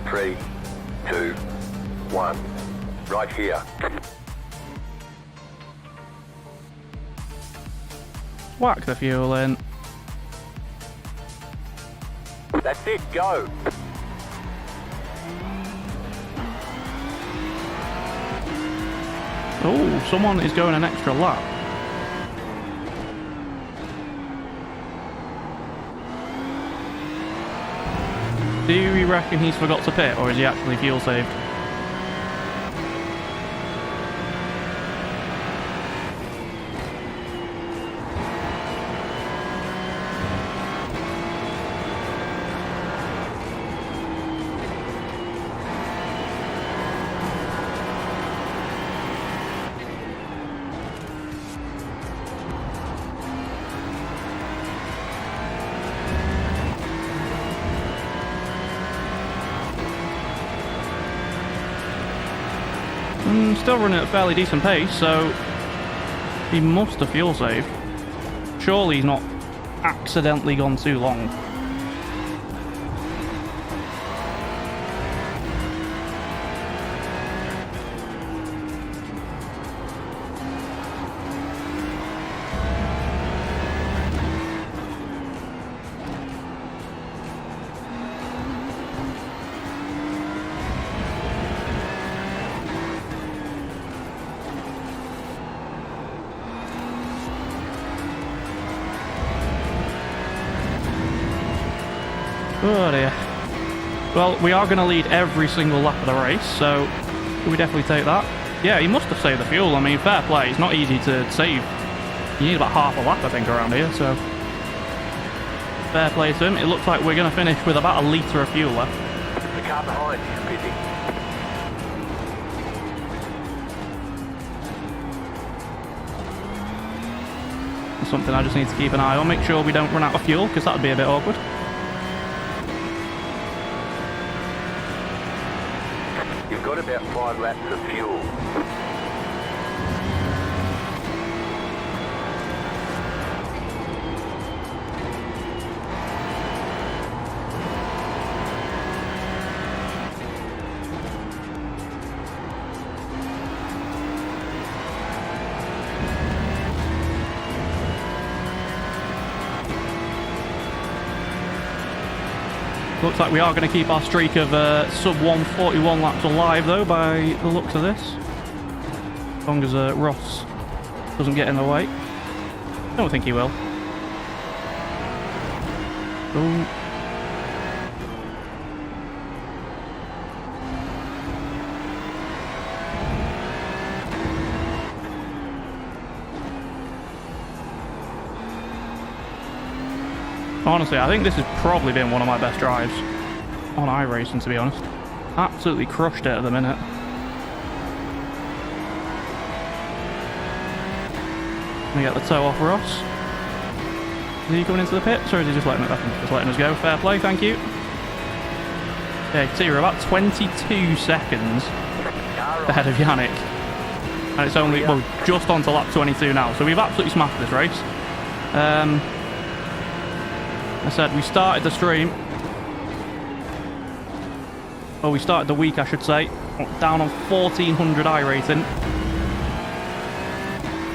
3, 2, 1. Right here. Whack the fuel in. That's it, go. Oh, someone is going an extra lap. Do you reckon he's forgot to pit, or is he actually fuel saved? Still running at a fairly decent pace, so he must have fuel saved. Surely he's not accidentally gone too long. Oh dear. Well, we are going to lead every single lap of the race, so we definitely take that. Yeah, he must have saved the fuel. I mean, fair play. It's not easy to save. You need about half a lap, I think, around here, so fair play to him. It looks like we're going to finish with about a litre of fuel left. The car behind is busy. That's something I just need to keep an eye on. Make sure we don't run out of fuel, because that would be a bit awkward. You've got about 5 laps of fuel. Looks like we are going to keep our streak of sub 141 laps alive, though, by the looks of this. As long as Ross doesn't get in the way. I don't think he will. Oh. Honestly, I think this has probably been one of my best drives on iRacing, to be honest. Absolutely crushed it at the minute. Let me get the toe off Ross. Is he coming into the pits, or is he just letting us go? Fair play, thank you. Yeah, you can see we're about 22 seconds ahead of Yannick. And it's only, well, just on to lap 22 now. So we've absolutely smashed this race. I said we started the stream. Well, we started the week, I should say. Down on 1400 iRacing.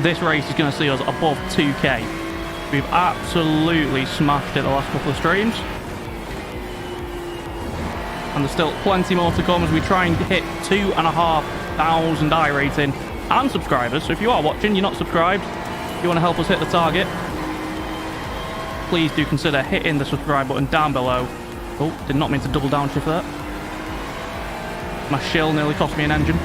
This race is going to see us above 2k. We've absolutely smashed it the last couple of streams. And there's still plenty more to come as we try and hit 2,500 iRating and subscribers. So if you are watching, you're not subscribed, you want to help us hit the target, please do consider hitting the subscribe button down below. Oh, did not mean to double downshift that. My shill nearly cost me an engine.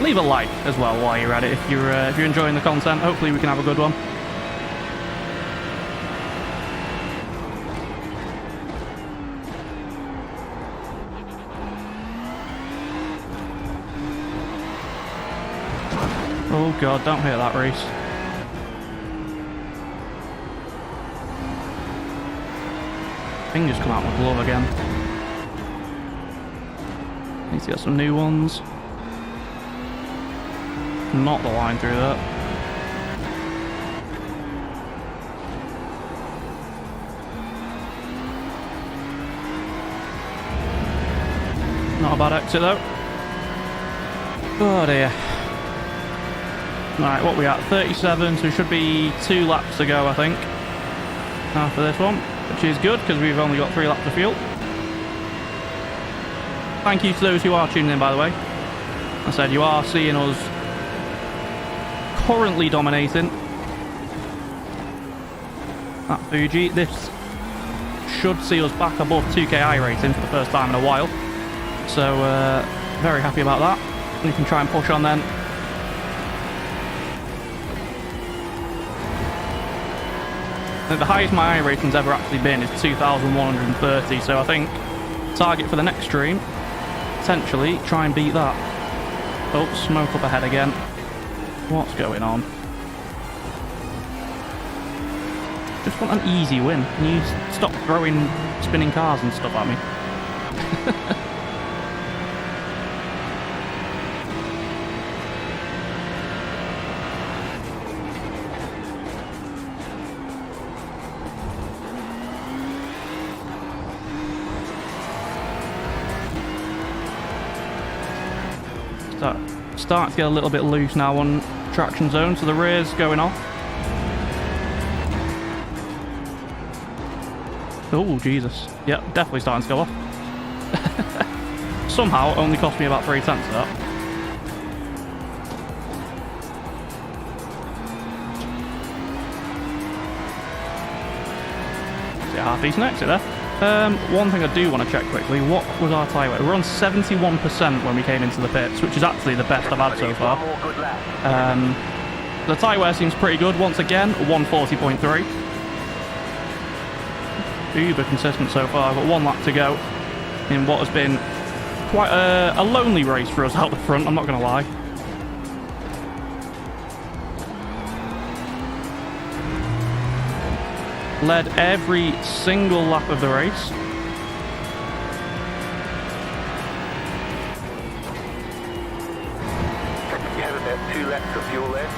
Leave a like as well while you're at it if you're enjoying the content. Hopefully we can have a good one. Oh god, don't hit that race. Fingers come out my glove again. Need to get some new ones. Not the line through that. Not a bad exit though. Oh dear. Right, what we at? 37, so we should be 2 laps to go, I think. After this one, which is good because we've only got 3 laps of fuel. Thank you to those who are tuning in, by the way. I said you are seeing us currently dominating at Fuji. This should see us back above 2k iRacing for the first time in a while. So, very happy about that. We can try and push on then. The highest my iRacing's ever actually been is 2,130, so I think target for the next stream, potentially try and beat that. Oh, smoke up ahead again. What's going on? Just want an easy win. Can you stop throwing spinning cars and stuff at me? Starting to get a little bit loose now on traction zone, so the rear's going off. Oh, Jesus. Yep, definitely starting to go off. Somehow, only cost me about 3 tenths of that. Yeah, half decent exit there. One thing I do want to check quickly, what was our tyre wear? We're on 71% when we came into the pits, which is actually the best I've had so far. The tyre wear seems pretty good once again, 140.3. Uber consistent so far. I've got 1 lap to go in what has been quite a lonely race for us out the front, I'm not going to lie. Led every single lap of the race. You have about 2 laps of fuel left.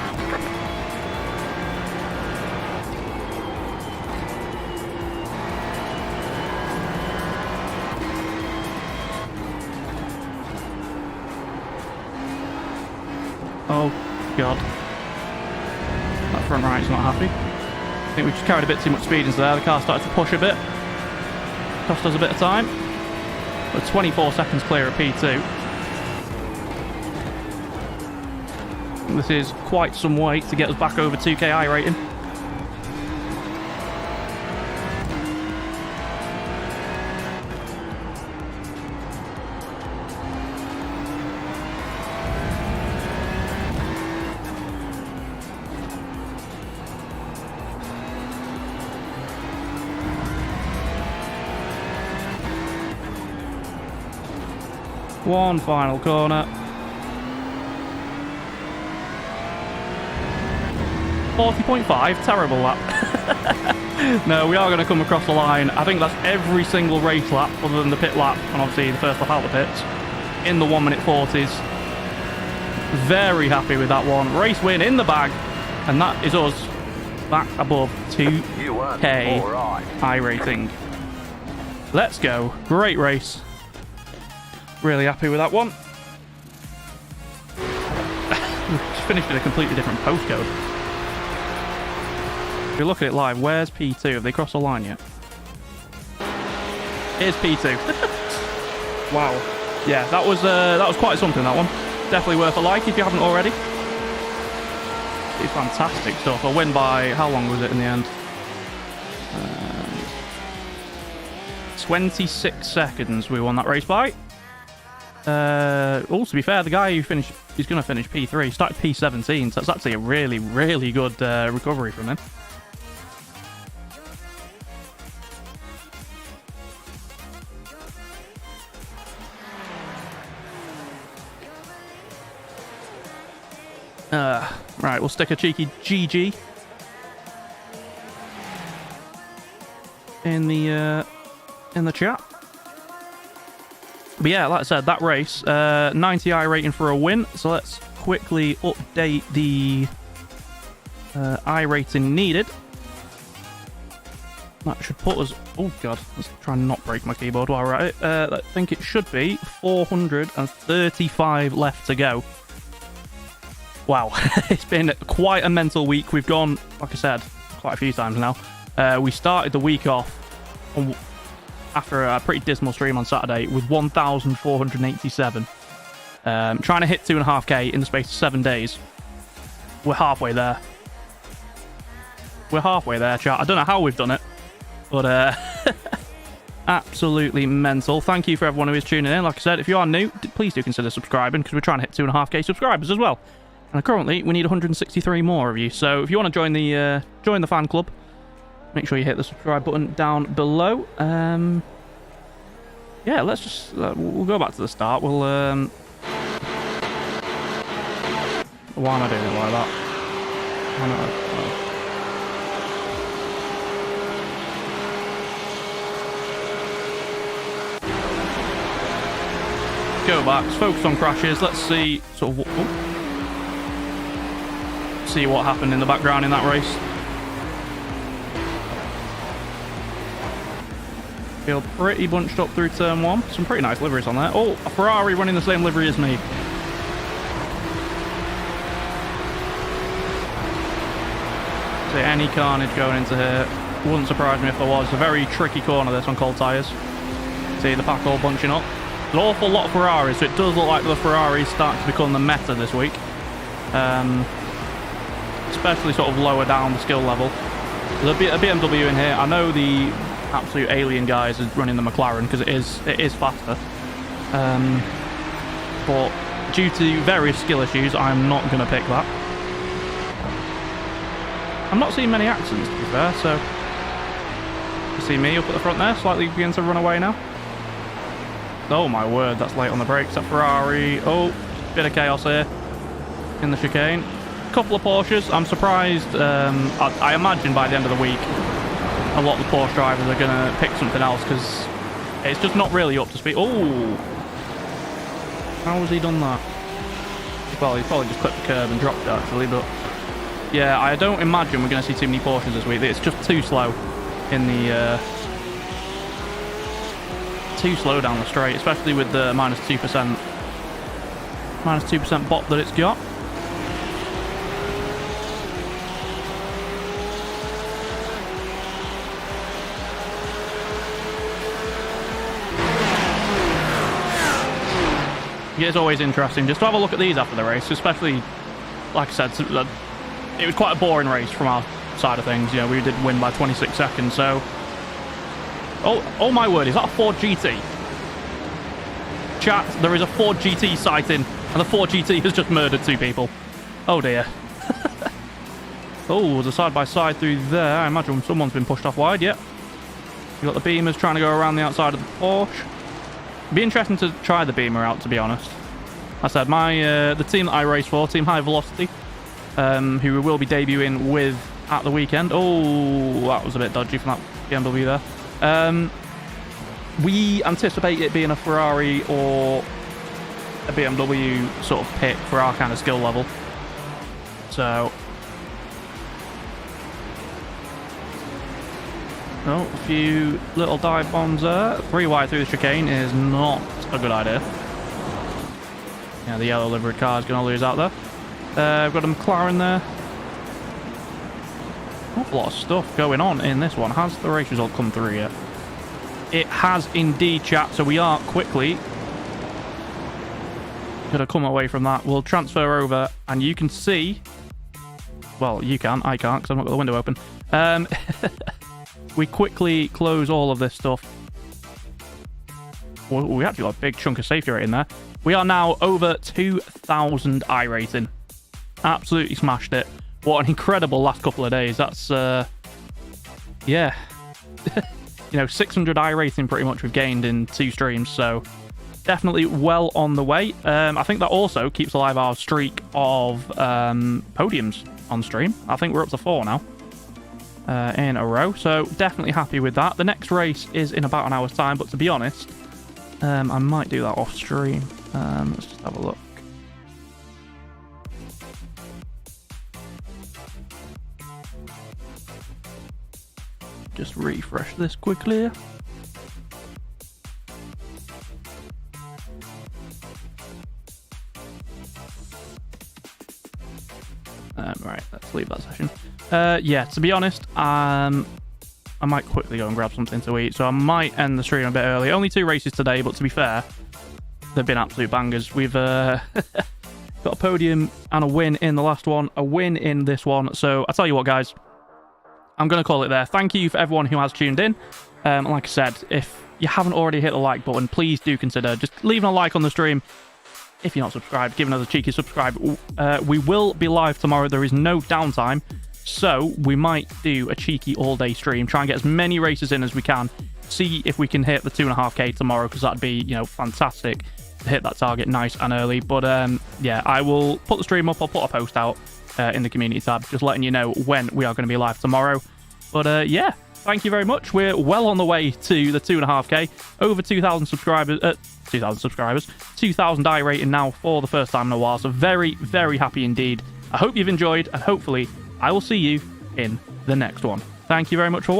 Oh, God. That front right's not happy. I think we just carried a bit too much speed into there. The car started to push a bit. Cost us a bit of time. We're 24 seconds clear at P2. This is quite some way to get us back over 2k I rating. One final corner. 40.5, terrible lap. No, we are going to come across the line. I think that's every single race lap, other than the pit lap, and obviously the first lap out of the pits, in the 1 minute 40s. Very happy with that one. Race win in the bag, and that is us back above 2k I rating. Let's go. Great race. Really happy with that one. Just finished in a completely different postcode. If you look at it live, where's P2? Have they crossed the line yet? Here's P2. Wow. Yeah, that was quite something, that one. Definitely worth a like if you haven't already. It's fantastic stuff. A win by, how long was it in the end? 26 seconds we won that race by. To be fair, the guy who finished, he's going to finish P3, started P17, so that's actually a really, really good recovery from him. Right, we'll stick a cheeky GG in the chat. But yeah, like I said, that race, 90 iRating for a win. So let's quickly update the iRating needed. That should put us... Oh, God. Let's try and not break my keyboard while we're at it. I think it should be 435 left to go. Wow. It's been quite a mental week. We've gone, like I said, quite a few times now. We started the week off after a pretty dismal stream on Saturday with 1,487. Trying to hit 2.5k in the space of 7 days. We're halfway there. We're halfway there, chat. I don't know how we've done it, but absolutely mental. Thank you for everyone who is tuning in. Like I said, if you are new, please do consider subscribing, because we're trying to hit 2.5k subscribers as well. And currently, we need 163 more of you. So if you want to join the fan club, make sure you hit the subscribe button down below. Yeah, let's just... we'll go back to the start. We'll... Why am I doing it like that? Why not? Go back. Let's focus on crashes. Let's see sort of... see what happened in the background in that race. Feel pretty bunched up through turn 1. Some pretty nice liveries on there. Oh, a Ferrari running the same livery as me. See any carnage going into here. Wouldn't surprise me if there was. A very tricky corner this on cold tyres. See the pack all bunching up. There's an awful lot of Ferraris, so it does look like the Ferraris start to become the meta this week. Especially sort of lower down the skill level. There's a BMW in here. I know the absolute alien guys is running the McLaren because it is faster. But due to various skill issues, I'm not going to pick that. I'm not seeing many accidents, to be fair, so... You see me up at the front there, slightly beginning to run away now. Oh my word, that's late on the brakes. That Ferrari... Oh, bit of chaos here in the chicane. Couple of Porsches. I'm surprised. I imagine by the end of the week, a lot of the Porsche drivers are going to pick something else because it's just not really up to speed. Oh, how has he done that? Well, he's probably just clipped the curb and dropped it actually, but yeah, I don't imagine we're going to see too many Porsches this week. It's just too slow in the too slow down the straight, especially with the -2% bop that it's got. It's always interesting just to have a look at these after the race, especially, like I said, it was quite a boring race from our side of things. You know, we did win by 26 seconds, so... Oh my word, is that a Ford GT? Chat, there is a Ford GT sighting, and the Ford GT has just murdered 2 people. Oh dear. Oh, there's a side-by-side through there. I imagine someone's been pushed off wide, yep. You've got the Beamers trying to go around the outside of the Porsche. It'd be interesting to try the Beamer out, to be honest. I said, the team that I race for, Team High Velocity, who we will be debuting with at the weekend. Oh, that was a bit dodgy from that BMW there. We anticipate it being a Ferrari or a BMW sort of pick for our kind of skill level. So... Oh, a few little dive bombs there. 3 wide through the chicane is not a good idea. Yeah, the yellow livery car is going to lose out there. We've got a McLaren there. Awful lot of stuff going on in this one. Has the race result come through yet? It has indeed, chat. So we are quickly going to come away from that. We'll transfer over and you can see... Well, you can. I can't because I've not got the window open. We quickly close all of this stuff. We actually got a big chunk of safety right in there. We are now over 2,000 iRacing. Absolutely smashed it. What an incredible last couple of days. That's, yeah. 600 iRacing pretty much we've gained in 2 streams, so definitely well on the way. I think that also keeps alive our streak of podiums on stream. I think we're up to 4 now in a row, so definitely happy with that. The next race is in about an hour's time, but to be honest, I might do that off stream. Let's just have a look. Just refresh this quickly. Right, let's leave that session. Yeah, to be honest, I might quickly go and grab something to eat, so I might end the stream a bit early. Only 2 races today, but to be fair, they've been absolute bangers. We've got a podium and a win in the last one, a win in this one. So I tell you what, guys, I'm going to call it there. Thank you for everyone who has tuned in. Like I said, if you haven't already hit the like button, please do consider just leaving a like on the stream. If you're not subscribed, give another cheeky subscribe. We will be live tomorrow. There is no downtime, so we might do a cheeky all-day stream. Try and get as many races in as we can. See if we can hit the 2.5k tomorrow, because that'd be, fantastic to hit that target nice and early. But yeah, I will put the stream up. I'll put a post out in the community tab, just letting you know when we are going to be live tomorrow. But yeah, thank you very much. We're well on the way to the 2.5k, over 2,000 subscribers. 2,000 iRating now for the first time in a while. So very, very happy indeed. I hope you've enjoyed, and hopefully I will see you in the next one. Thank you very much for watching.